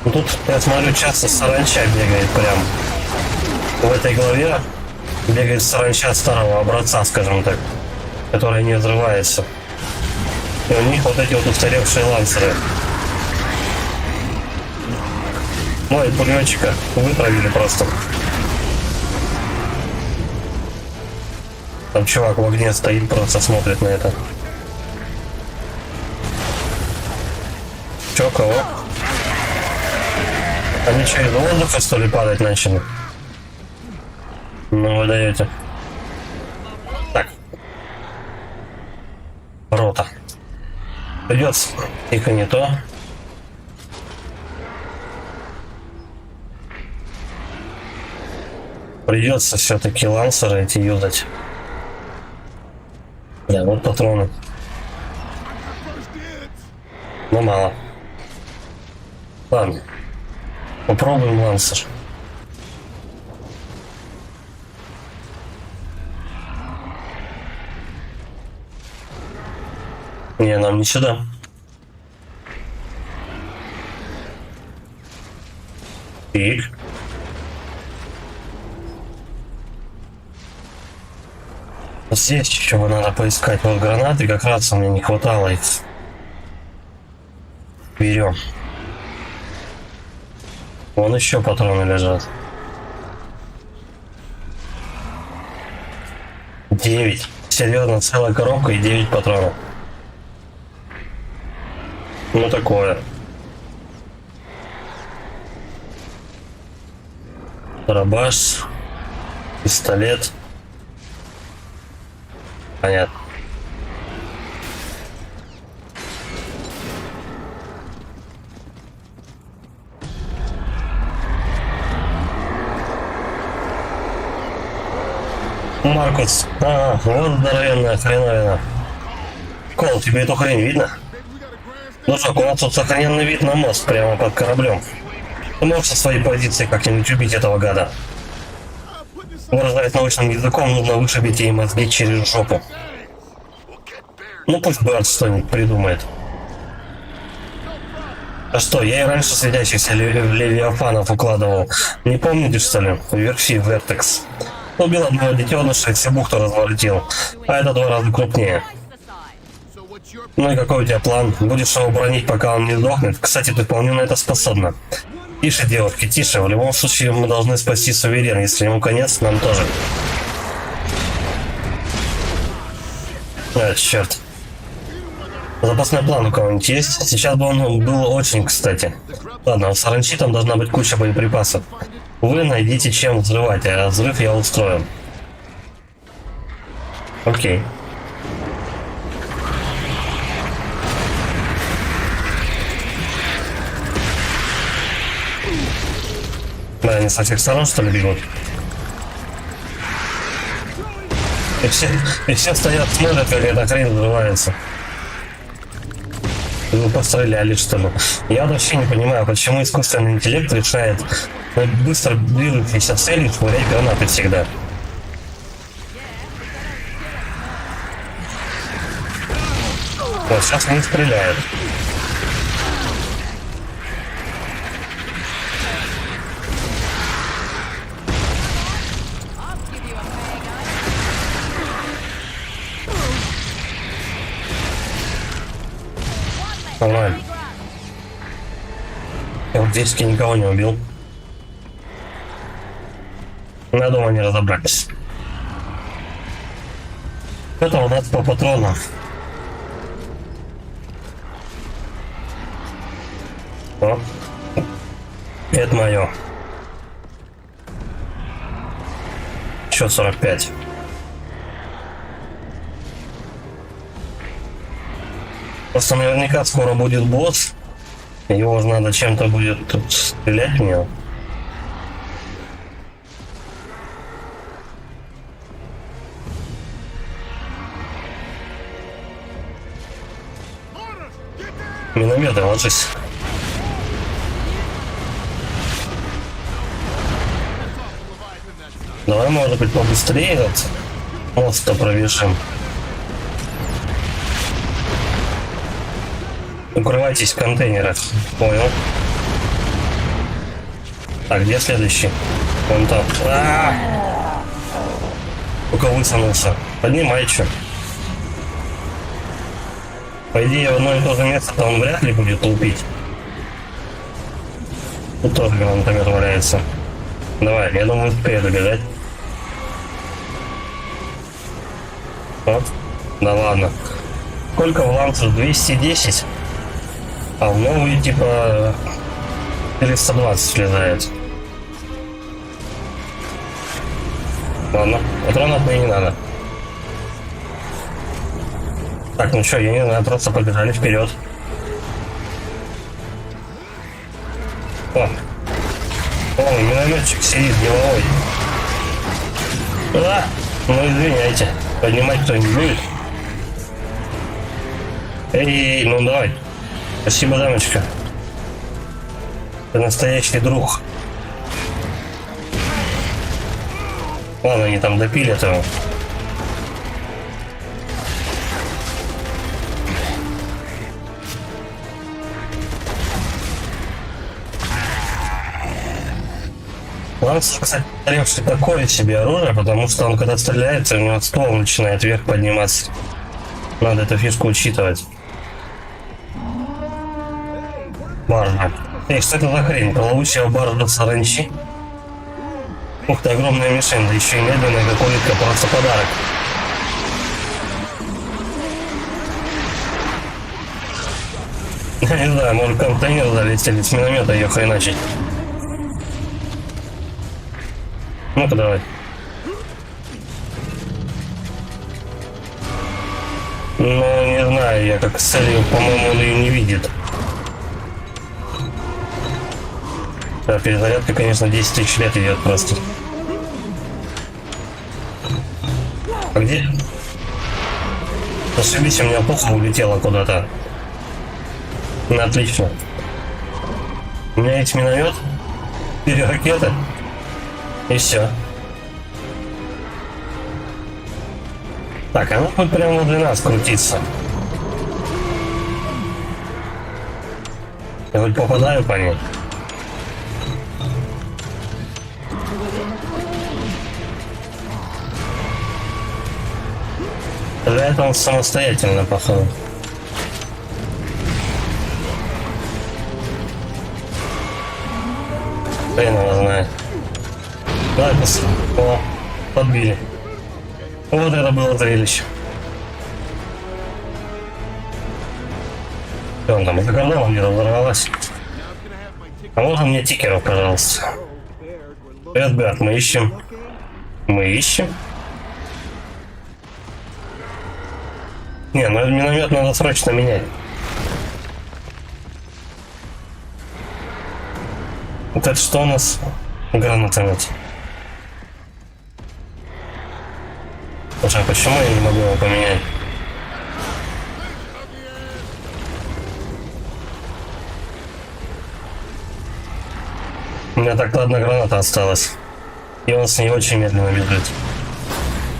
Ну, тут, я смотрю, часто саранча бегает прям. В этой главе бегает саранча старого образца, скажем так, которая не взрывается. И у них вот эти вот устаревшие лансеры. Ой, пулеметчика вытравили просто. Там чувак в огне стоит, просто смотрит на это. Чё, кого? Они что, из воздуха, что ли, падать начали? Ну, вы даете. Так. Рота. Придется. Тихо, не то. Придется все-таки лансеры эти юзать. Да, вот патроны. Но мало. Ладно. Попробуем лансер. Не, нам не сюда. Пик. Здесь еще надо поискать. Вот гранаты, как раз у меня не хватало их. Берем. Вон еще патроны лежат. 9. Серьезно, целая коробка и 9 патронов. Ну такое. Дробаш. Пистолет. Понятно. Маркус. А, вот здоровенная хреновина. Кол, тебе эту хрень видно? Дружок, у нас тут сохраненный вид на мост прямо под кораблем. Ты можешь со своей позиции как-нибудь убить этого гада? Выражаясь научным языком, нужно вышибить ей мозги через жопу. Ну пусть Барт что-нибудь придумает. А что, я и раньше светящихся левиафанов укладывал. Не помните, что ли? Верфи Вертекс. Убил одного детеныша и всю бухту разворотил. А это 2 раза крупнее. So what's your Ну и какой у тебя план? Будешь его бронить, пока он не сдохнет? Кстати, ты вполне на это способна. Тише, девушки, тише. В любом случае мы должны спасти суверен. Если ему конец, нам тоже. А, черт. Запасной план у кого-нибудь есть? Сейчас бы он был очень кстати. Ладно, у саранчи там должна быть куча боеприпасов. Вы найдите чем взрывать, а взрыв я устрою. Окей. Да, они со всех сторон, что ли, бегут? И все стоят, смотрят, как эта хрень взрывается. Вы постреляли, что ли? Я вообще не понимаю, почему искусственный интеллект решает на быстро движущейся цели швырять гранаты всегда. Вот, сейчас они стреляют. Нормально. Я вот здесь никого не убил. Я думаю, они разобрались. Это у нас по патронам. О. Это мое. Еще 45. Просто наверняка скоро будет босс. Его же надо чем-то будет тут стрелять в него. Минометы, ложись. Давай, может быть, побыстрее этот мост-то пробежим. Укрывайтесь в контейнерах. Понял. Так, где следующий? Вон там. Только высунулся. Поднимай, чё. По идее, в одно и то же место он вряд ли будет лупить. Тут тоже гранатомет валяется. Давай, я думаю, успею добежать. Вот. Да ладно. Сколько в ланцу? 210? А в новую типа 420 слезает. Ладно, патронов мне не надо. Так, ну что, я не знаю, просто побежали вперед. О, минометчик сидит деловой. А, ну извиняйте, поднимать кто-нибудь будет? Эй, ну давай. Спасибо, дамочка. Ты настоящий друг. Ладно, они там допилят его. Ланс, кстати, такое себе оружие, потому что он когда стреляется, у него ствол начинает вверх подниматься. Надо эту фишку учитывать. Баржа. Эй, что это за хрень? Плавучая баржа саранчи? Ух ты, огромная мишень, да еще и медленная, как улитка, просто подарок. Я не знаю, может контейнер залезть или с миномета ее хреначить. Ну-ка давай. Ну, не знаю, я как с целью, по-моему, он ее не видит. Да, перезарядка, конечно, 10 тысяч лет идет просто. А где? Зашибись, у меня пуха улетела куда-то. Ну, отлично. У меня есть миномет, 4 ракеты. И все. Так, она будет прямо возле нас крутиться. Я хоть попадаю по ней. Для этого он самостоятельно, походу. Хрен его знает. Давай посмотрим. О, подбили. Вот это было зрелище. Что он там, за кордоном где-то взорвалась? А можно мне тикеров, пожалуйста? Привет, Берт, мы ищем. Мы ищем? Не, ну миномет надо срочно менять. Вот это что у нас? Гранатомет. Слушай, а почему я не могу его поменять? У меня так одна граната осталась. И он с ней очень медленно бежит.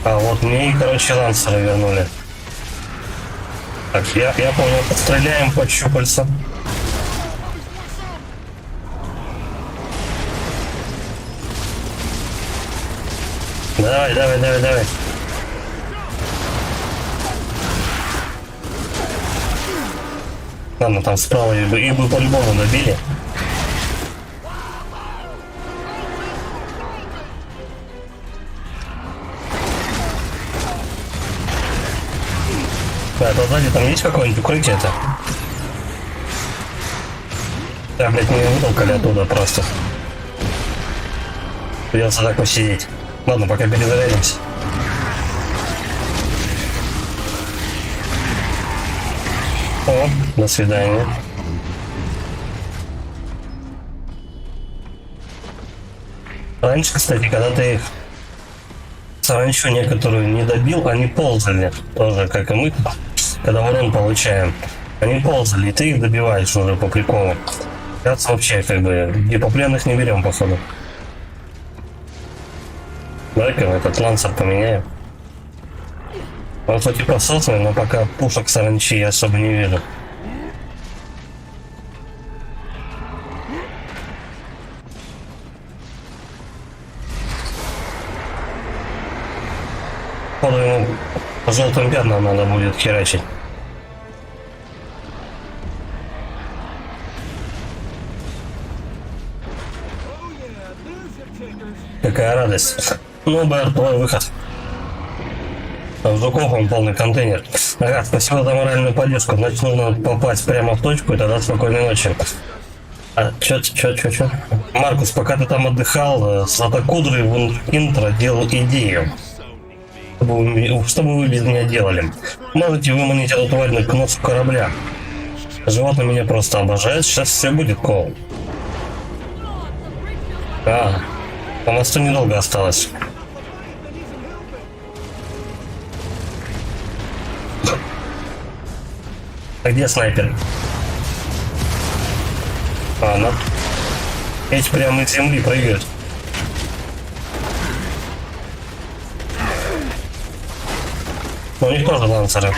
А вот мне, короче, лансеры вернули. Так, я понял, подстреляем по щупальцам. Давай, давай, давай, давай. Ладно, там справа их бы по-любому добили. Да, это сзади там есть какое-нибудь укрытие-то? Да, блядь, меня вытолкали оттуда просто. Придется так посидеть. Ладно, пока перезарядимся. О, до свидания. Раньше, кстати, когда ты их саранчу некоторую не добил, они ползали. Тоже, как и мы, когда урон получаем. Они ползали, и ты их добиваешь уже по приколу. Сейчас вообще как бы и по пленных не берем, походу. Давай-ка этот лансер поменяем. Он хоть и пососный, но пока пушек саранчи я особо не вижу. Походу ему по желтым пятнам надо будет херачить. Какая радость. Ну, Бэр, твой выход. А в Жуков он полный контейнер. Ага, спасибо за моральную поддержку. Значит, нужно попасть прямо в точку, и тогда спокойной ночи. А, чё? Маркус, пока ты там отдыхал, Златокудрый вундеркинд родил идею. Что бы вы без меня делали? Можете выманить эту тварь на носу корабля. Животное меня просто обожает, сейчас все будет, Коул. А, по мосту недолго осталось. А где снайпер? А, ну. Эти прямо из земли прыгают. Но у них тоже лансеры.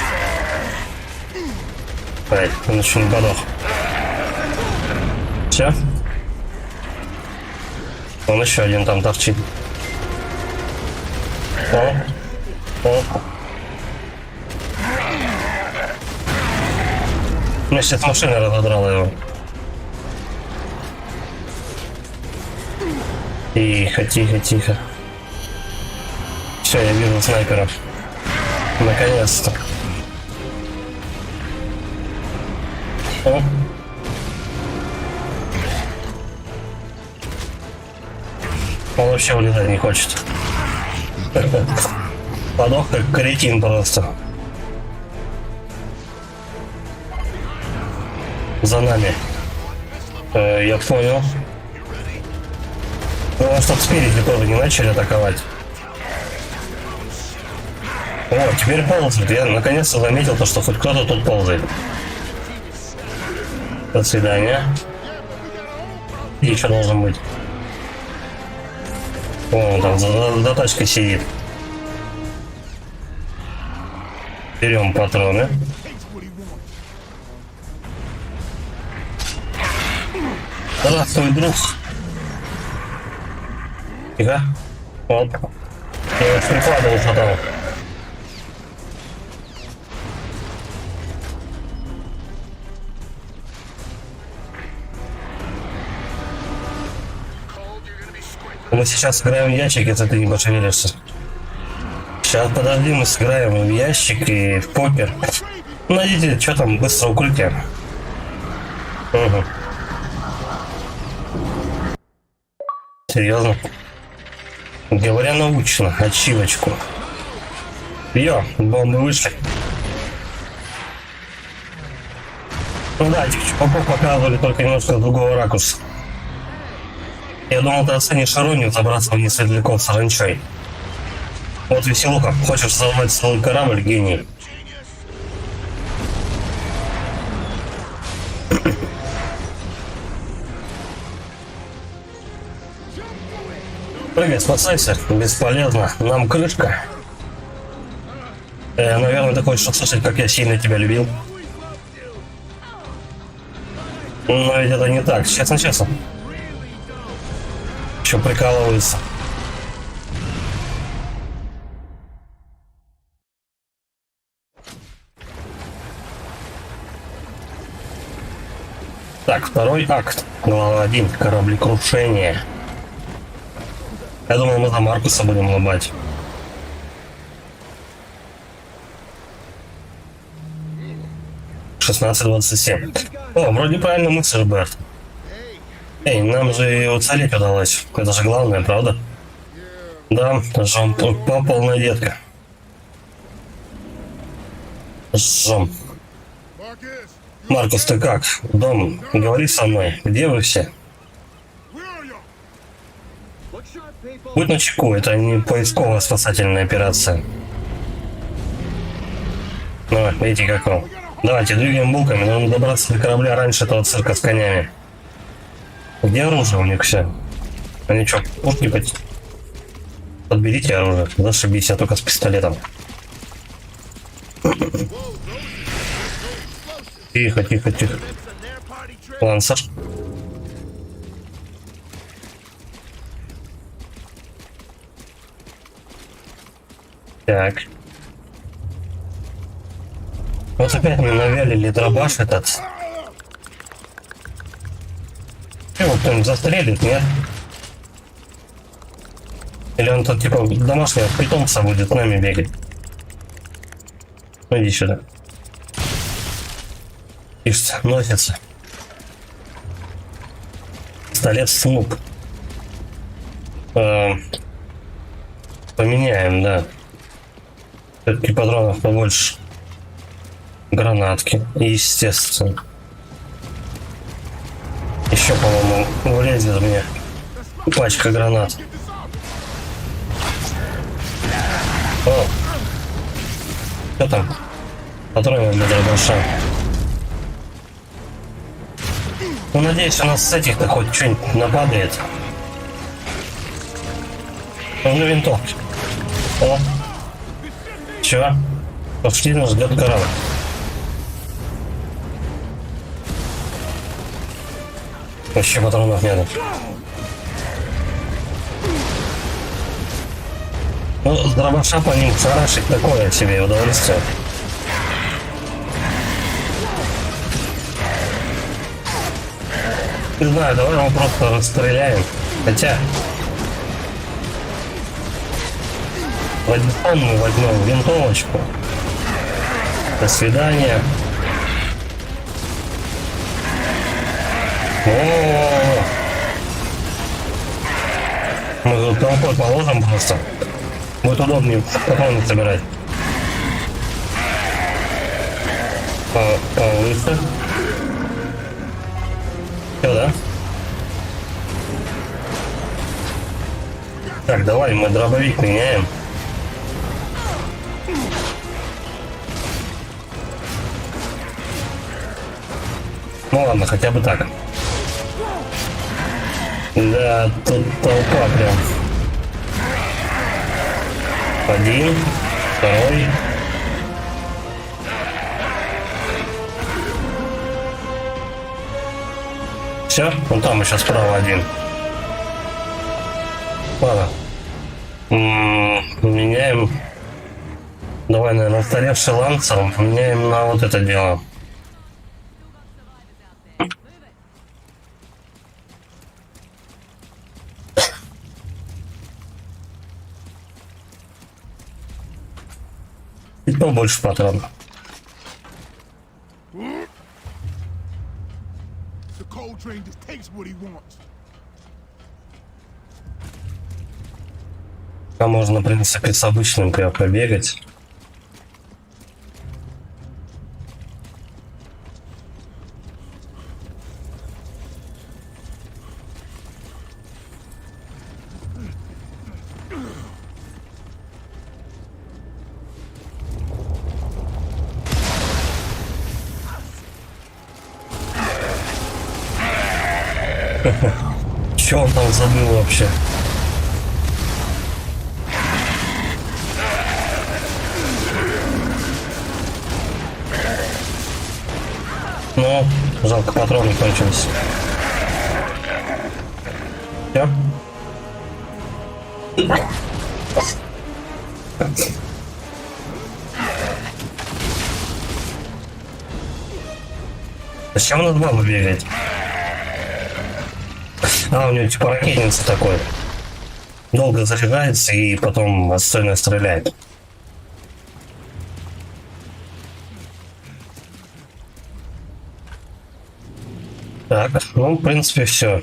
Ай, он еще не подох. Все? Он еще один там торчит. О. Значит, машина разодрала его. Тихо. Все, я вижу снайпера. Наконец-то. О. Он вообще улетать не хочет. Подох как кретин просто. За нами. Я понял. Ну, чтоб спереди тоже не начали атаковать. О, теперь ползает. Я наконец-то заметил то, что хоть кто-то тут ползает. До свидания. И еще должен быть. О, он там за тачкой сидит. Берем патроны. Здравствуй, друг. Тихо. Оп. Я прикладывал потом. Мы сейчас сыграем в ящик, если ты не пошевелишься. Сейчас подожди, мы сыграем в ящик и в покер. Найдите, что там, быстро укрытие. Угу. Серьезно? Говоря научно, ачивочку. Йо, бомбы вышли. Ну да, этих чуваков показывали только немножко с другого ракурса. Я думал, ты оценишь иронию забраться вниз светляков с оранчой. Вот веселуха, хочешь взорвать целый корабль, гений. Прыгай, спасайся, бесполезно, нам крышка. Наверное, ты хочешь услышать, как я сильно тебя любил. Но ведь это не так, честно. Еще прикалываются. Так, второй акт. Глава 1. Кораблекрушение. Я думал, мы за Маркуса будем ломать. «16:27. О, вроде правильно мыслишь, Берт. Эй, нам же и уцелеть удалось. Это же главное, правда? Да, Жом, полная детка. Жом. Marcus, Маркус, ты как? Дом, говори со мной. Где вы все? where are you? Будь начеку, это не поисковая спасательная операция. Давай, видите как вам. Давайте, двигаем булками, нужно добраться до корабля раньше этого цирка с конями. Где оружие у них все? Они что, пушки подберите оружие. Зашибись, я только с пистолетом. Тихо, тихо, тихо. Лансер. Так. Вот опять мы навялили дробаш этот. Его кто-нибудь застрелит, нет? Или он тут типа домашнего питомца будет с нами бегать? Ну иди сюда. Ишь, носится. Пистолет Снуп. Поменяем, да. Все-таки патронов побольше. Гранатки, естественно. Еще, по-моему, влезет мне пачка гранат. О! Что там? Патроны для дробаша. Ну, надеюсь, у нас с этих-то хоть что-нибудь нападает. Нужны винтовки. О! Чё? Пошли, нас ждет корабль. Вообще патронов нет. Ну, с дробаша по ним шарашить такое себе удовольствие. Не знаю, давай его просто расстреляем. Хотя... Радисон мы возьмем винтовочку. До свидания. О-о-о. Мы тут толпой положим просто. Будет удобнее патроны собирать. Повыше. Все, да? Так, давай мы дробовик меняем. Ну ладно, хотя бы так. Да, тут толпа прям. Один, второй. Все, вон там еще справа один. Ладно. Меняем. Давай, наверное, устаревший лансер меняем на вот это дело. И побольше патронов. The Coltrane just takes what he wants. А можно, в принципе, с обычным прям побегать. Че он там забыл вообще? Ну, жалко, патроны кончились. Все? Зачем у нас баба бегает? А, у него типа ракетница такой. Долго заряжается и потом отстойно стреляет. Так, ну, в принципе, все.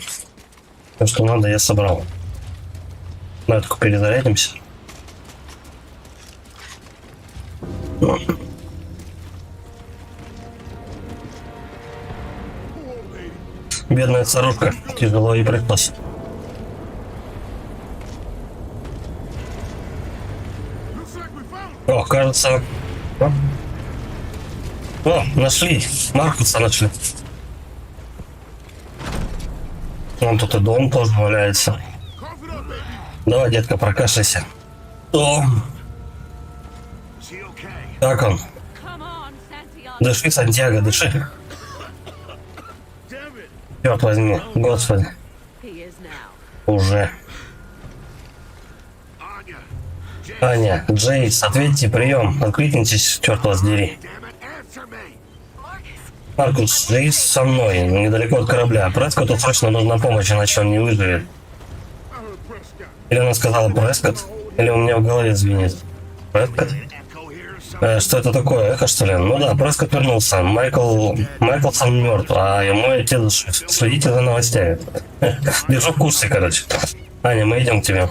То, что надо, я собрал. Давай только перезарядимся. Бедная старушка, тяжело ей пришлось. О, кажется... О, нашли. Маркуса нашли. Вон тут и дом тоже валяется. Давай, детка, прокашляйся. О, как он? Come on, Santiago. Дыши, Сантьяго, дыши. Черт возьми, господи, He is now. уже. Аня, Джейс, ответьте, прием. Откликнитесь, черт вас дери. Маркус, Джейс со мной, недалеко от корабля. Прескотту срочно нужна помощь, иначе он не выживет. Или она сказала Прескотт, или у меня в голове звенит. Прескотт? Что это такое? Эхо, что ли? Ну да, Прескотт вернулся. Майклсон мертв, а мой отец жив. Следите за новостями. Держу в курсе, короче. Аня, мы идем к тебе.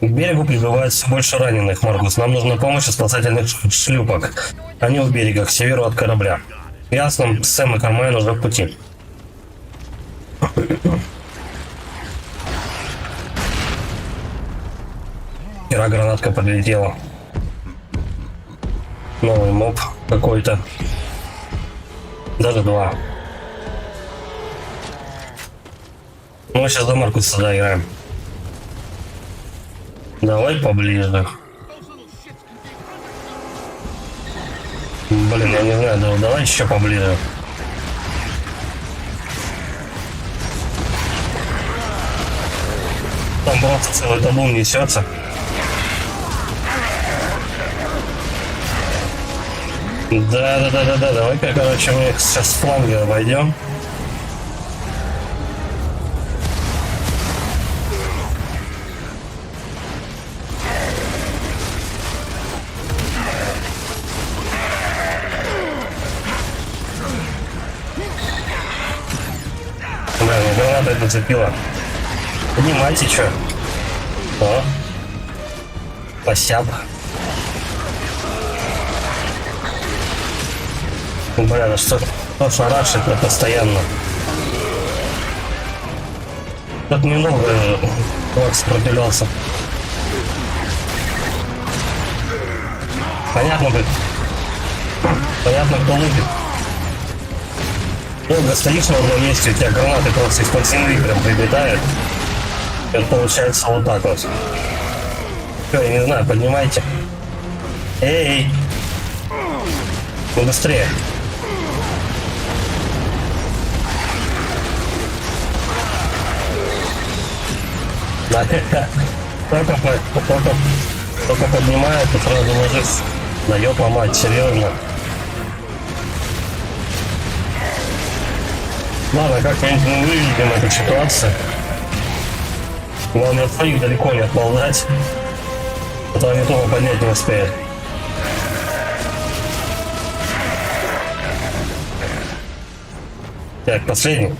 К берегу прибывает все больше раненых, Маркус. Нам нужна помощь от спасательных шлюпок. Они у берега, к северу от корабля. Ясно, Сэм и Кармайн уже в пути. Хера, гранатка подлетела. Новый моб какой-то. Даже два. Ну, сейчас за Маркуса доиграем. Давай поближе. Блин, я не знаю, давай еще поближе. Там просто целый табун несется. Да, давай-ка, короче, мы их сейчас с фланга обойдем. Бля, мне граната это зацепила. Поднимайте, чё? О. Посяб. Бля, да что шарашит-то постоянно. Тут немного лакс пропилялся. Понятно, блин. Понятно, кто лупит. Долго стоишь на одном месте, у тебя гранаты просто из-под земли прям прилетают. Это получается вот так вот. Все, я не знаю, поднимайте. Эй! Ну быстрее. Да, только поднимает и сразу ложится. Да ёпа мать, серьезно. Ладно, как-нибудь мы выведем эту ситуацию. Главное от своих далеко не отползать. А то они тоже поднять не успеют. Так, последний.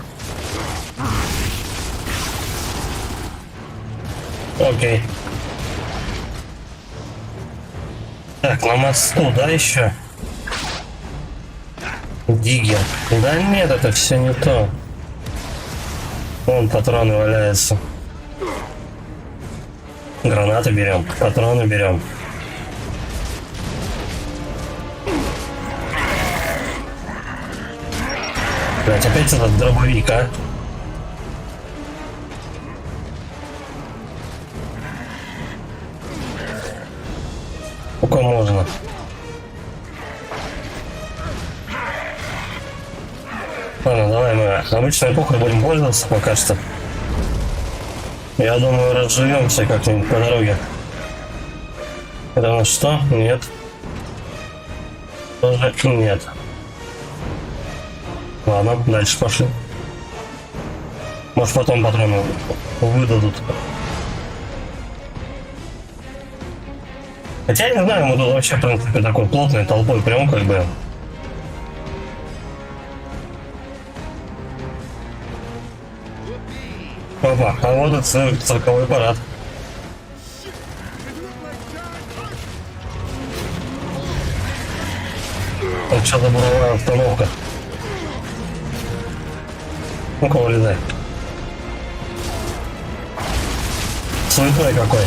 Окей. Так, на мосту, да, еще? Диггер. Да нет, это все не то. Вон патроны валяются. Гранаты берем, патроны берем. Блять, опять этот дробовик, а? Сколько можно? Ладно, давай мы обычной эпохой будем пользоваться пока что. Я думаю, разживемся как-нибудь по дороге. Это у нас что? Нет. Тоже нет. Ладно, дальше пошли. Может, потом патроны выдадут. Хотя я не знаю, мы тут вообще, в принципе, такой плотной толпой прям как бы. Опа, а вот это цирковой парад. Так что за буровая установка? Ну-ка, вылезай. Суетой какой.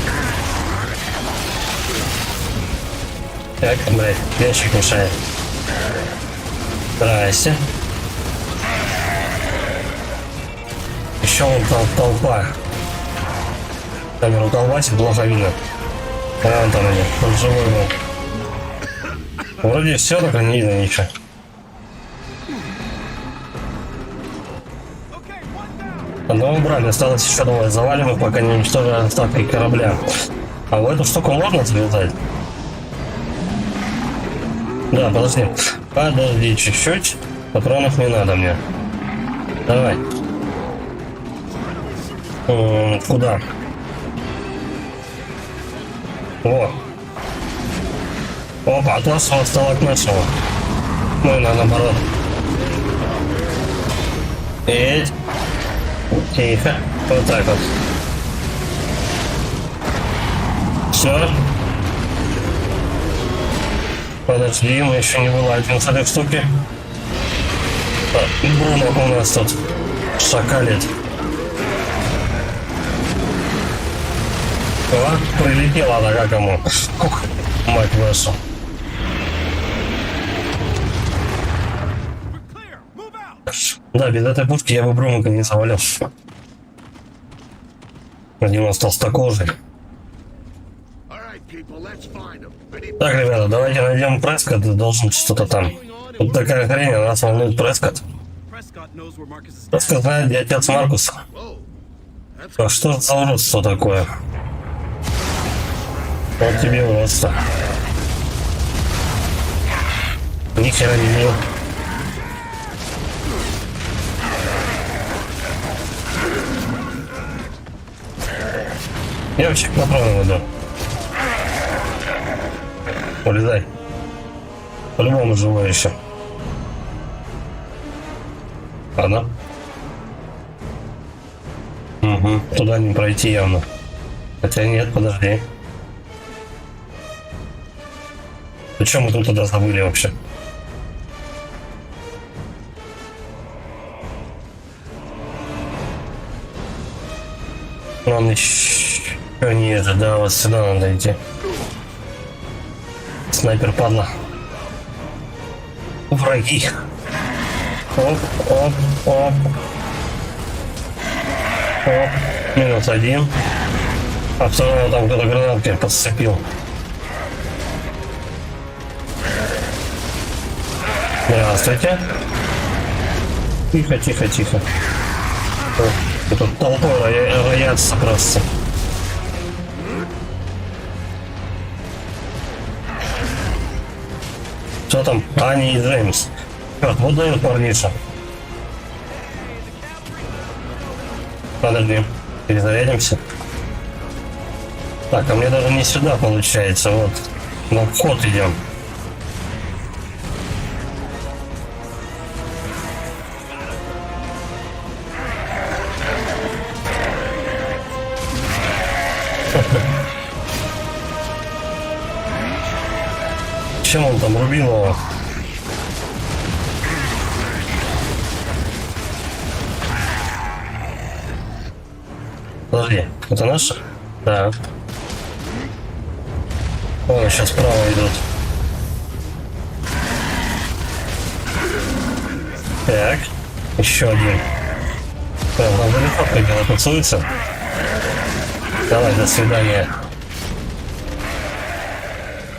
Так, блядь, ящик мешает. Здрасте. Еще вон толпа. Камеру колбасит, плохо видно. А вон там они, он живой был. Вроде все, только не видно ничего. Одного убрали, осталось еще двое. Завалим их, пока не уничтожили остатки корабля. А в эту штуку можно залезать? Да, подожди. Подожди чуть-чуть. Патронов не надо мне. Давай. Куда? О. Опа, от нашего стало к нашему. Ну и наоборот. Эть. Тихо. Вот так вот. Все. Подожди, мы еще не вылазим с этой штуки. Бруно у нас тут шакалит. О, прилетела нога кому. Ух, мать вашу. Да, без этой пушки я бы Брумака не завалил. Один у нас толстокожий. Так, ребята, давайте найдем Прескотт, должен что-то там. Тут такая хрень, а нас волнует Прескотт. Прескотт знает, где отец Маркуса. А что за уродство такое? Вот тебе уродство. Ни хера не видел. Я вообще к направлению иду. Улезай. По-любому живой еще. Ладно. Угу. Туда не пройти явно. Хотя нет, подожди. Зачем мы тут тогда забыли вообще? Он еще ниже, да, вот сюда надо идти. Снайпер падла. Враги. Оп, оп, оп. Оп. Минус один. А второго там кто-то гранаткой подцепил. Здравствуйте. Тихо, тихо, тихо. Тут толпой роятся просто. Что там? Ани и Джеймс. Вот дают парниша. Подожди. Перезарядимся. Так, а мне даже не сюда получается. Вот. На вход идем. Чем он там рубил его? Подожди, это наше? Да. О, сейчас справа идут. Так, еще один. Прям там далеко, когда танцуется. Давай, до свидания.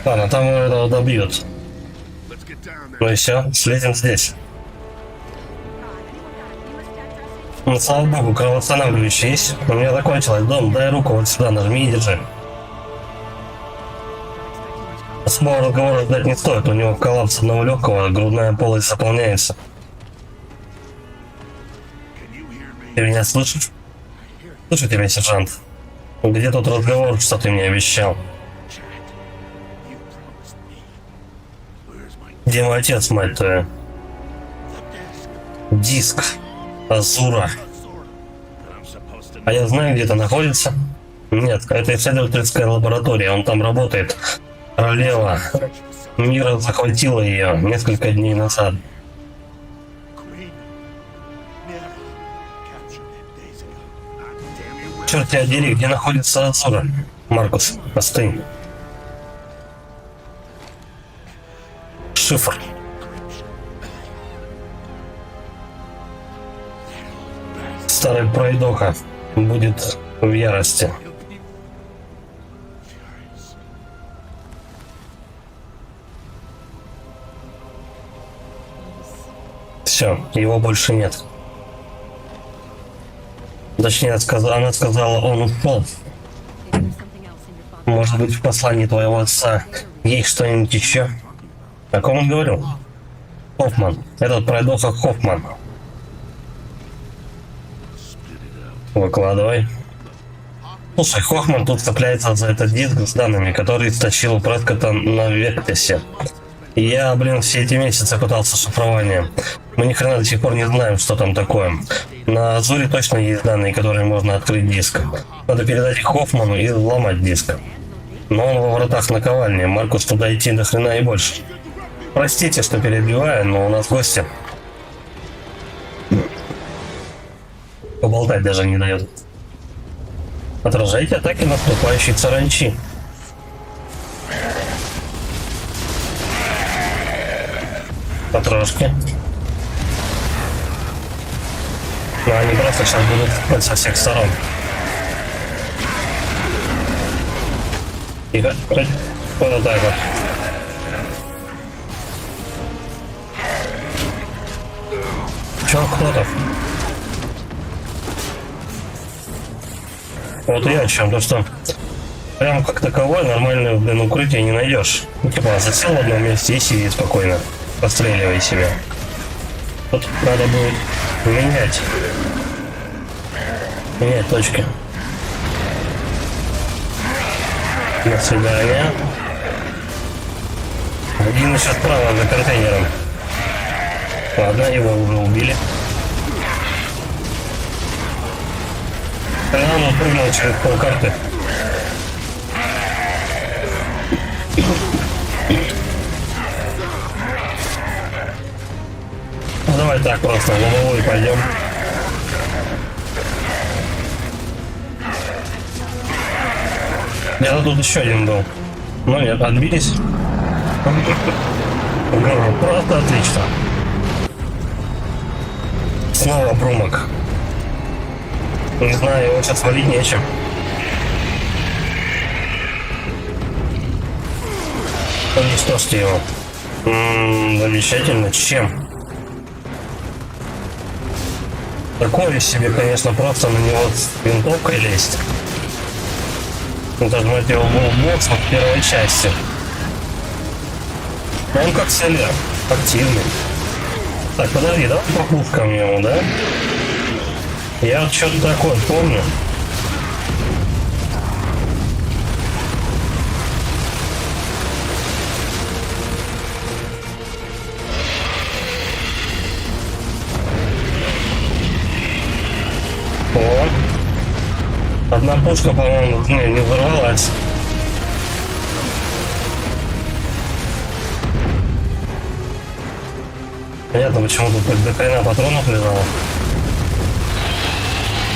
Ладно, там его добьют. Ну и все, слезем здесь. Ну, слава богу, кровоостанавливающий есть. У меня закончилось. Дом, дай руку вот сюда, нажми и держи. Самого разговора ждать не стоит, у него коллапс одного легкого, грудная полость заполняется. Ты меня слышишь? Слышу тебя, сержант. Где тот разговор, что ты мне обещал? Chad, you promised me. Where's my Где мой отец, мать твою? desk? Диск. Азура. Sort of. But I'm supposed to А я знаю, где это находится. Нет, это исследовательская лаборатория, он там работает. Королева мира захватила ее несколько дней назад. Queen. Nera captured it days ago. God damn you, where Черт тебя дери, где находится Азура? Маркус, остынь. Шифр. Старый пройдоха будет в ярости. Все, его больше нет. Точнее, она сказала, он упал. Is there something else in your father's Может быть, в послании твоего отца есть что-нибудь еще? О ком он говорил? Хоффман. Этот пройдоха Хоффман. Выкладывай. Слушай, Хоффман тут цепляется за этот диск с данными, который стащил Прескотта на Вектесе. И я, все эти месяцы пытался шифрование. Мы ни хрена до сих пор не знаем, что там такое. На Азуре точно есть данные, которые можно открыть диск. Надо передать их Хоффману и взломать диск. Но он во вратах наковальни. Маркус туда идти до хрена и больше. Простите, что перебиваю, но у нас гости. Поболтать даже не дает. Отражайте атаки наступающей саранчи. Потрошки. Но они просто сейчас будут ходить со всех сторон. Тихо. Вот так вот. Чё, кто-то? Вот и я о чем, то что прям как таковое нормальное, укрытие не найдешь. Ну, типа, засел в одном месте и сиди спокойно, постреливай себя. Тут надо будет менять точки. До свидания. Один еще справа за контейнером. Ладно, его уже убили. Он прыгнул через полкарты. Ну, давай так просто, в лобовую пойдем. Где-то тут еще один был. Ну нет, отбились. Просто отлично. Снова Брумок. Не знаю, его сейчас валить нечем. Уничтожьте его. Замечательно. Чем? Такое себе, конечно, просто на него с винтовкой лезть. Это, мать его, был босс в первой части. Он как селер, активный. Так, подожди, давай по пушкам ему, да? Я вот что-то такое помню. О, одна пушка, по-моему, не взорвалась. Понятно, почему тут до хрена патронов лежало.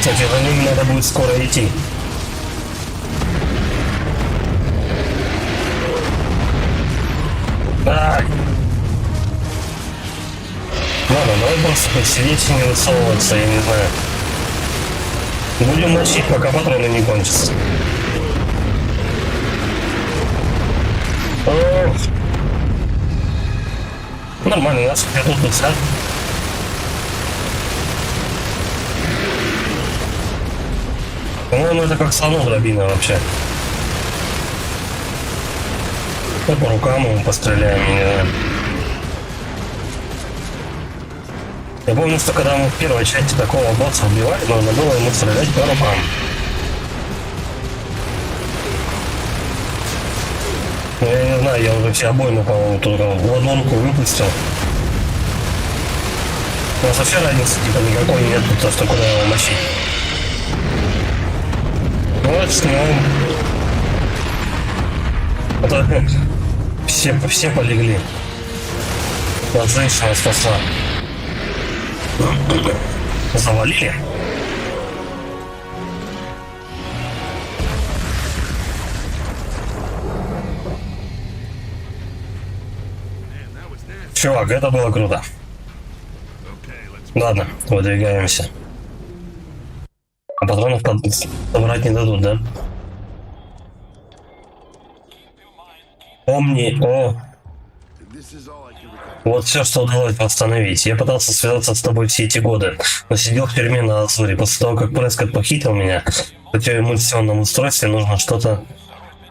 Кстати, за ними надо будет скоро идти. Ай! Ладно, давай просто посидеть и не высовываться, я не знаю. Будем мочить, пока патроны не кончатся. Ох. Нормально, нас тут сад. По-моему, это как слону дробина вообще. Ну, по рукам ему постреляем, не знаю. Я помню, что когда мы в первой части такого босса убивали, нужно было ему стрелять по рукам. Ну, я не знаю, я уже все обоймы, по-моему, только в ладонку выпустил. У нас вообще разницы типа никакой нет, то что куда его мочить. Вот с ним. Это все полегли. Вот женщина спасла. Завалили. Чувак, это было круто. Ладно, выдвигаемся. А патронов собрать не дадут, да? Помни о... This is all I can recover. Вот все, что удалось восстановить. Я пытался связаться с тобой все эти годы, но сидел в тюрьме на Азуре. После того, как Прескотт похитил меня, в эмульсионном устройстве нужно что-то...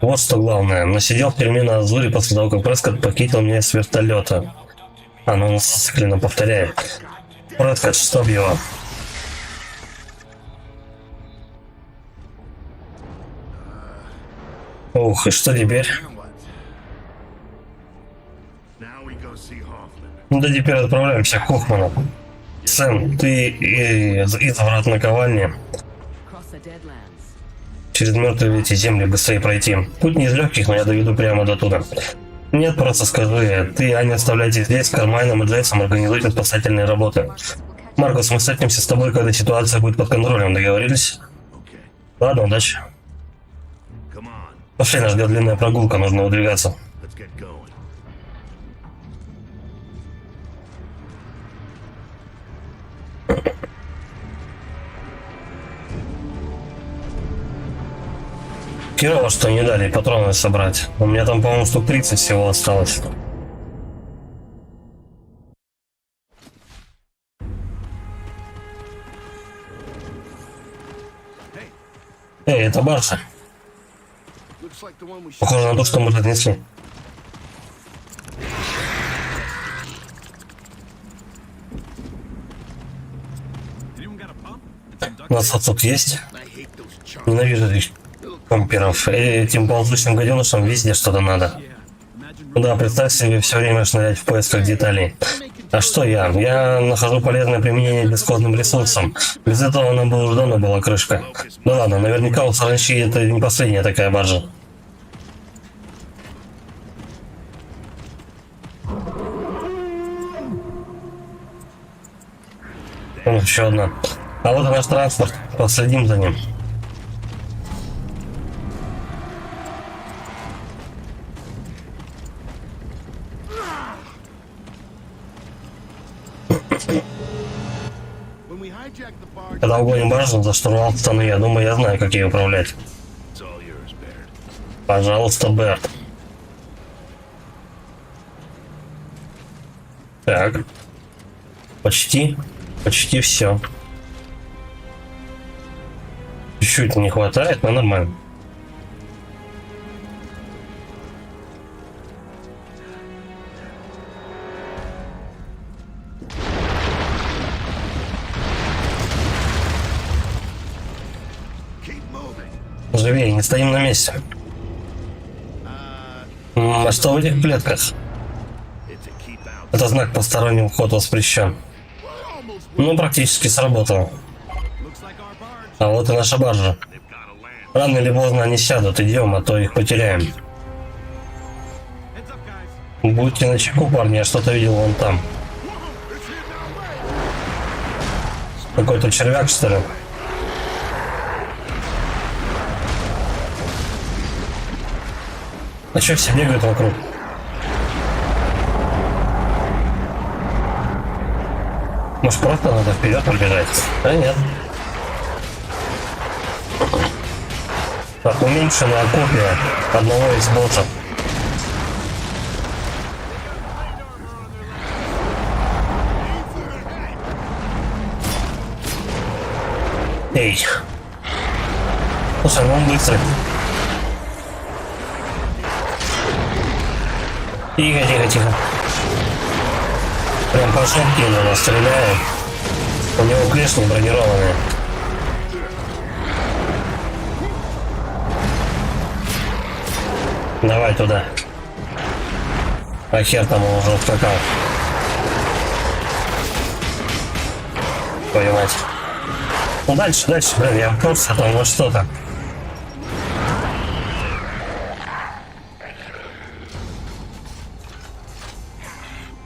Вот что главное. Но сидел в тюрьме на Азуре после того, как Прескотт похитил меня с вертолета. Оно зацикленно повторяет. Прескотт, чтоб его. Ух, и что теперь? Now we go see Hoffman. Ну да теперь отправляемся к Хоффману. Сэм, ты из врат наковальни. Across the Deadlands. Через мертвые эти земли быстрее пройти. Путь не из легких, но я доведу прямо до туда. Нет, просто скажи, ты и Аня оставляйте здесь, с Кармайном и Джейсом организуйте спасательные работы. Маркус, мы встретимся с тобой, когда ситуация будет под контролем, договорились? Okay, Ладно, удачи. come on, Пошли, нас ждет длинная прогулка, нужно выдвигаться. let's get going. Херово, что не дали патроны собрать. У меня там, по-моему, штук 30 всего осталось. Эй, это баржа. Looks like the one we should. Похоже на то, что мы отнесли. У нас отсок есть. I hate those chunks. Ненавижу этих комперов. Этим ползучим гаденышам везде что-то надо. Да, представь себе все время шнырять в поисках деталей. А что я? Я нахожу полезное применение бесплатным ресурсам. Без этого нам бы уже давно была крышка. Ну ладно, наверняка у саранчи это не последняя такая баржа. Еще одна. А вот и наш транспорт. Последим за ним. When we hijack the barge, Когда угоним баржу, за штурвал стану я. Думаю, я знаю, как ее управлять. it's all yours, Baird. Пожалуйста, Берт. Так. Почти все. Чуть-чуть не хватает, но нормально. Keep moving. Живее, не стоим на месте. А что в этих клетках? It's a keep out. Это знак посторонним вход воспрещен. Almost. Ну, практически сработало. Looks like our barge. А вот и наша баржа. They've got to land. Рано или поздно они сядут, идем, а то их потеряем. Heads up, guys. Будьте начеку, парни, я что-то видел вон там. It's hitting our way. Какой-то червяк, что ли? А что все бегают вокруг? Может, просто надо вперед пробежать? А нет. Так, уменьшенная копия одного из боссов. Эй. Слушай, ну он быстрый. Тихо. Прям по шапке на нас стреляет. У него клешни бронированные. Давай туда. А хер там он уже ускакал. Твою мать. Ну дальше, блин, я просто там вот что-то.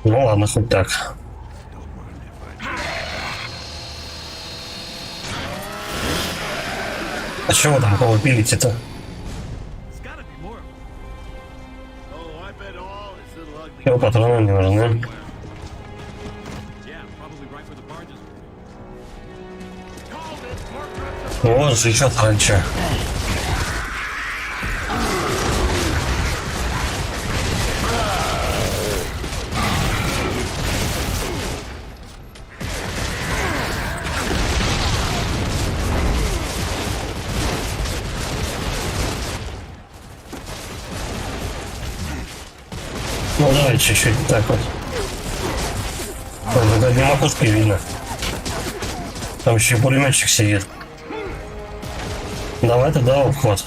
Ну ладно, хоть так. А чего там кого пилите-то? Oh, I bet all his little ugly Чего патроны не нужны? Yeah, probably right where the barges were. Вот же еще раньше. Ну давай чуть-чуть так вот. Ой, за одни макушки видно. Там еще и пулеметчик сидит. Давай тогда обход.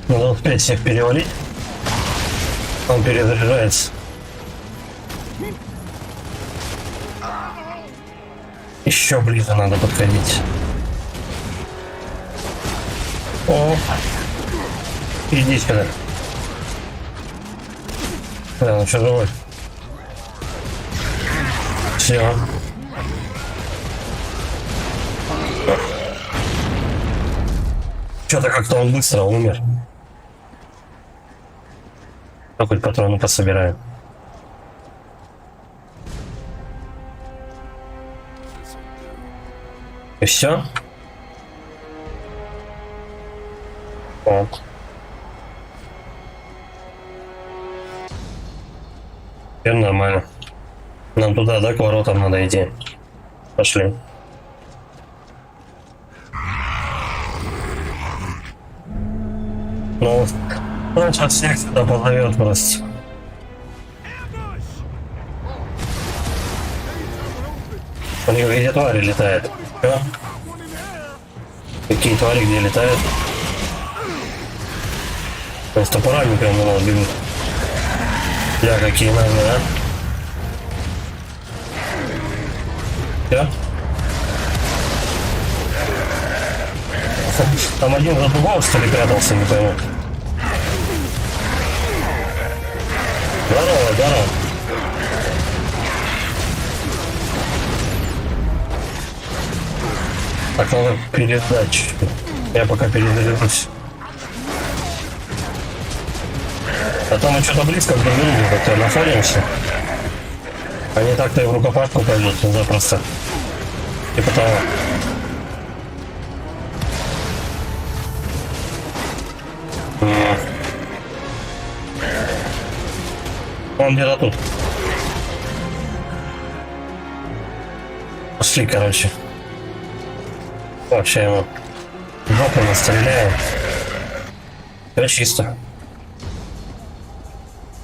Надо успеть всех перевалить. Он перезаряжается. Еще ближе надо подходить. О, иди сюда. Да, ну что живой? Все. Что-то как-то он быстро умер. А хоть патроны пособираем. И все? О. Теперь нормально. Нам туда, да, к воротам надо идти. Пошли. Ну, он сейчас всех сюда позовет просто. У них где твари летают. Чё? Какие твари где летают? То есть топорами прям на нас бегут. Бля, какие наглые, а? Чё? Там один за другого, что ли, прятался, не пойму. Здорово, здорово. Так, надо передать чуть-чуть. Я пока перезаряжусь. А то мы что-то близко друг к другу как-то находимся. Они так-то и в рукопашку пойдут запросто. Типа того. Он где-то тут. Пошли, короче. Вообще ему жопу настреляем. Все чисто.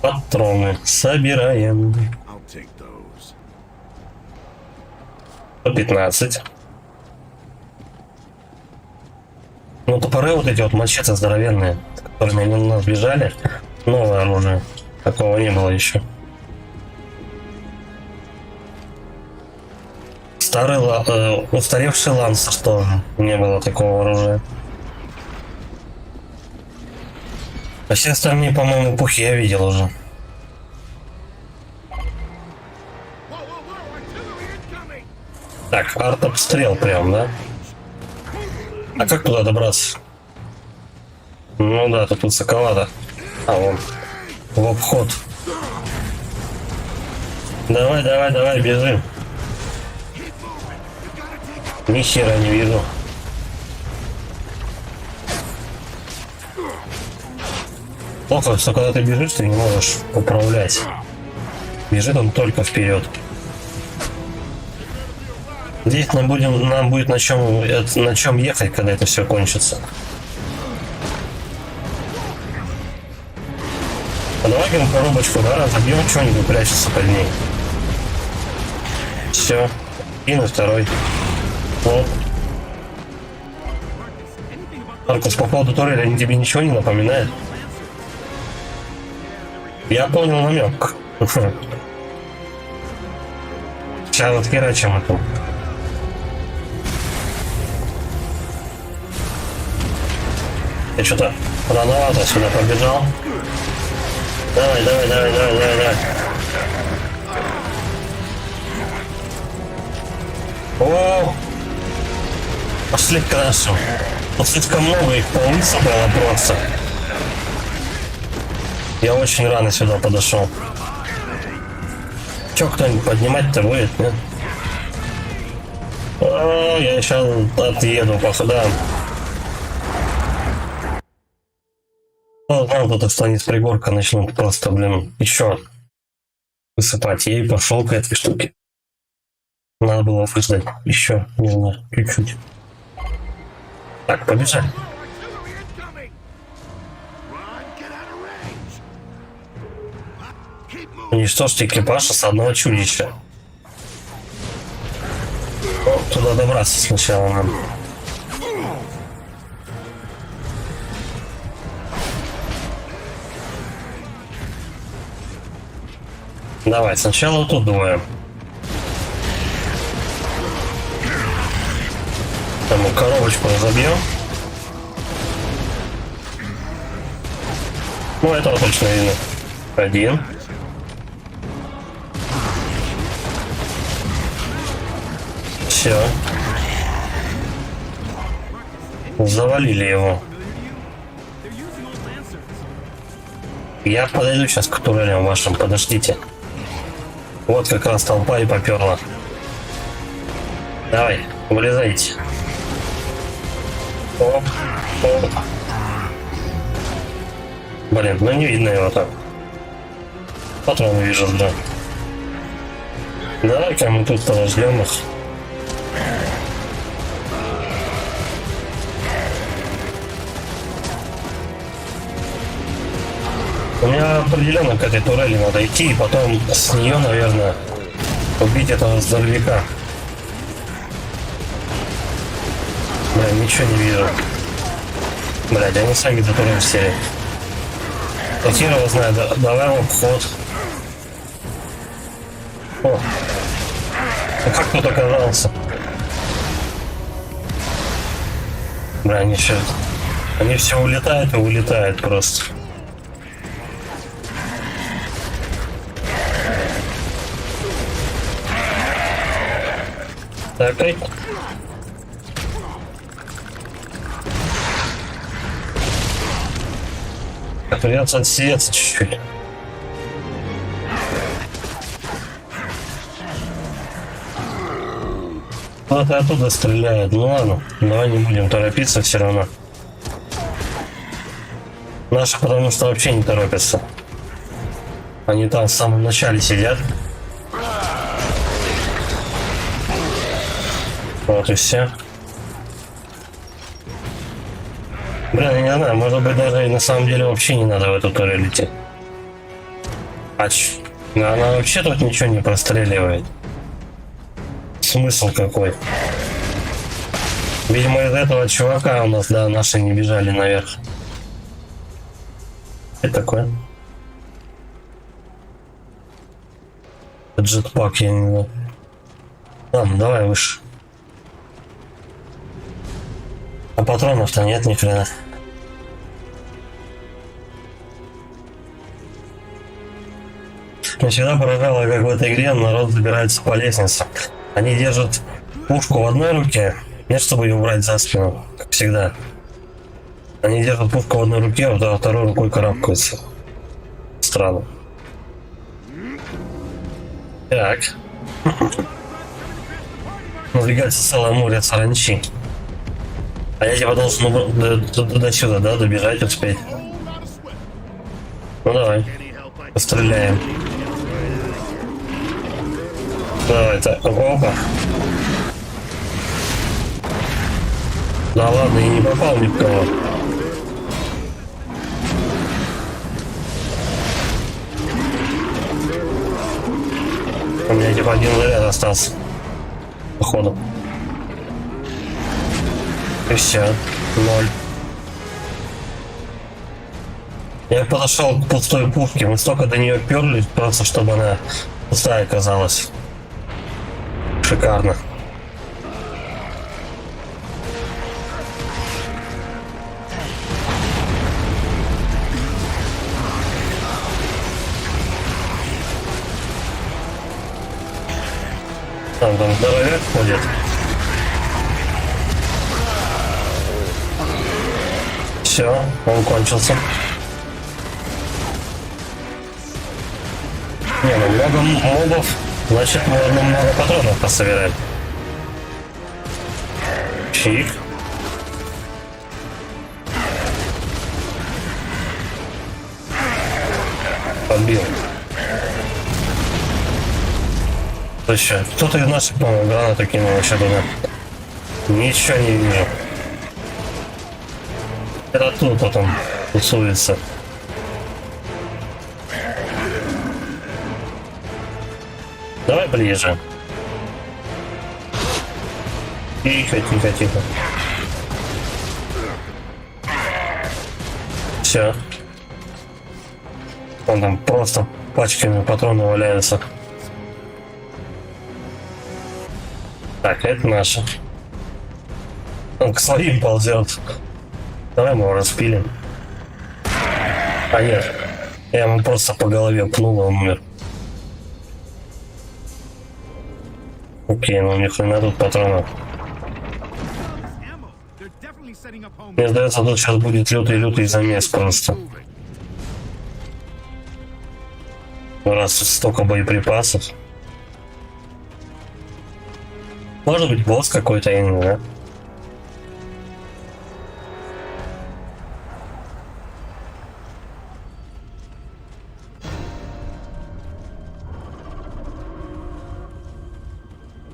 Патроны собираем. I'll take those. 115. Ну, топоры вот эти вот мачете здоровенные, которыми они на нас бежали. Новое оружие. Такого не было еще. Устаревший лансер тоже. Не было такого оружия. А все остальные, по-моему, пухи я видел уже. Whoa, whoa, whoa! Artillery incoming! Так, артобстрел прям, да? А как туда добраться? Ну да, тут высоковато. А, вон. В обход. Давай, давай, давай, бежим. Ни хера не вижу. Плохо, что когда ты бежишь, ты не можешь управлять. Бежит он только вперед. Здесь нам будет на чем ехать, когда это все кончится. А давай-ка коробочку, да, разобьем, что-нибудь прячется под ней. Все. И на второй. Вот. Маркус, по поводу турели, они тебе ничего не напоминают? Я понял намек. Сейчас вот херачим это. Я что-то рановато сюда побежал. Давай. О! Пошли к красу. Тут слишком много их повысыпало просто. Я очень рано сюда подошел. Че, кто-нибудь поднимать-то будет, нет? О, я сейчас отъеду по ходам. Знал кто-то, что они с пригорка начнут просто, блин, еще высыпать. Я и пошел к этой штуке. Надо было выждать еще, не знаю, чуть-чуть. Так, побежали. Уничтожьте экипажа с одного чудища. О, туда добраться сначала надо. Давай, сначала вот тут двое. Там мы коробочку разобьем. Ну, этого точно видно. Один. Все. Завалили его. Я подойду сейчас к турелям вашим, подождите. Вот как раз толпа и поперла. Давай, вылезайте. Оп, оп. Блин, ну не видно его так. Патроны вижу, да. Давай-ка мы тут подождем их. У меня определенно к этой турели надо идти, и потом с нее, наверное, убить этого здоровяка. Бля, ничего не вижу. Блядь, они сами за турель сели. Хер его знает, давай в обход. О, а как тут оказался? Бля, они все улетают и улетают просто. Так, придется отсеяться чуть-чуть. Вот оттуда стреляют. Ну ладно, давай не будем торопиться все равно. Наши потому что вообще не торопятся. Они там в самом начале сидят. Вот и все. Блин, я не знаю, может быть даже и на самом деле вообще не надо в эту турель идти. Она вообще тут ничего не простреливает. Смысл какой? Видимо, из этого чувака у нас, да, наши не бежали наверх. Это такое? Джетпак, я не знаю. Ладно, давай выше. А патронов-то нет ни хрена. Меня всегда поражало, как в этой игре народ забирается по лестнице. Они держат пушку в одной руке, нет, чтобы ее убрать за спину, как всегда. Они держат пушку в одной руке, а второй рукой карабкаются. Странно. Так. Навигация целое море саранчи. А я типа должен до сюда, да, добежать, успеть. Ну давай. Постреляем. Давай, так, опа. Да ладно, я не попал ни в кого. У меня типа один заряд остался. Походу. И все. 0. Я подошел к пустой пушке. Мы столько до нее перлись, просто чтобы она пустая оказалась. Шикарно. Там здоровяк ходит. Все, он кончился. Не, ну много мобов, значит можно много патронов пособирать. Чик. Подбил. Еще кто-то из наших, по-моему, гранату кинул еще туда. Ничего не вижу. Это тут потом тусуется. Давай ближе. Тихо, тихо, тихо. Все. Он там просто пачками патронов валяется. Так, это наше. Он к своим ползет. Давай мы его распилим. А нет. Я ему просто по голове пнул, и он умер. Окей, ну у них хрена тут патронов. Мне сдается, тут сейчас будет лютый замес просто. Раз столько боеприпасов. Может быть, босс какой-то, я не знаю.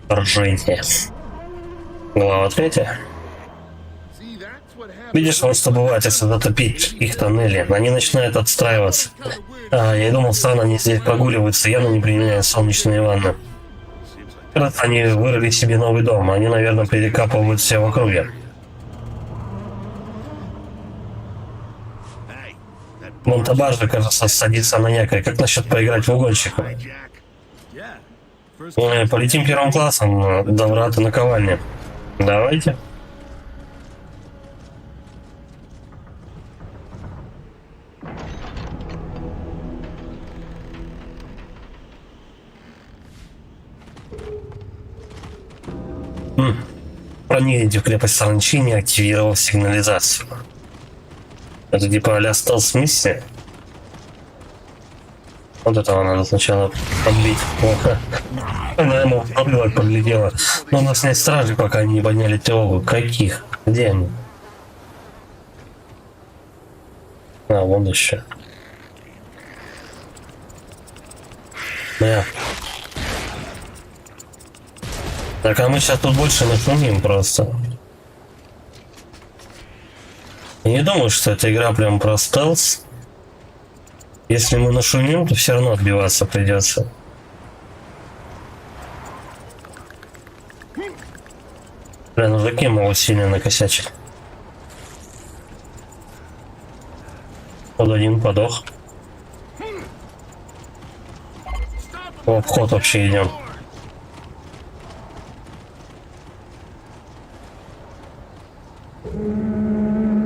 Вторжение. Глава 3. Видишь, вот что бывает, если затопить их тоннели. Они начинают отстраиваться. Я и думал, странно, они здесь прогуливаются, явно не применяя солнечные ванны. Раз они вырыли себе новый дом, они, наверное, перекапывают все в округе. Монтабар же, кажется, садится на якорь. Как насчет поиграть в угонщика? Полетим первым классом до врата наковальни. Давайте. Проникните в крепость Саранчи, не активировав сигнализацию. Это типа а-ля стелс-миссия. Вот этого надо сначала подбить. Она ему в затылок подлетела. Но у нас нет стражи, пока они не подняли тревогу. Каких? Где они? Вон еще. Так, а мы сейчас тут больше нашумим просто. Я не думаю, что эта игра прям про стелс. Если мы нашумим, то все равно отбиваться придется. Блин, ну за кем его сильно накосячить? Вот один подох. В обход вообще идем.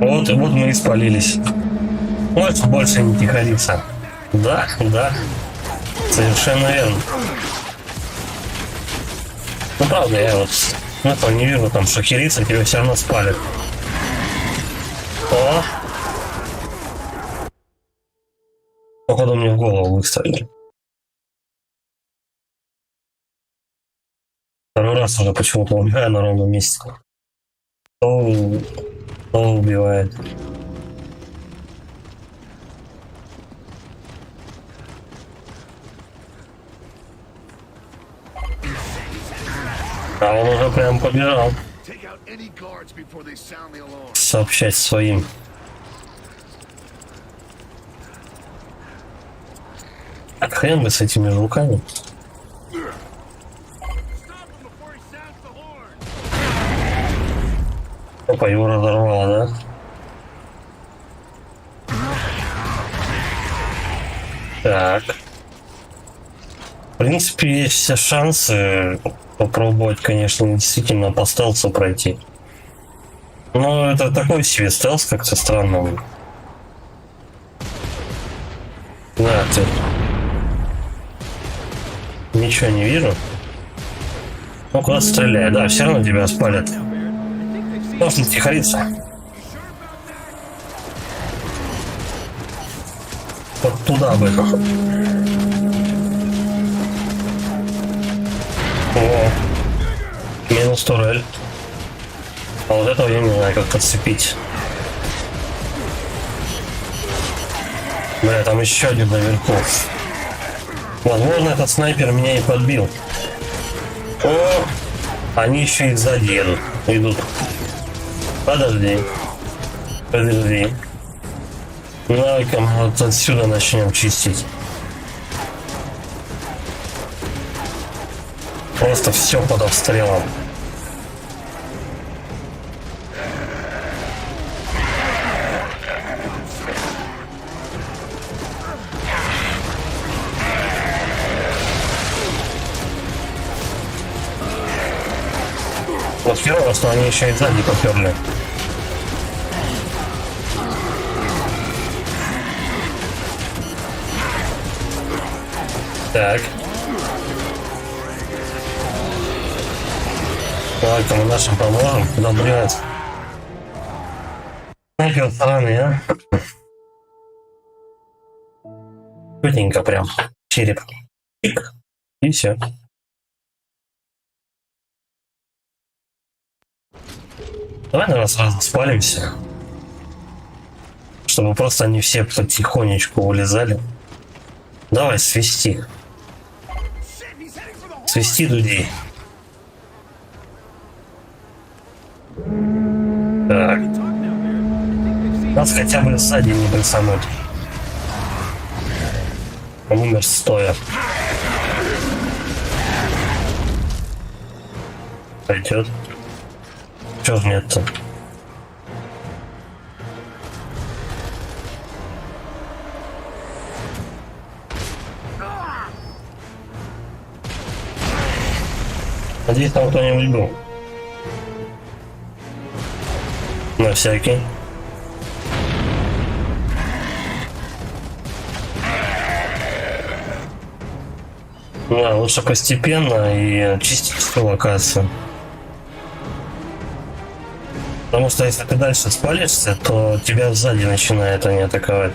Вот мы и спалились. Может больше не тихориться. Да, совершенно верно. Ну правда, я вот этого не вижу, там шахериться, тебя все равно спалят. О! Походу мне в голову выстрелили. Второй раз уже почему-то умираю на ровном месте. Кто убивает? А он уже прям побежал. Take out any guards before they sound the alarm. Сообщать своим. Так, хрен бы с этими руками. Stop him before he sounds the horn. Опа, его разорвало, да? Так. В принципе, есть все шансы попробовать, конечно, действительно по стелсу пройти. Но это такой себе стелс, как-то странно. Да, ты. Ничего не вижу. Ну, куда стреляй, да, все равно тебя спалят. Можно тихориться. Вот туда бы. О, минус турель. А вот этого я не знаю, как подцепить. Бля, там еще один наверху. Возможно, этот снайпер меня и подбил. О, они еще и сзади едут. Идут. Подожди. Подожди. Давай-ка мы вот отсюда начнем чистить. Просто все под обстрелом. Вот херово, что они еще и сзади поперли. Так. Давай-ка мы нашим поможем. Куда блядь? Снайпер стороны, а? Четенько прям. Череп. Чик. И все. Давай, наверное, сразу спалимся. Чтобы просто они все потихонечку улезали. Давай, свисти. Свисти людей. Так. Нас хотя бы сзади не прессануть. Он умер стоя. Пойдет. Чё ж нет-то? Надеюсь, там кто-нибудь был. На всякий. Да, лучше постепенно и чистить всю локацию. Потому что если ты дальше спалишься, то тебя сзади начинает они атаковать.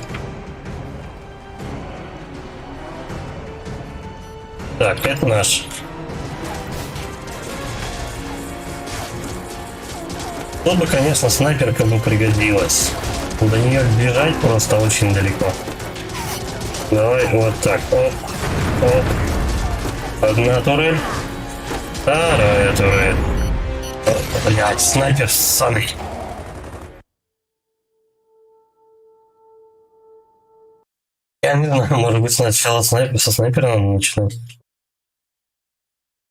Так, это наш. Тут бы, конечно, снайперка бы пригодилась. До нее бежать просто очень далеко. Давай вот так. Оп, оп. Одна турель. Вторая турель. Блять, снайпер ссаный. Я не знаю, может быть сначала со снайпера надо начинать.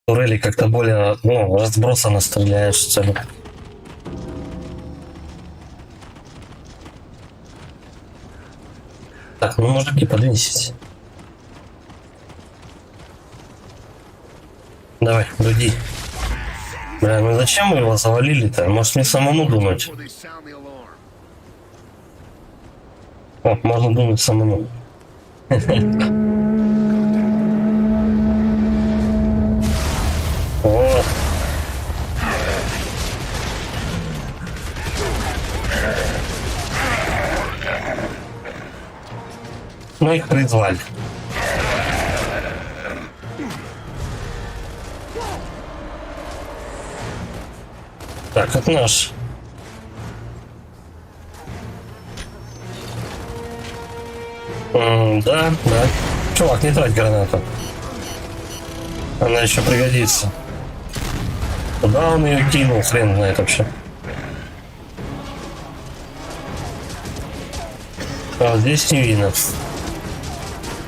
Турели как-то более, ну, разбросанно стреляешь, что ли. Так, ну мужики, подвиньтесь. Давай, дуди. Бля, ну зачем мы его завалили-то? Может мне самому думать? Before they sound the alarm. О, можно думать самому. О. Ну их призвали. Так, это наш. Да, да. Чувак, не трать гранату. Она еще пригодится. Куда он ее кинул, хрен знает вообще. А здесь не видно.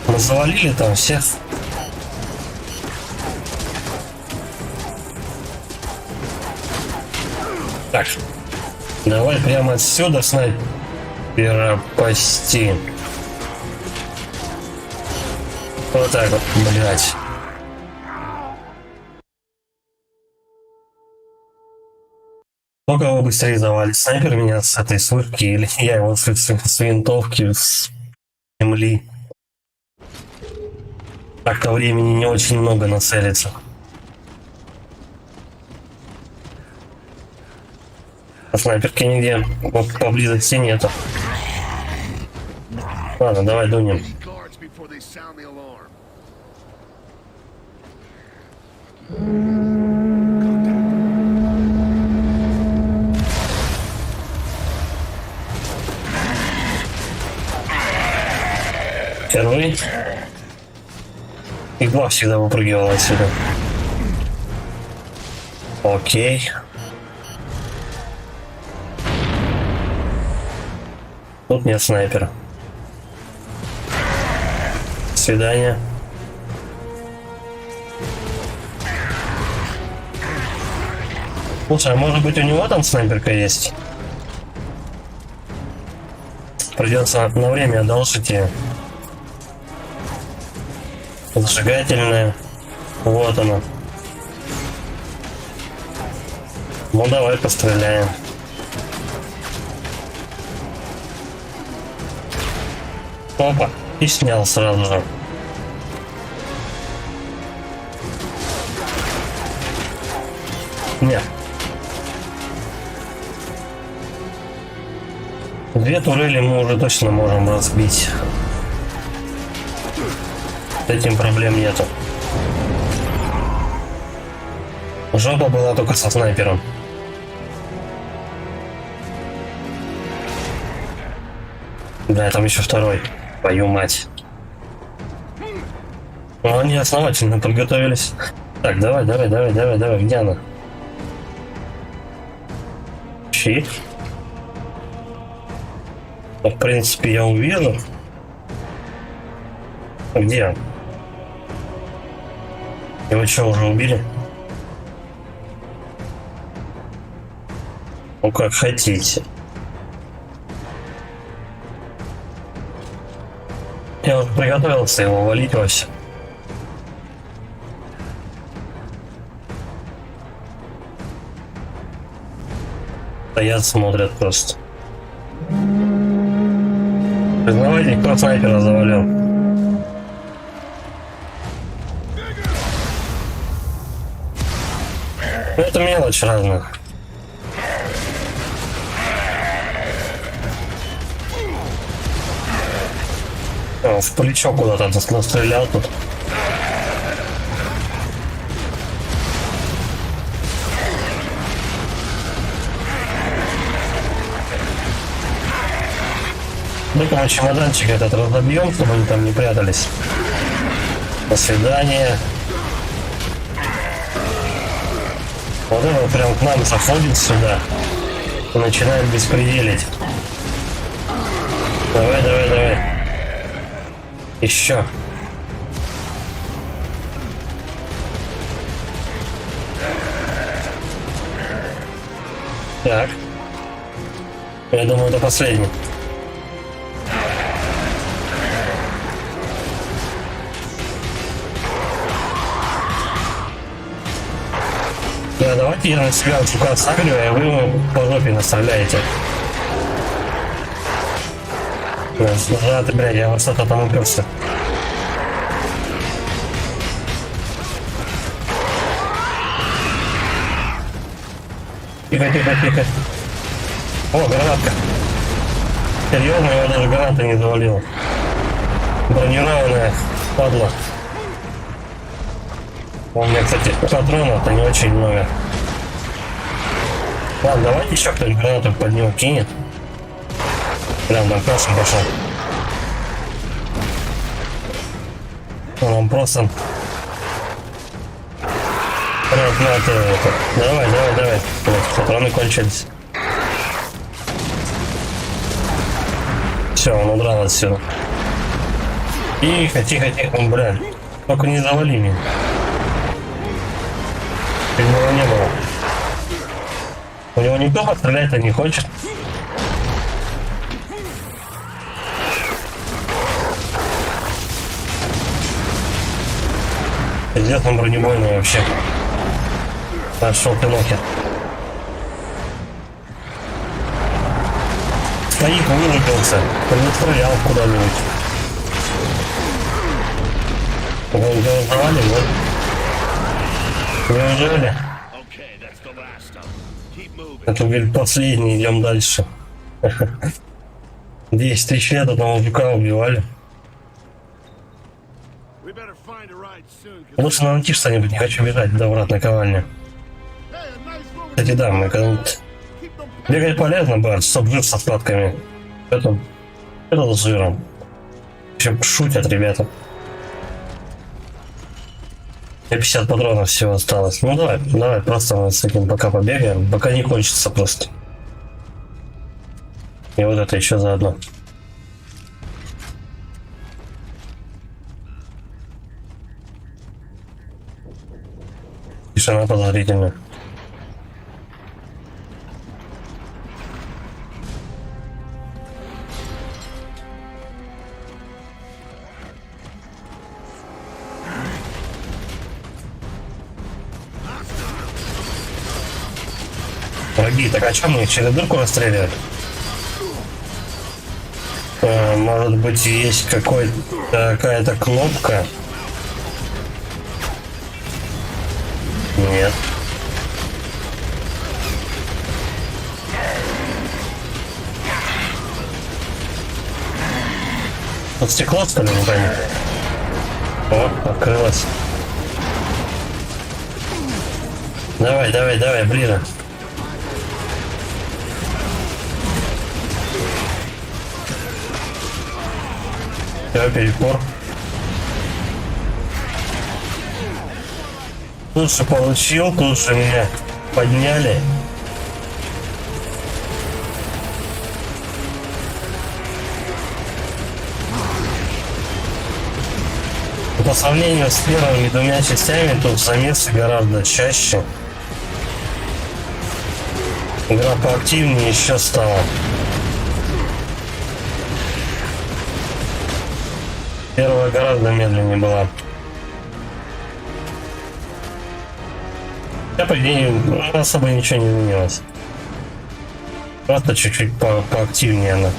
Мы завалили там всех. Так. Давай прямо отсюда снайпера пасти. Вот так вот, блядь. Ну, кого быстрее завалит? Снайпер меня с этой свырки или я его с винтовки, с земли. Так-то времени не очень много нацелиться. А снайперки нигде поблизости нету. Ладно, давай дунем. Guards before they sound the alarm. Первый. Игла всегда выпрыгивала отсюда. Окей. Тут нет снайпера. До свидания. Слушай, а может быть у него там снайперка есть? Придется на время одолжить ее. Зажигательная. Вот она. Ну давай постреляем. Опа. И снял сразу же. Нет. Две турели мы уже точно можем разбить. С этим проблем нету. Жопа была только со снайпером. Да, там еще второй. Твою мать. Ну, они основательно подготовились. Так, давай. Где она? Щит. Ну, в принципе, я увижу. Где он? Его что, уже убили? Ну, как хотите. Я уже приготовился его валить вообще. Стоят, смотрят просто. Признавайте, кто снайпера завалил. Ну, это мелочь разная. О, в плечо куда-то настрелял тут. Ну-ка мы чемоданчик этот разобьем, чтобы они там не прятались. До свидания. Вот это прям к нам заходит сюда и начинает беспределить. Давай. Еще. Так. Я думаю, это последний. Да, давайте я на себя чука ставлю, а вы ему по жопе настреляете. Да, ты, блядь, я во что-то там уперся. Тихо. О, гранатка. Серьезно, я даже граната не завалил. Бронированная, падла. У меня, кстати, патронов-то не очень много. Ладно, давайте еще кто-нибудь гранату под него кинет. Прям там красным пошел. Он просто это. Давай. Вот, патроны кончились. Все, он удрал отсюда. Тихо, бля. Только не завали меня. Его не было. У него никто пострелять-то не хочет. Пиздец, он бронебойный вообще. Нашел пинокер. Стоит, вылупился. Не стрелял куда-нибудь. Он его завалил, да? Неужели? Okay, that's the last of them. Keep moving. Это, говорит, последний, идем дальше. 10 тысяч лет одного жука убивали. We better find a ride soon. 'Cause Лучше научишь что-нибудь, не хочу бежать до врат наковальни. hey, a nice woman. Кстати, да, мы когда-нибудь... Keep them Бегать полезно, брат, чтоб жир со сладками. Это с жиром. Еще шутят ребята. 50 патронов всего осталось. Ну давай просто мы с этим пока побегаем, пока не кончится просто. И вот это еще заодно. Тишина подозрительная. Враги, так а что мы их через дырку расстреливать? Может быть, есть какая-то кнопка? Нет. Тут стекло, что ли, не пойму? О, открылось. Давай, ближе. Все, перепор. Тут же получил, тут же меня подняли. По сравнению с первыми двумя частями тут замесы гораздо чаще. Игра поактивнее еще стала. Первая гораздо медленнее была. Я, по идее, особо ничего не изменилось. Просто чуть-чуть поактивнее она.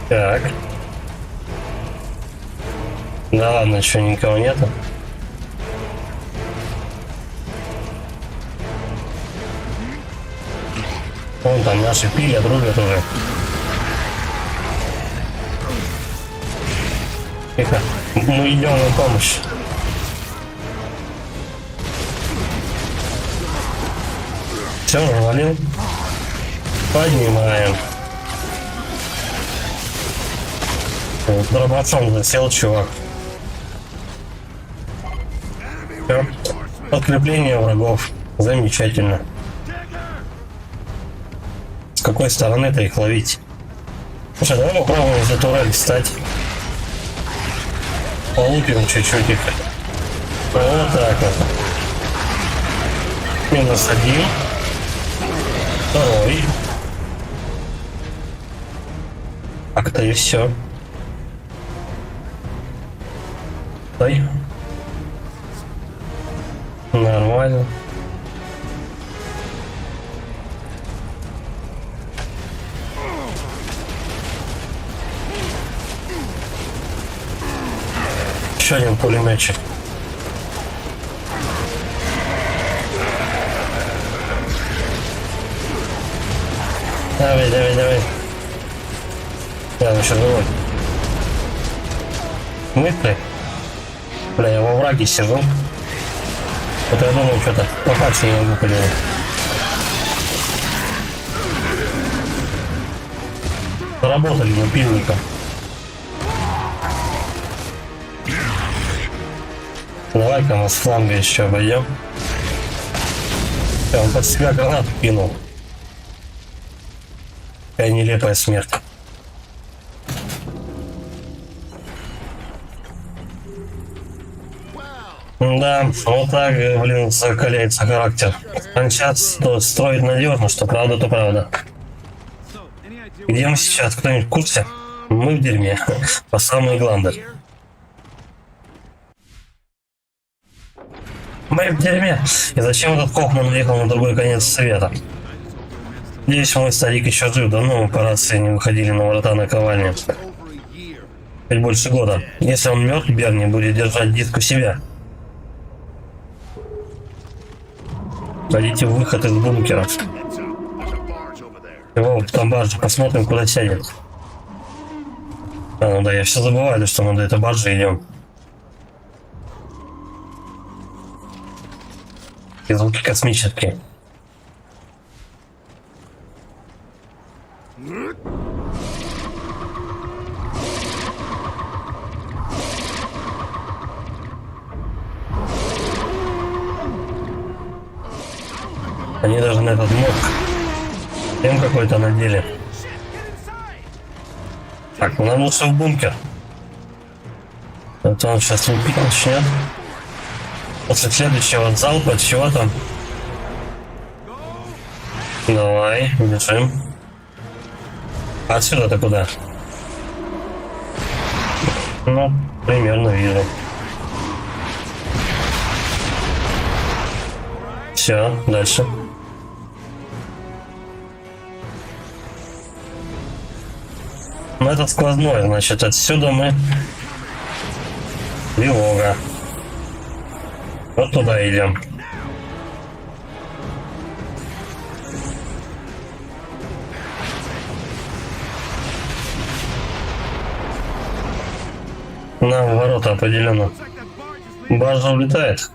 Так. Да ладно, что, никого нету? Вон там наши пилят, рубят уже. Тихо. Мы идем на помощь. Все, навалил. Поднимаем. Дробашом засел, чувак. Все. Подкрепление врагов. Замечательно. С какой стороны-то их ловить? Слушай, давай попробуем за турель встать. Полупим чуть-чуть их. Вот так вот. Минус один. Второй. Так-то и все. Дай. Нормально. Еще один пулеметчик. Давай. Я еще живой. Мысли. Бля, я во враге сижу. Вот я думаю, что-то попасть не могу по нему. Заработали напильника. Давай-ка мы с фланга еще обойдем. Он под себя гранату кинул. Какая нелепая смерть. Да, вот так, блин, закаляется характер. Он сейчас строит надежно, что правда, то правда. Где мы сейчас? Кто-нибудь в курсе? Мы в дерьме. По самые гланды. Мы в дерьме. И зачем этот Кохман уехал на другой конец света? Надеюсь, мой старик еще жив. Давно мы по рации не выходили на врата наковальни. Чуть больше года. Если он мертв, Берни будет держать диск у себя. Пойдите в выход из бункера. Его там баржа. Посмотрим, куда сядет. А, ну да, я все забываю, что мы до этой баржи идем. И звуки космические. Они даже на этот мозг. Тем какой-то на деле. Так, ну нам лучше в бункер. Это он сейчас лупить начнет. После следующего залпа, чего там? Давай, бежим. Отсюда-то куда? Ну, примерно вижу. Все, дальше. Ну, это сквозной, значит, отсюда мы... Тревога. Вот туда идем. На ворота определенно. Баржа улетает.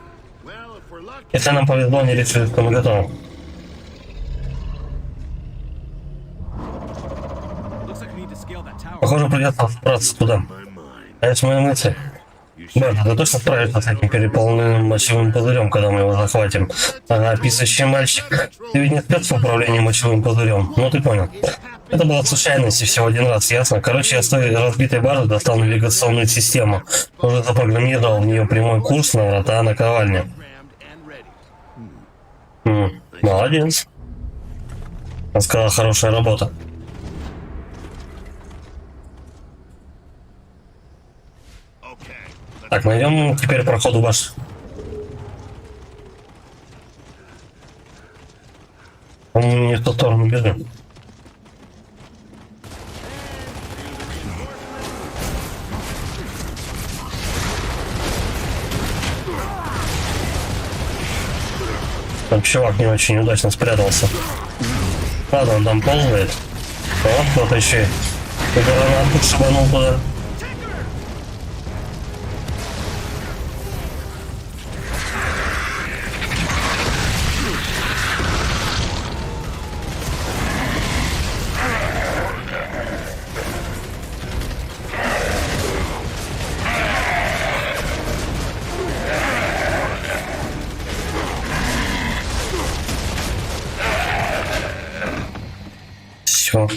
Если нам повезло, они решили, что мы готовы. Похоже, придется вправиться туда. А это мои мысли. Бэт, ты точно справишься с этим переполненным мочевым пузырем, когда мы его захватим? Ага, писающий мальчик. Ты ведь не спец в управлении мочевым пузырем. Ну ты понял. Это была случайность и всего один раз, ясно? Короче, я с той разбитой баржи достал навигационную систему. Уже запрограммировал в нее прямой курс на врата наковальни. Молодец. Он сказал, хорошая работа. Так, найдем теперь проход в башню. Он не в ту сторону бежит. Там чувак не очень удачно спрятался. Ладно, он там ползает. О, кто-то еще и гранату шибанул туда.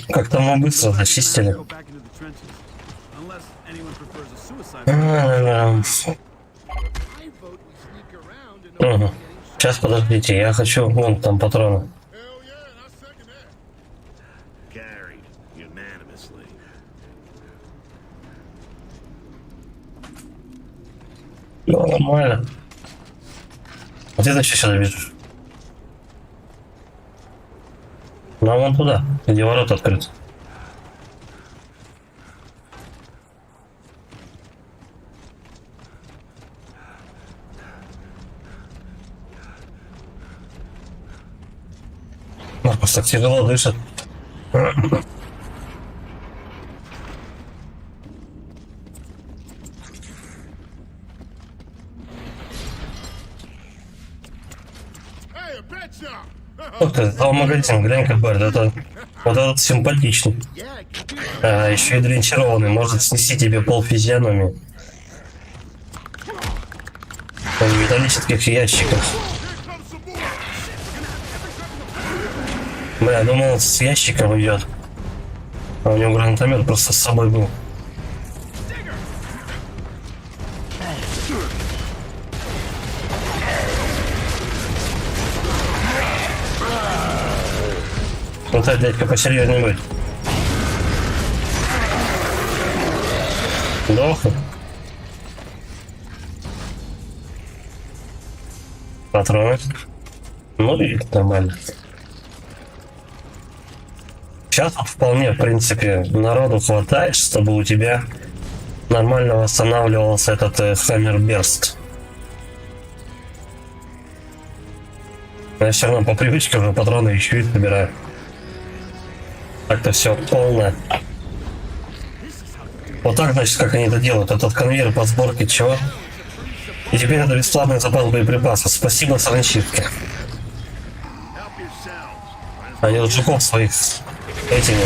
Как-то мы быстро зачистили. Угу. Сейчас подождите, я хочу вон там патроны. Ну, нормально. А ты зачем сюда бежишь? Ну, вон туда, где ворота открыты. Маркус так тяжело дышит. Ух ты, это магазин, глянь-ка, Берт, это вот этот симпатичный. А, еще и дренчированный, может снести тебе пол физиономии. В металлических ящиках. Бля, я думал, он с ящиком идет. А у него гранатомет просто с собой был. Вот этот дядька посерьезнее будет. Дохнет. Патроны. Ну и нормально. Сейчас вполне, в принципе, народу хватает, чтобы у тебя нормально восстанавливался этот Хаммерберст. Я все равно по привычке уже патроны ищу и собираю. Так-то все полное. Вот так, значит, как они это делают. Этот конвейер по сборке чего? И теперь это бесплатный запас боеприпасов. Спасибо сранчивке. Они вот жуков своих этими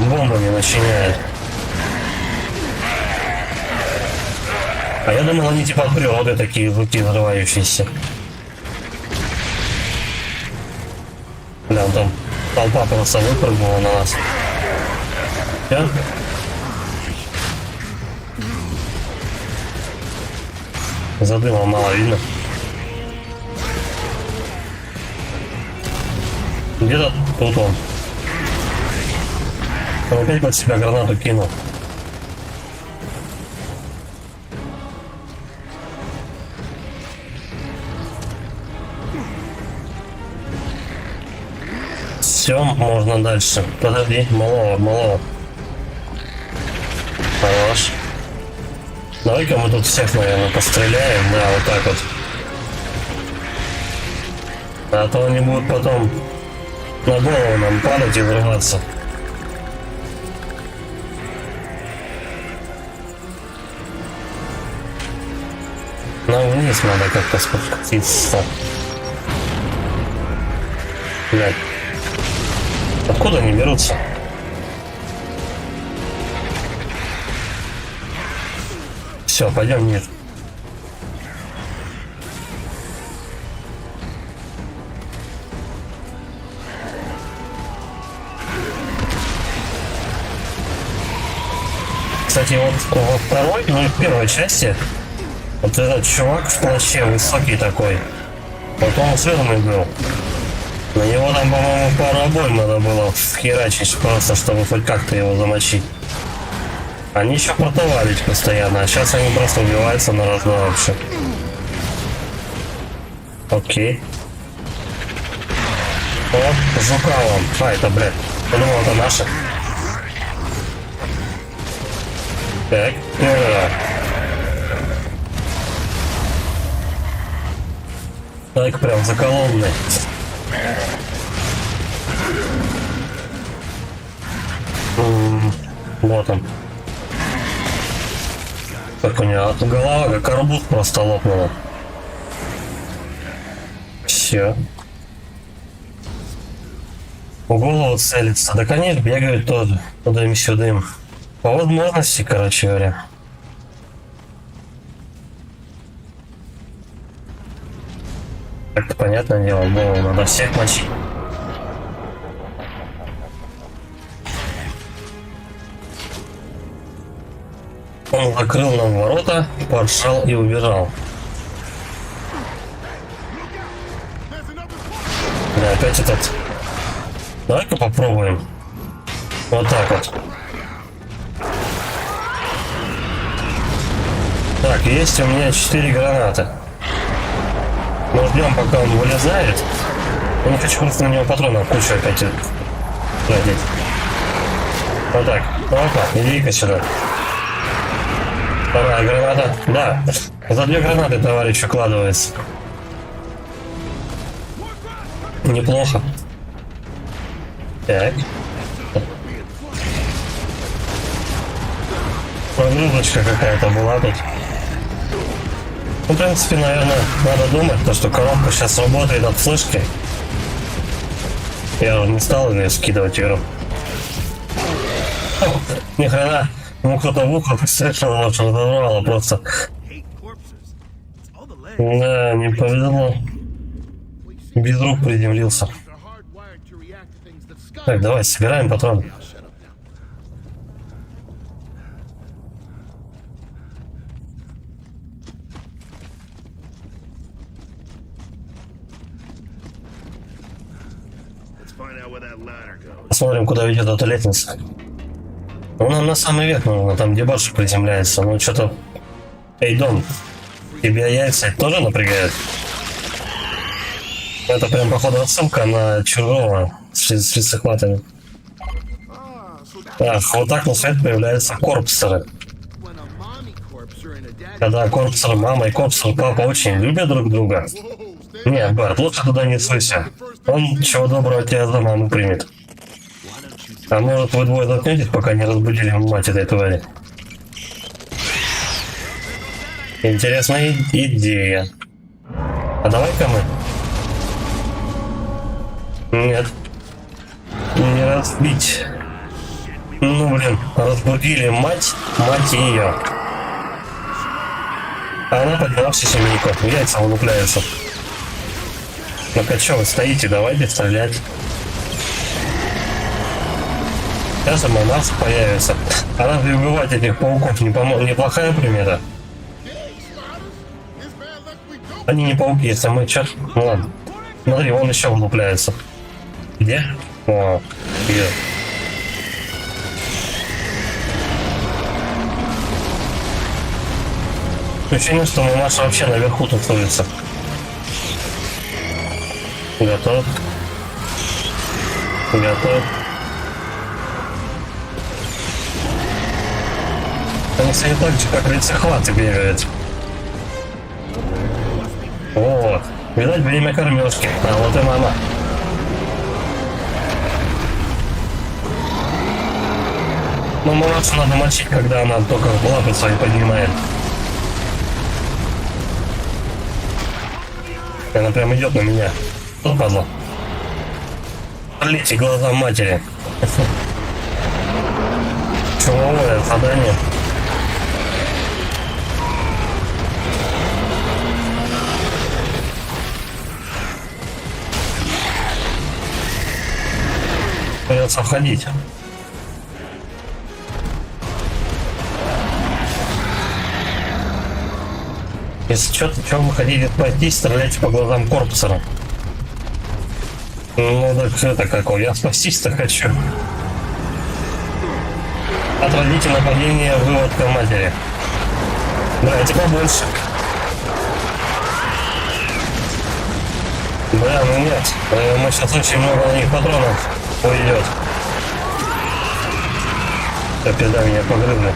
бомбами начиняют. А я думал, они типа от природы такие жуки взрывающиеся. Бля, там толпа просто выпрыгнула на нас. Все? За дымом мало видно. Где-то тут он. Он опять под себя гранату кинул. Все, можно дальше. Подожди, малого. Хорош. Давай-ка мы тут всех, наверное, постреляем. Да, вот так вот. А то они будут потом на голову нам падать и взрываться. Нам вниз надо как-то спуститься. Блядь. Откуда они берутся? Все, пойдем вниз. Кстати, вот во второй, ну и в первой части, вот этот чувак в плаще высокий такой, вот он жирный был. На него там, по-моему, пару обоим надо было херачить просто, чтобы хоть как-то его замочить. Они еще портовались постоянно, а сейчас они просто убиваются на раздор вообще. Окей. О, жука он. А, это, блядь. Я думал, это наши. Так, так, прям за колонной. Вот он. Как у него голова, как арбуз просто лопнула. Все. В голову целится. Да, конечно, бегают тоже. Туда-сюда. По возможности, короче говоря. Так-то понятное дело, голову надо всех мочить. Он закрыл нам ворота, поршал и убежал. Да, опять этот. Давай-ка попробуем. Вот так вот. Так, есть у меня 4 гранаты. Мы ждем, пока он вылезает. Я не хочу просто на него патронов кучу опять тратить. Вот так. Опа, иди-ка сюда. Вторая граната. Да, за 2 гранаты товарищ укладывается. Неплохо. Так. Прогрузочка какая-то была тут. Ну, в принципе, наверное, надо думать, то, что коробка сейчас работает от флешки. Я уже не стал ее скидывать игру. Ни хрена. Ну, кто-то в ухо, представляешь, что взорвало просто. Да, не повезло. Без рук приземлился. They're hardwired to react to things that Scott. Так, давай, собираем патроны. I'll shut up now. Let's find out where that ladder goes. Посмотрим, куда ведет эта лестница. Ну, нам на самый верх нужно, там где больше приземляется. Ну, что-то... Эй, Дон, тебя яйца тоже напрягают? Это прям, походу, отсылка на Чужого с лицехватами. So that Ах, вот так на свет появляются корпсеры. when a mommy corpse or in a daddy. Когда корпсер мама и корпсер папа очень любят друг друга. Whoa, stay Не, Барт, лучше туда не суйся. Он чего доброго тебя за маму примет. А может, вы двое заткнетесь, пока не разбудили мать этой твари? Интересная идея. А давай-ка мы... Нет. Не разбить. Ну, блин, разбудили мать ее. А она подняла всю семейку. Яйца вылупляются. Ну-ка, что вы стоите? Давайте стрелять. Сейчас и монарх появится. А разве убивать этих пауков неплохая примета? Они не пауки, если мы чё? Ну ладно. Смотри, он еще вылупляется. Где? О, где? Ощущение, что мамаша вообще наверху тусуется. Готов. Готов. Они, кстати, так же, как лицехваты бегают. Вот. Видать, время кормежки. А вот и мама. Но мамашу надо мочить, когда она только лапы свои поднимает. Она прям идет на меня. Что падла? Лейте глаза матери. Чумовое задание. Придется входить. Если что вы хотите пойти, стреляйте по глазам корпусора. Ну так это какой, я спастись-то хочу. Отводите нападение, выводка матери. Давайте побольше. Бля, ну нет, мы сейчас очень много на них патронов уйдет. Опять да, меня погрызли.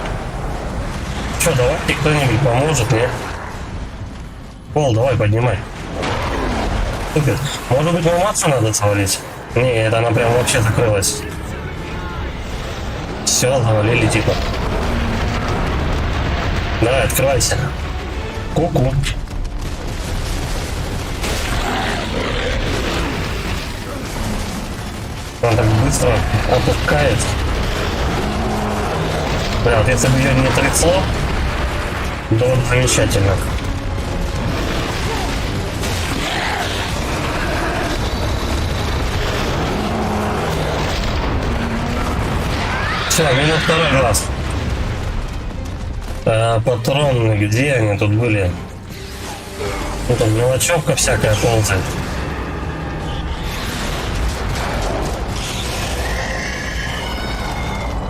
Че, давайте кто-нибудь поможет, не? Пол, давай, поднимай. Супер. Может быть, мамацу надо свалить? Не, это она прям вообще закрылась. Все, завалили типа. Давай, открывайся. Ку-ку. Он так быстро опускает. Да, вот если бы ее не трясло, было бы замечательно. Все, минус второй глаз. Патроны, где они тут были? Ну, там мелочевка всякая ползает.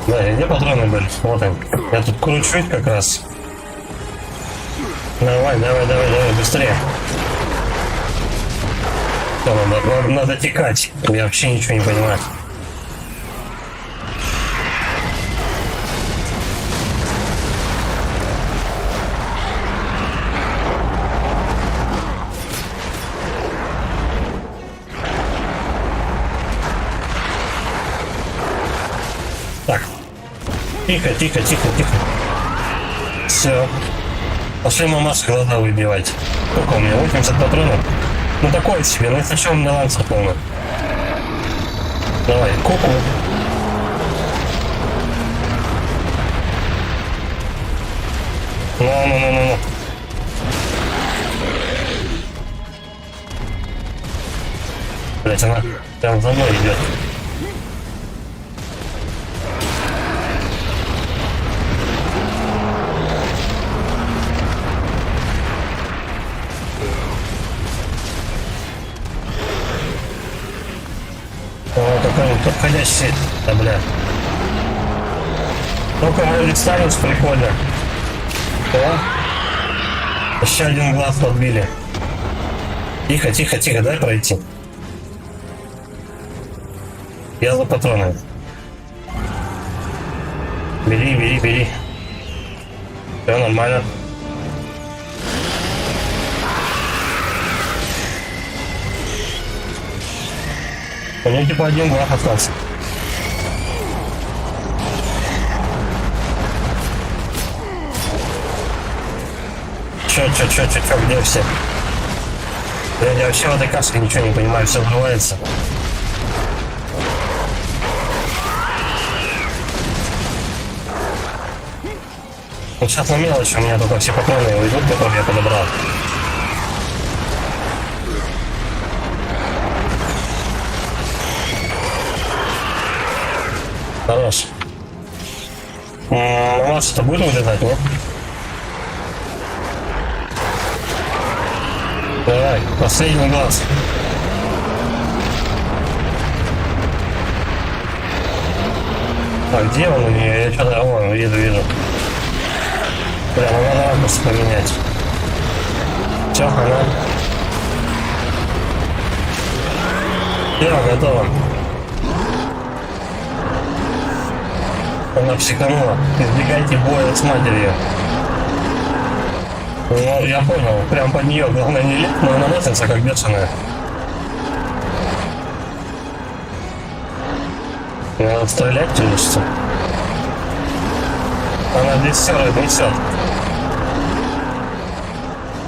Да, где патроны были? Вот они. Я тут кручусь как раз. Давай, быстрее. Что, надо текать. Я вообще ничего не понимаю. Так. Тихо. Все. Пошли мамаша глаза выбивать. Сколько у меня? 80 патронов? Ну такое себе, но сначала у меня лансер полный. Давай, ку-ку. Ну. Блять, она прям за мной идет. О, какой подходящий. Да, бля. Ну-ка, Алекс прикольно. О. Еще один глаз подбили. Тихо, тихо, тихо, дай пройти. Я за патроны. Бери, бери, бери. Все нормально. У меня типа один глаз остался. Чё, где все? Я вообще в этой каске ничего не понимаю, все взрывается. Вот сейчас на мелочи у меня только все патроны уйдут, которые я подобрал. Хорош. У вас что будет вылетать, нет? Давай, последний глаз. А где он у нее? Я что-то... О, вижу. Бля, ну надо ракурс поменять. Все, она... Все, готово. Она психанула. Избегайте боя с матерью. Ну, я понял. Прям под нее. Главное не лет, но она носится как бешеная. Надо стрелять или что? Она несет.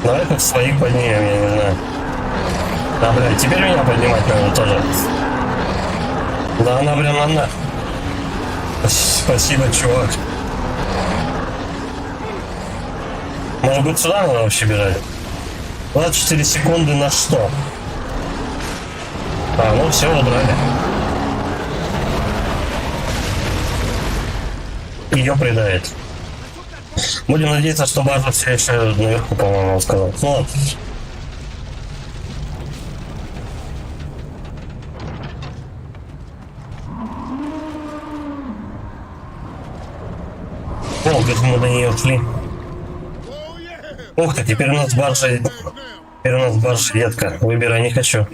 Давай как своих поднимем, я не знаю. Да, блядь, теперь меня поднимать надо тоже. Да, она прям одна. Спасибо, чувак. Может быть, сюда надо вообще бежать? 24 секунды на что? А, ну все, убрали. Ее придает. Будем надеяться, что база все еще наверху, по-моему, он сказал. Ну ладно. О, где мы до нее ушли. Ух ты, теперь у нас баржа. Теперь у нас баржа ветка. Выбирай, не хочу.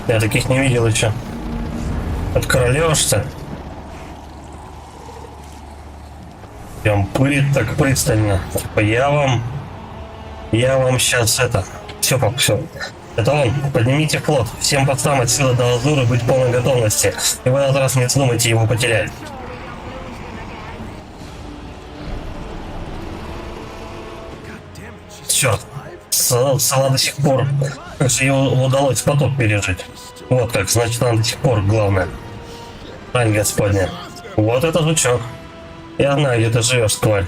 Я таких не видел еще. От королевышца. Прям пырит так пристально. Типа я вам сейчас это. Все. Это он. Поднимите флот. Всем постам отсюда до Лазуры быть в полной готовности. И в этот раз не вздумайте его потерять. Черт. Сала до сих пор. Как же ей удалось поток пережить. Вот как, значит, она до сих пор главное. Рань Господня. Вот это жучок. Я знаю, где ты живешь, тварь.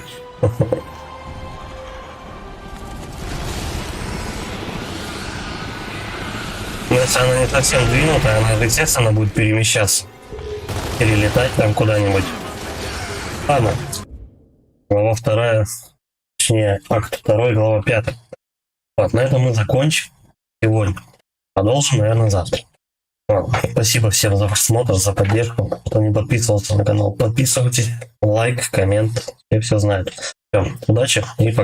Но если она не совсем двинутая, она, естественно, будет перемещаться. Перелетать там куда-нибудь. Ладно. Глава 2. Точнее, акт 2, глава 5. Вот, на этом мы закончим сегодня. Продолжим, наверное, завтра. Спасибо всем за просмотр, за поддержку. Кто не подписывался на канал, подписывайтесь. Лайк, коммент. И все знают. Всем удачи и пока.